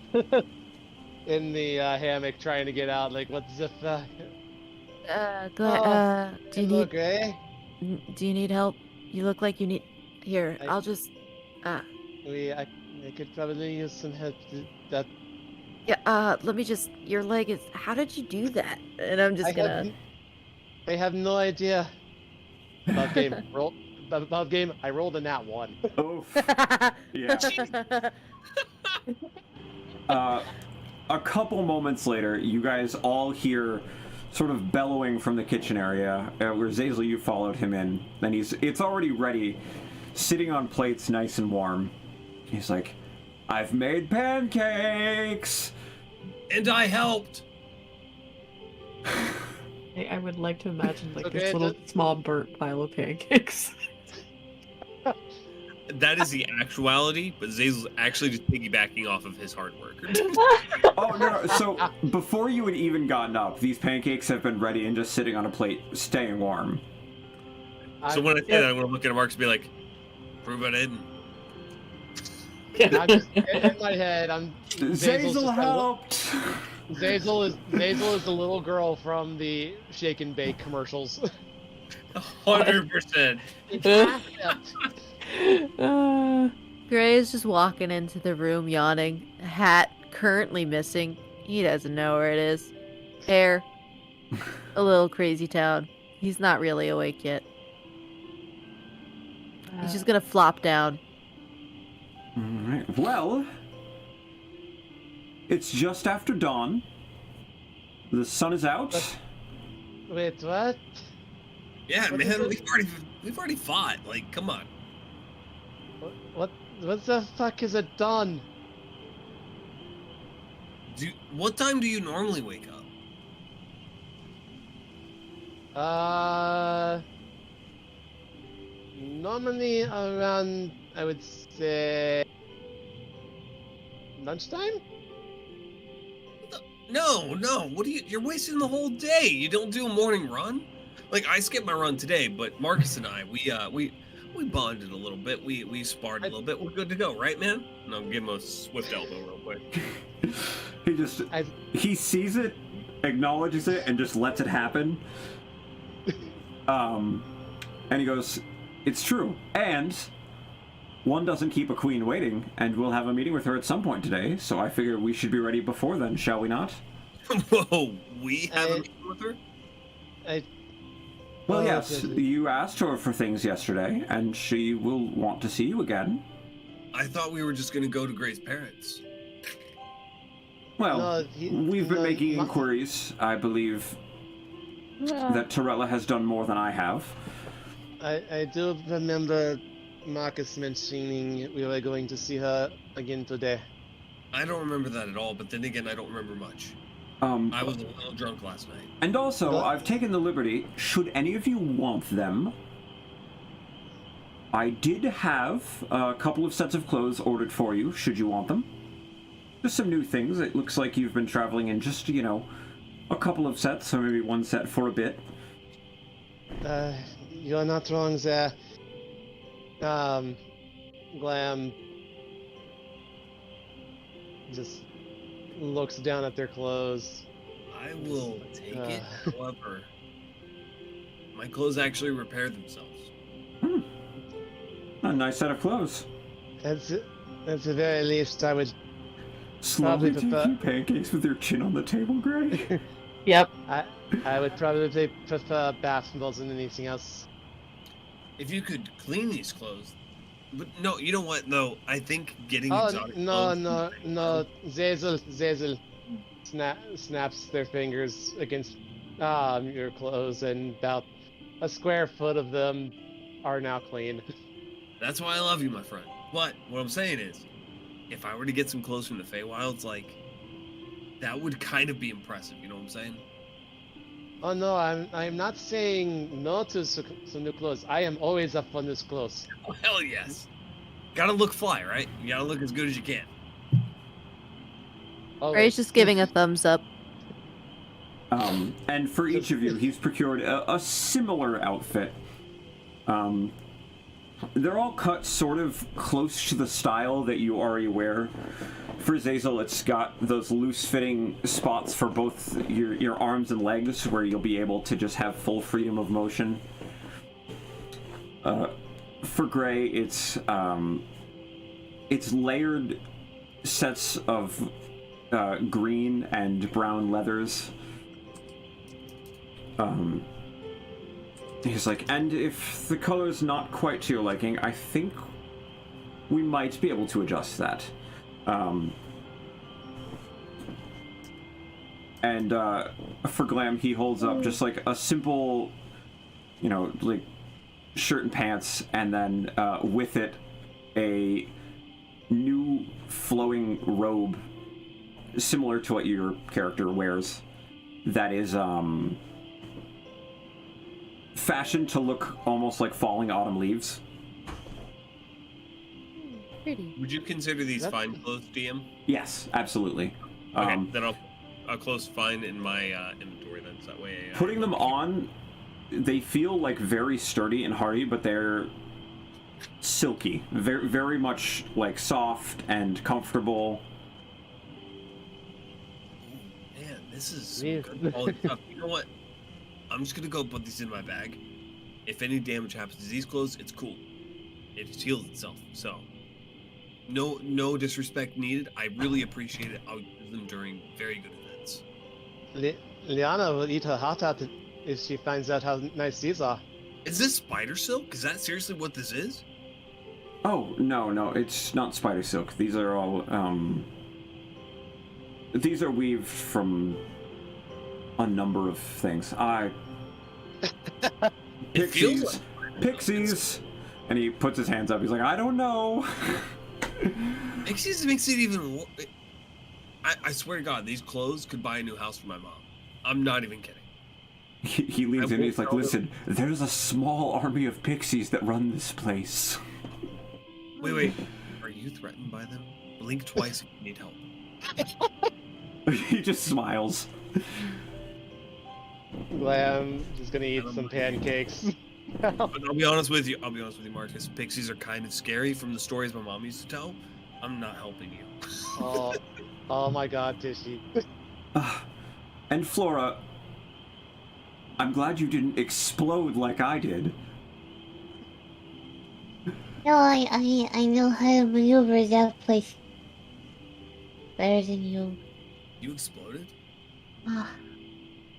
in the hammock, trying to get out. Like, what the fuck? Do you need Gray? do you need help? You look like you need. Here, I'll just. I could probably use some help. That Yeah. Let me just. Your leg is. How did you do that? And I'm just gonna. I have no idea. Above game. I rolled a nat 1. Oof. Yeah. A couple moments later, you guys all hear sort of bellowing from the kitchen area, where Zazel, you followed him in, and it's already ready, sitting on plates nice and warm. He's like, "I've made pancakes!" And I helped! I would like to imagine like Okay, this little small burnt pile of pancakes. That is the actuality, but Zazel's actually just piggybacking off of his hard work. Oh, no. So, before you had even gotten up, these pancakes have been ready and just sitting on a plate, staying warm. So when I say that, I'm going to look at Marcus and be like, prove I didn't. I'm just in my head. Zazel helped! Zazel is the little girl from the Shake and Bake commercials. 100%. Gray is just walking into the room, yawning. Hat currently missing. He doesn't know where it is. Hair. A little crazy town. He's not really awake yet. He's just gonna flop down. Alright, well, it's just after dawn. The sun is out. Wait, what? Yeah, What man, is we've already fought. Like, come on. What the fuck is it done? What time do you normally wake up? Normally around, I would say, lunchtime? No. What do you're wasting the whole day. You don't do a morning run? Like, I skipped my run today, but Marcus and I, We bonded a little bit. We sparred a little bit. We're good to go, right, man? And I'll give him a swift elbow real quick. He sees it, acknowledges it, and just lets it happen. And he goes, "It's true. And one doesn't keep a queen waiting, and we'll have a meeting with her at some point today, so I figure we should be ready before then, shall we not?" Whoa, we have a meeting with her? Well, yes, you asked her for things yesterday, and she will want to see you again. I thought we were just going to go to Gray's parents. Well, we've been making inquiries. I believe that Torella has done more than I have. I do remember Marcus mentioning we were going to see her again today. I don't remember that at all, but then again, I don't remember much. I was a little drunk last night. And also, I've taken the liberty, should any of you want them, I did have a couple of sets of clothes ordered for you, should you want them. Just some new things. It looks like you've been traveling in just, a couple of sets, or maybe one set for a bit. You're not wrong there. Glam just looks down at their clothes. I will take it, however, my clothes actually repair themselves. A nice set of clothes. At the very least, I would Slowly probably taking pancakes with your chin on the table, Gray. Yep. I would probably prefer bath more than anything else. If you could clean these clothes. But no, you know what, though? I think getting Oh, exotic no, clothes... no. Zazel snaps their fingers against your clothes, and about a square foot of them are now clean. That's why I love you, my friend. But what I'm saying is, if I were to get some clothes from the Feywilds, that would kind of be impressive, you know what I'm saying? Oh no, I'm not saying no to some new clothes. I am always up for new clothes. Oh, hell yes. Gotta look fly, right? You gotta look as good as you can. Ray's just giving a thumbs up. And for each of you, he's procured a similar outfit. They're all cut sort of close to the style that you already wear. For Zazel, it's got those loose-fitting spots for both your arms and legs, where you'll be able to just have full freedom of motion. For Gray, it's layered sets of green and brown leathers. He's like, and if the color's not quite to your liking, I think we might be able to adjust that. And for Glam, he holds up just like a simple, shirt and pants, and then with it, a new flowing robe, similar to what your character wears, that is, fashioned to look almost like falling autumn leaves. Pretty. Would you consider these fine clothes, DM? Yes, absolutely. Okay, then I'll close fine in my inventory then, so that way... Putting them on, they feel like very sturdy and hardy, but they're silky. Very, very much like soft and comfortable. Man, this is some good quality stuff. You know what? I'm just gonna go put these in my bag. If any damage happens to these clothes, it's cool. It just heals itself. So, no disrespect needed. I really appreciate it. I'll use them during very good events. Liana will eat her heart out if she finds out how nice these are. Is this spider silk? Is that seriously what this is? Oh, no, it's not spider silk. These are all, these are weaved from a number of things. Pixies, and he puts his hands up. He's like, I don't know. Pixies makes it even. I swear to God, these clothes could buy a new house for my mom. I'm not even kidding. He leans in. He's like, listen, there's a small army of pixies that run this place. Wait. Are you threatened by them? Blink twice if you need help. He just smiles. Glam is gonna eat some pancakes. But I'll be honest with you, Marcus. Pixies are kind of scary from the stories my mom used to tell. I'm not helping you. Oh my God, Tishy. And Flora, I'm glad you didn't explode like I did. No, I know how to maneuver that place better than you. You exploded? Ah,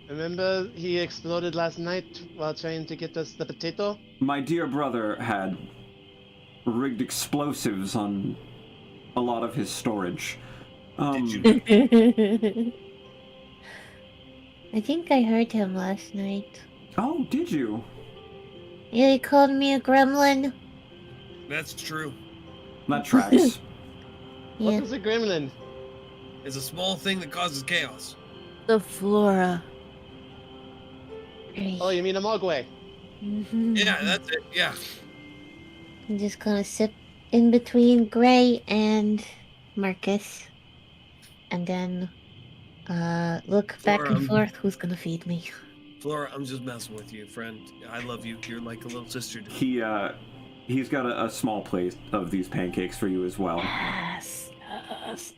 Remember he exploded last night while trying to get us the potato? My dear brother had rigged explosives on a lot of his storage. Did you? I think I heard him last night. Oh, did you? Yeah, he called me a gremlin. That's true. That tracks. What Yeah. is a gremlin? It's a small thing that causes chaos. The flora. Oh, you mean a mogwai? Yeah, that's it. Yeah. I'm just gonna sit in between Gray and Marcus. And then, look back Flora, and forth. Who's gonna feed me? Flora, I'm just messing with you, friend. I love you. You're like a little sister to me. He's got a small plate of these pancakes for you as well. Yes.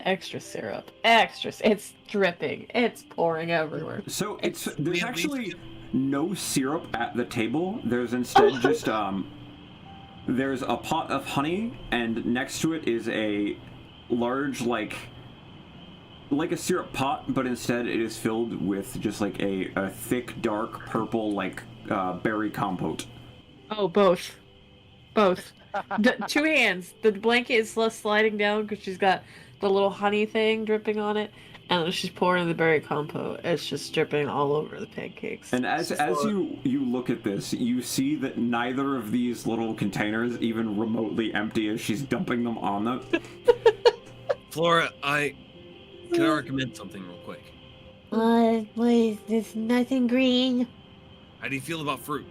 Extra syrup. It's dripping. It's pouring everywhere. So there's at least actually no syrup at the table. There's instead just there's a pot of honey, and next to it is a large like a syrup pot, but instead it is filled with just like a thick dark purple like berry compote. Oh, both. Two hands. The blanket is sliding down because she's got the little honey thing dripping on it, and she's pouring the berry compote. It's just dripping all over the pancakes. And as you look at this, you see that neither of these little containers even remotely empty as she's dumping them on them. Flora, can I recommend something real quick? What is this? Nothing green. How do you feel about fruit?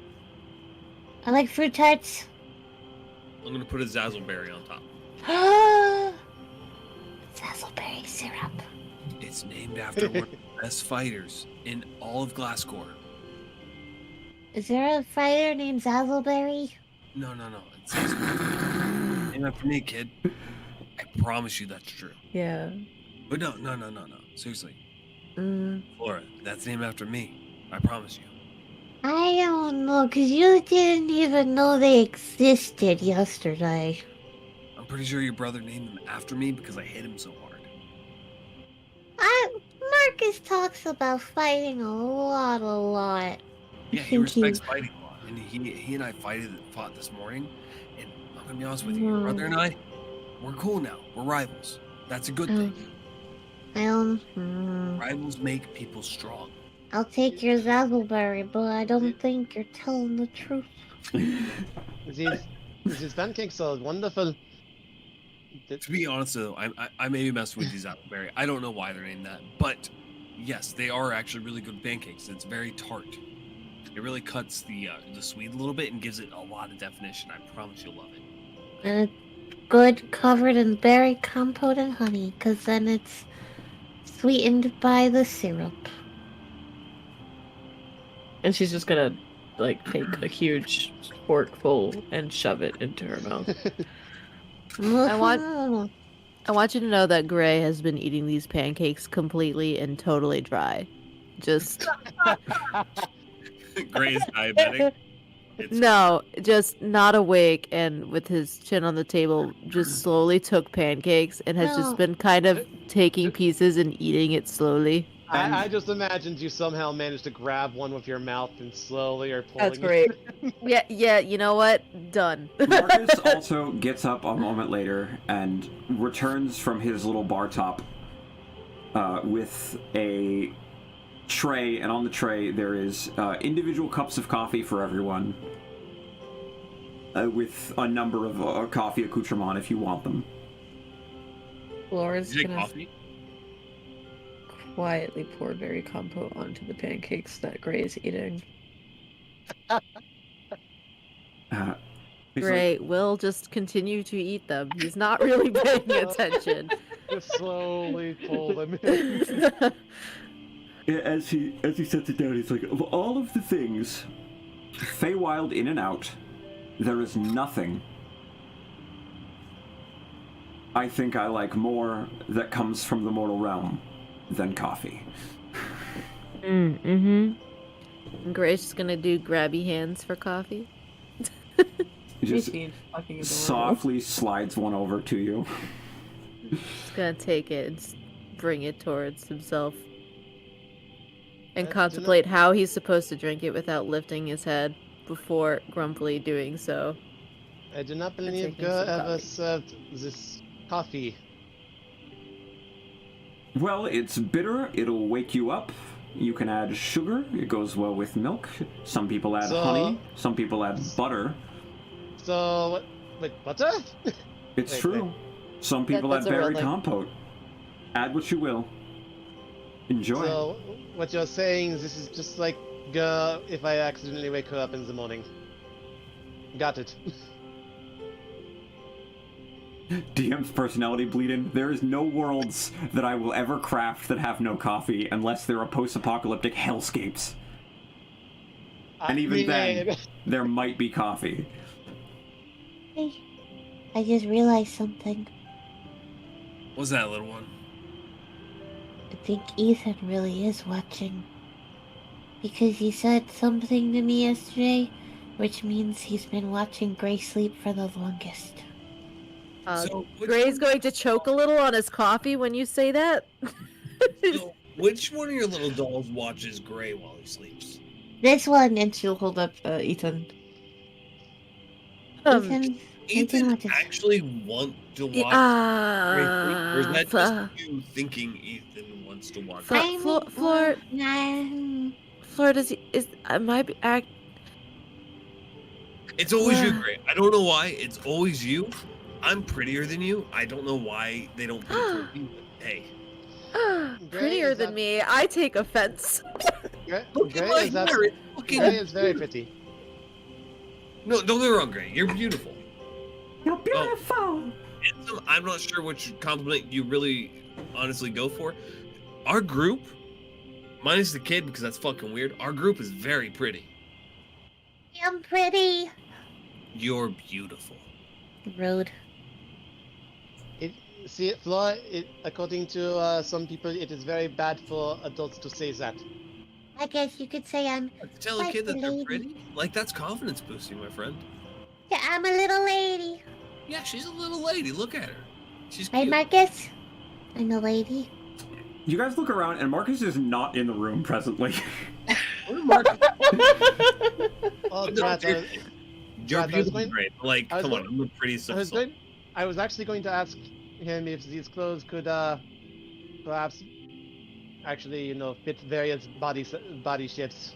I like fruit tarts. I'm gonna put a zazzleberry on top. Zazzleberry syrup. It's named after one of the best fighters in all of Glasscore. Is there a fighter named Zazzleberry? No. It's named after me, kid. I promise you that's true. Yeah. But no. Seriously. Mm. Flora, that's named after me. I promise you. I don't know, because you didn't even know they existed yesterday. I'm pretty sure your brother named them after me because I hit him so hard. Marcus talks about fighting a lot. Yeah, he respects fighting a lot. And he and I fought this morning. And I'm gonna be honest with you, your brother and I, we're cool now. We're rivals. That's a good thing. Rivals make people strong. I'll take your Zazzleberry, but I don't think you're telling the truth. These pancakes are wonderful. To be honest though, I may be messing with these appleberry. I don't know why they're named that, but yes, they are actually really good pancakes. It's very tart. It really cuts the sweet a little bit and gives it a lot of definition. I promise you'll love it. And it's good covered in berry compote and honey, because then it's sweetened by the syrup. And she's just gonna take a huge forkful and shove it into her mouth. I want you to know that Gray has been eating these pancakes completely and totally dry. Just Gray's diabetic. no, just not awake and with his chin on the table, just slowly took pancakes and has just been kind of taking pieces and eating it slowly. I just imagined you somehow managed to grab one with your mouth and slowly are pulling That's great. Yeah, you know what? Done. Marcus also gets up a moment later and returns from his little bar top with a tray, and on the tray there is individual cups of coffee for everyone with a number of coffee accoutrements if you want them. Laura's Did you take gonna coffee? quietly pour berry compote onto the pancakes that Gray is eating. He's Great. We'll just continue to eat them. He's not really paying attention. Just slowly pull them in. As he sets it down, he's like, of all of the things Feywild in and out, there is nothing I think I like more that comes from the mortal realm than coffee. Grace is gonna do grabby hands for coffee. He just Fucking adorable. softly slides one over to you. He's gonna take it and bring it towards himself. And Do not- contemplate how he's supposed to drink it without lifting his head before grumpily doing so. I do not believe taking Gur some ever coffee. served this coffee. Well, it's bitter. It'll wake you up. You can add sugar. It goes well with milk. Some people add So- honey. Some people add butter. So, wait, butter? It's Wait, true. wait. Some people That's add a real berry thing. compote. Add what you will. Enjoy. So, what you're saying, this is just like Gur if I accidentally wake her up in the morning. Got it. DM's personality bleeding. There is no worlds that I will ever craft that have no coffee unless there are post-apocalyptic hellscapes. And even then, there might be coffee. Hey, I just realized something. What's that, little one? I think Ethan really is watching. Because he said something to me yesterday, which means he's been watching Gray sleep for the longest. So, Gray's going to choke a little on his coffee when you say that. so which one of your little dolls watches Gray while he sleeps? This one, And she'll hold up Ethan. Ethan Ethan watches. actually want to watch Gray sleep, or is that Fla- just you thinking Ethan wants to watch Fla- Gray? Floor- Nah, Fleur, does he is am I act? It's always you, Gray. I don't know why. It's always you. I'm prettier than you. I don't know why they don't put it for you. But hey, Prettier is than that- me. I take offense. Gray, look Gray at my is that- hair. It's fucking. Gray is very pretty. No, don't get me wrong, Gray. You're beautiful. You're beautiful. Handsome, I'm not sure which compliment you really honestly go for. Our group, minus the kid because that's fucking weird. Our group is very pretty. I'm pretty. You're beautiful. Rude. See, Flora, according to some people, it is very bad for adults to say that. I guess you could say I'm. To tell a Like kid that the they're lady. pretty, like that's confidence boosting, my friend. Yeah, I'm a little lady. Yeah, she's a little lady. Look at her. She's Right, cute. Marcus? I'm a lady. You guys look around, and Marcus is not in the room presently. Where's Marcus? Oh, No, Drat, you're Drat, I was beautiful, going- great. Like, I was come on, going- I'm the prettiest of us all. I was actually going to ask him if these clothes could, perhaps, actually, fit various body shapes.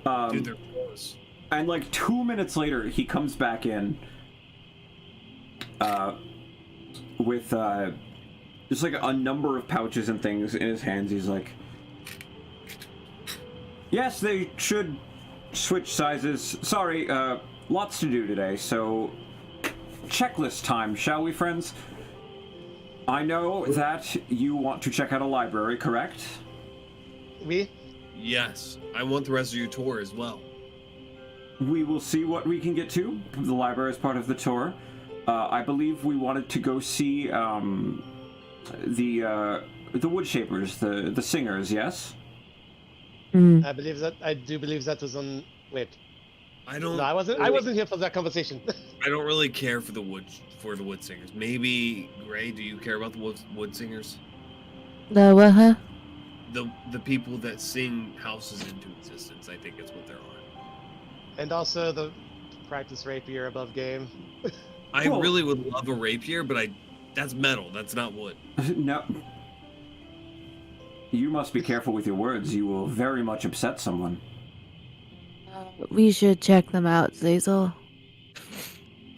Dude, they're clothes. And like 2 minutes later, he comes back in with just like a number of pouches and things in his hands. He's like, yes, they should switch sizes. Sorry, lots to do today, so checklist time, shall we, friends? I know that you want to check out a library, correct? We? Yes, I want the rest of your tour as well. We will see what we can get to. The library is part of the tour. I believe we wanted to go see the wood shapers, the singers. Yes. I do believe that was on. Wait, I don't. no, I wasn't. I wasn't here for that conversation. I don't really care for the wood singers. Maybe Gray, do you care about the wood singers? The what? Huh? The people that sing houses into existence. I think it's what there are. And also the practice rapier above game. I Cool. really would love a rapier, but that's metal. That's not wood. No. You must be careful with your words. You will very much upset someone. We should check them out, Zazel.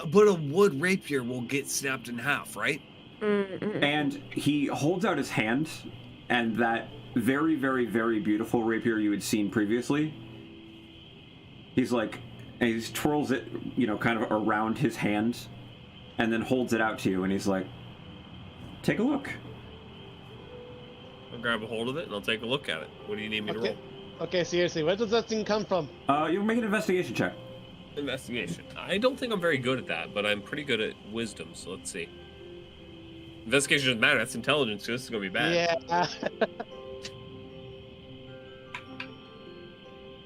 But a wood rapier will get snapped in half, right? And he holds out his hand, and that very, very, very beautiful rapier you had seen previously, he's like, and he twirls it, kind of around his hand, and then holds it out to you, and he's like, take a look. I'll grab a hold of it and I'll take a look at it. What do you need me to Okay. roll? Okay, seriously, where does that thing come from? You make an investigation check. Investigation. I don't think I'm very good at that, but I'm pretty good at wisdom, so let's see. Investigation doesn't matter, that's intelligence, so this is gonna be bad. Yeah.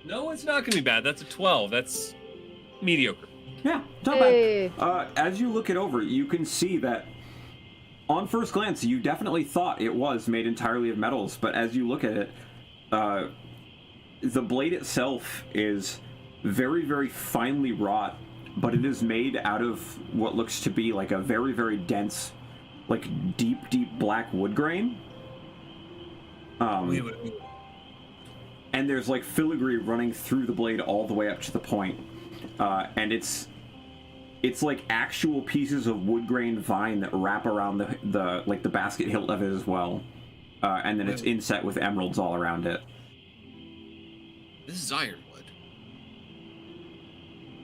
No, it's not gonna be bad. That's a 12. That's mediocre. Yeah, not Hey. bad. As you look it over, you can see that on first glance, you definitely thought it was made entirely of metals, but as you look at it, the blade itself is very, very finely wrought, but it is made out of what looks to be like a very, very dense, like deep, deep black wood grain. Wait. And there's like filigree running through the blade all the way up to the point. And it's like actual pieces of wood grain vine that wrap around the basket hilt of it as well. And then it's inset with emeralds all around it. This is ironwood.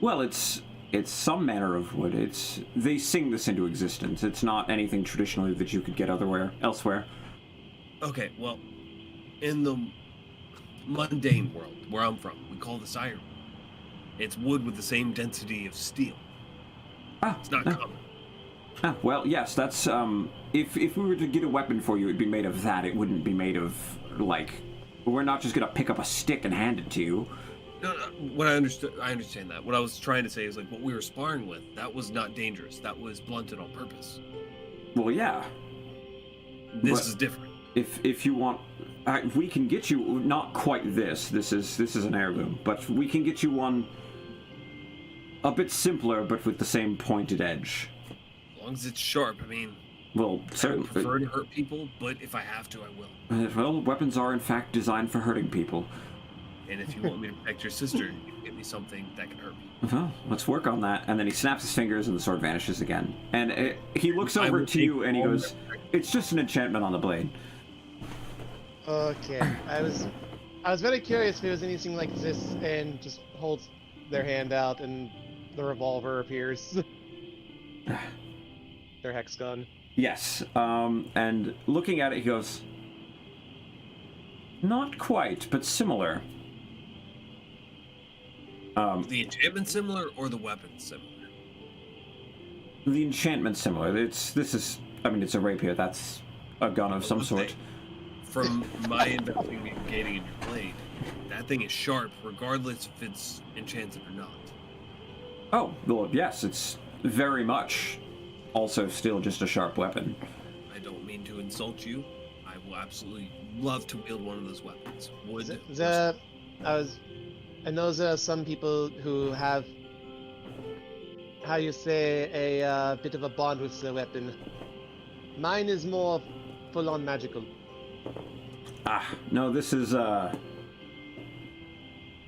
Well, it's some manner of wood. They sing this into existence. It's not anything traditionally that you could get elsewhere. Okay, well, in the mundane world where I'm from, we call this ironwood. It's wood with the same density of steel. It's not common. Well, yes, that's if we were to get a weapon for you, it'd be made of that. It wouldn't be made of like. We're not just gonna pick up a stick and hand it to you. No, what I understand that. What I was trying to say is like what we were sparring with. That was not dangerous. That was blunted on purpose. Well, yeah. This But is different. If you want, we can get you not quite this. This is an heirloom, but we can get you one a bit simpler, but with the same pointed edge. As long as it's sharp. I mean, Well, I certainly. prefer to hurt people, but if I have to, I will. Well, weapons are in fact designed for hurting people. And if you want me to protect your sister, you can get me something that can hurt me. Well, let's work on that. And then he snaps his fingers and the sword vanishes again. And he looks I over will to you take and he all goes, "It's just an enchantment on the blade." Okay, I was very curious if it was anything like this, and just holds their hand out, and the revolver appears. Their hex gun. Yes. And looking at it, he goes, "Not quite, but similar." The enchantment similar or the weapon similar? The enchantment similar. It's a rapier. That's a gun of some sort. From my investigating in your blade, that thing is sharp regardless if it's enchanted or not. Oh, well, yes, it's very much also still just a sharp weapon. I don't mean to insult you. I will absolutely love to wield one of those weapons. Wood. I know there are some people who have, how you say, a bit of a bond with the weapon. Mine is more full-on magical. No, this is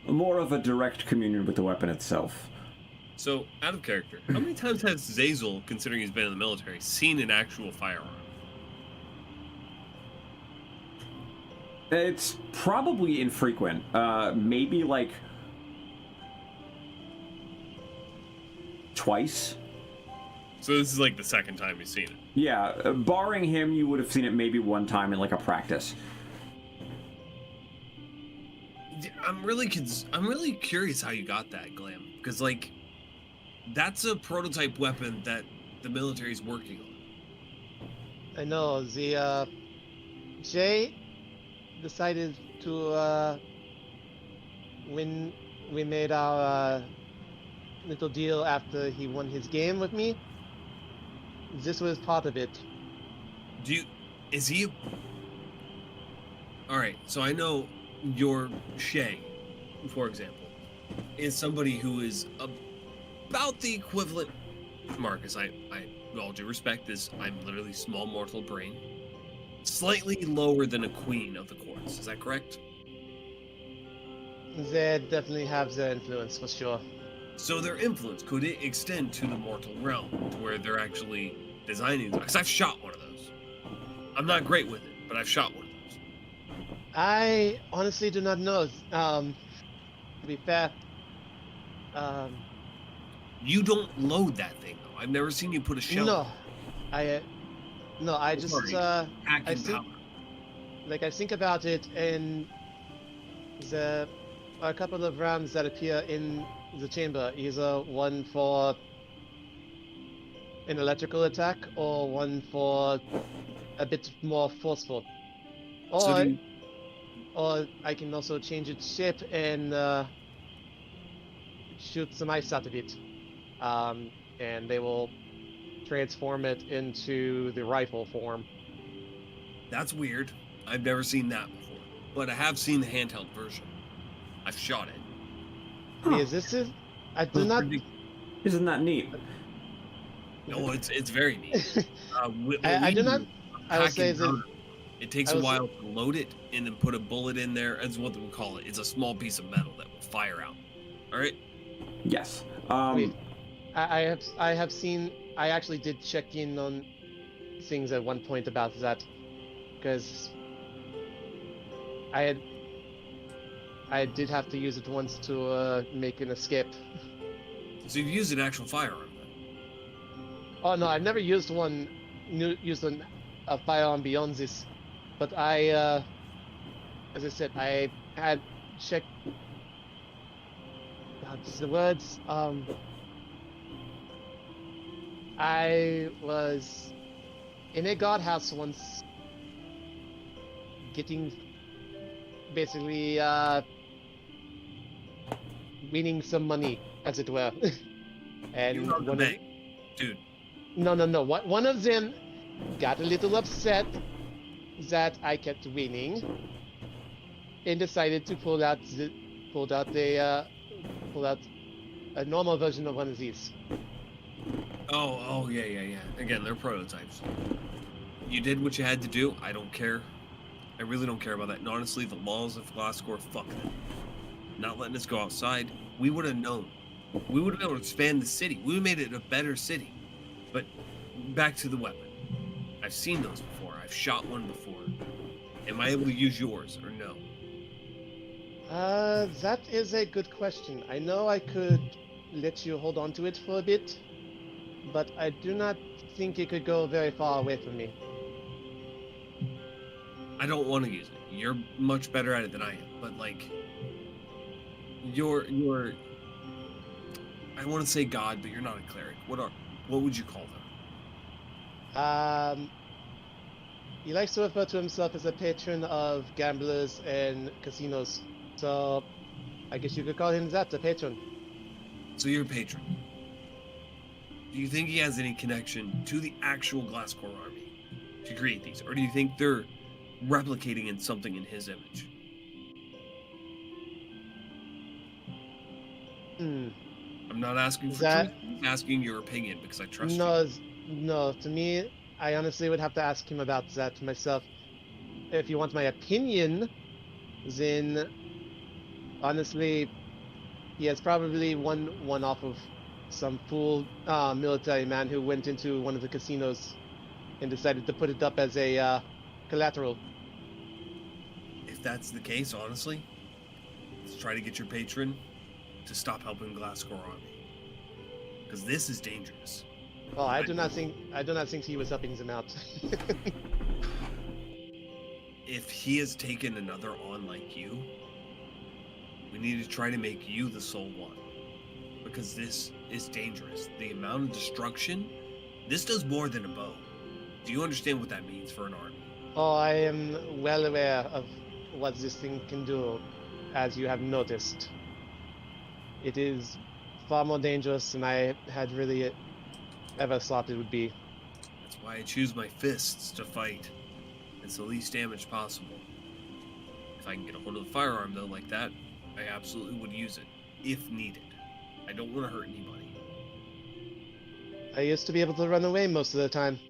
more of a direct communion with the weapon itself. So, out of character, how many times has Zazel, considering he's been in the military, seen an actual firearm? It's probably infrequent. Maybe like twice. So this is like the second time you've seen it. Yeah, barring him, you would have seen it maybe one time in like a practice. I'm really curious how you got that, Glam, because like that's a prototype weapon that the military's working on. I know, Jay decided to, when we made our little deal after he won his game with me, this was part of it. Alright, so I know your Shay, for example, is somebody who is about the equivalent, Marcus, I with all due respect, I'm literally small mortal brain, slightly lower than a queen of the courts, is that correct? They definitely have their influence, for sure. So their influence, could it extend to the mortal realm, to where they're actually designing them? Because I've shot one of those. I'm not great with it, but I've shot one of those. I honestly do not know. To be fair, You don't load that thing, though. I've never seen you put a shell. no, I just Sorry. I Packing think, powder. like, I think about it, and there are a couple of rounds that appear in the chamber, either one for an electrical attack or one for a bit more forceful. So do Or, you, or I can also change its shape and shoot some ice out of it. And they will transform it into the rifle form. that's weird. I've never seen that before, but I have seen the handheld version. I've shot it. Huh. Yes, this is. I do It's not. pretty- Isn't that neat? Oh, it's very neat. What I we do not. do, I will pack say and that. powder. It takes I a will say- while to load it and then put a bullet in there. As what we call it. It's a small piece of metal that will fire out. All right. Yes. Wait, I have seen. I actually did check in on things at one point about that, because I did have to use it once to make an escape. So you've used an actual firearm then. Oh no, I've never used one. Used a firearm beyond this, but I, as I said, I had checked. God's the words. I was in a guardhouse once, getting basically winning some money, as it were. And You robbed the one of, bank, dude. no. One of them got a little upset that I kept winning, and decided to pull out a normal version of one of these. Oh, yeah. Again, they're prototypes. You did what you had to do. I don't care. I really don't care about that. And honestly, the laws of Glasscore, fuck them. Not letting us go outside. We would have known. We would have been able to expand the city. We would have made it a better city. But back to the weapon. I've seen those before. I've shot one before. Am I able to use yours or no? That is a good question. I know I could let you hold on to it for a bit, but I do not think it could go very far away from me. I don't want to use it. You're much better at it than I am. But like, you're. I want to say God, but you're not a cleric. What would you call them? He likes to refer to himself as a patron of gamblers and casinos. So, I guess you could call him that, a patron. So you're a patron. Do you think he has any connection to the actual Glasscore army to create these, or do you think they're replicating in something in his image? I'm not asking for That- truth. I'm asking your opinion because I trust you. No, to me, I honestly would have to ask him about that myself. If you want my opinion, then honestly, he has probably one off of some fool military man who went into one of the casinos and decided to put it up as a collateral. If that's the case, honestly, let's try to get your patron to stop helping Glasscore army. Because this is dangerous. Well, I do not think he was helping them out. If he has taken another on like you, we need to try to make you the sole one. Because this is dangerous. The amount of destruction, this does more than a bow. Do you understand what that means for an army? Oh, I am well aware of what this thing can do, as you have noticed. It is far more dangerous than I had really ever thought it would be. That's why I choose my fists to fight. It's the least damage possible. If I can get a hold of the firearm, though, like that, I absolutely would use it, if needed. I don't want to hurt anybody. I used to be able to run away most of the time.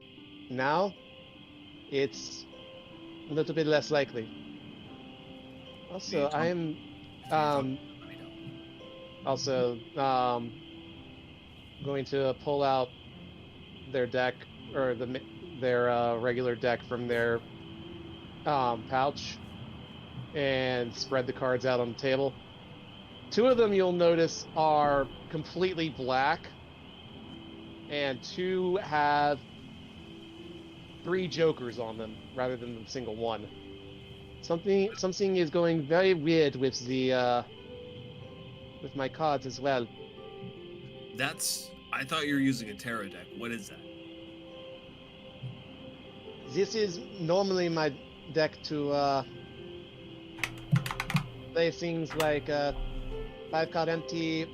Now, it's a little bit less likely. Also, I am also going to pull out their deck, or their regular deck from their pouch, and spread the cards out on the table. Two of them, you'll notice, are completely black, and two have 3 jokers on them rather than the single one. Something is going very weird with the with my cards as well. I thought you were using a tarot deck. What is that? This is normally my deck to play things like 5-card empty,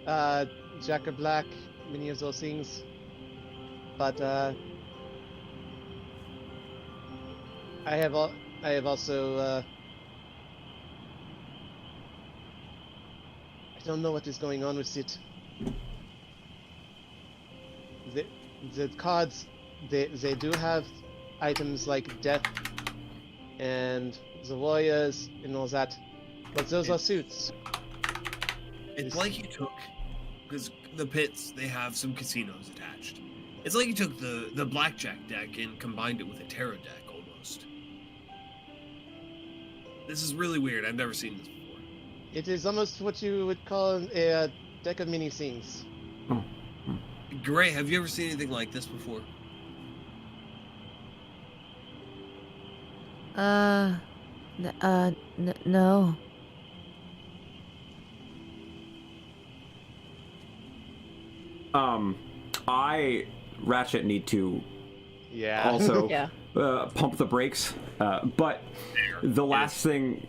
Jack of Black, many of those things. But I have also I don't know what is going on with it. The cards they do have items like death and the warriors and all that, but those are suits. It's like you took, because the pits, they have some casinos attached. It's like you took the blackjack deck and combined it with a tarot deck almost. This is really weird. I've never seen this before. It is almost what you would call a deck of mini things. Gray, have you ever seen anything like this before? No. I, Ratchet, need to Yeah. also Yeah. pump the brakes. But the last thing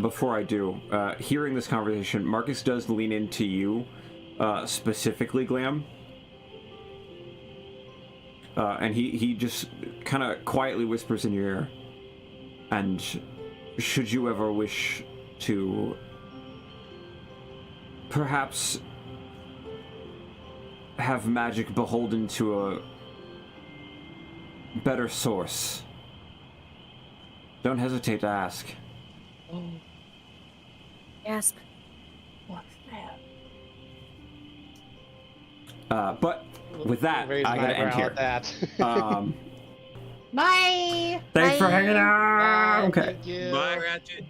before I do, hearing this conversation, Marcus does lean into you, specifically, Glam. And he just kind of quietly whispers in your ear, and should you ever wish to perhaps have magic beholden to a better source, don't hesitate to ask. Oh, Gasp. what's that? But with that, Raise I my gotta end eyebrow here. at that. Bye! Thanks for Bye. hanging out. Bye, Okay. thank you. Bye, Ratchet.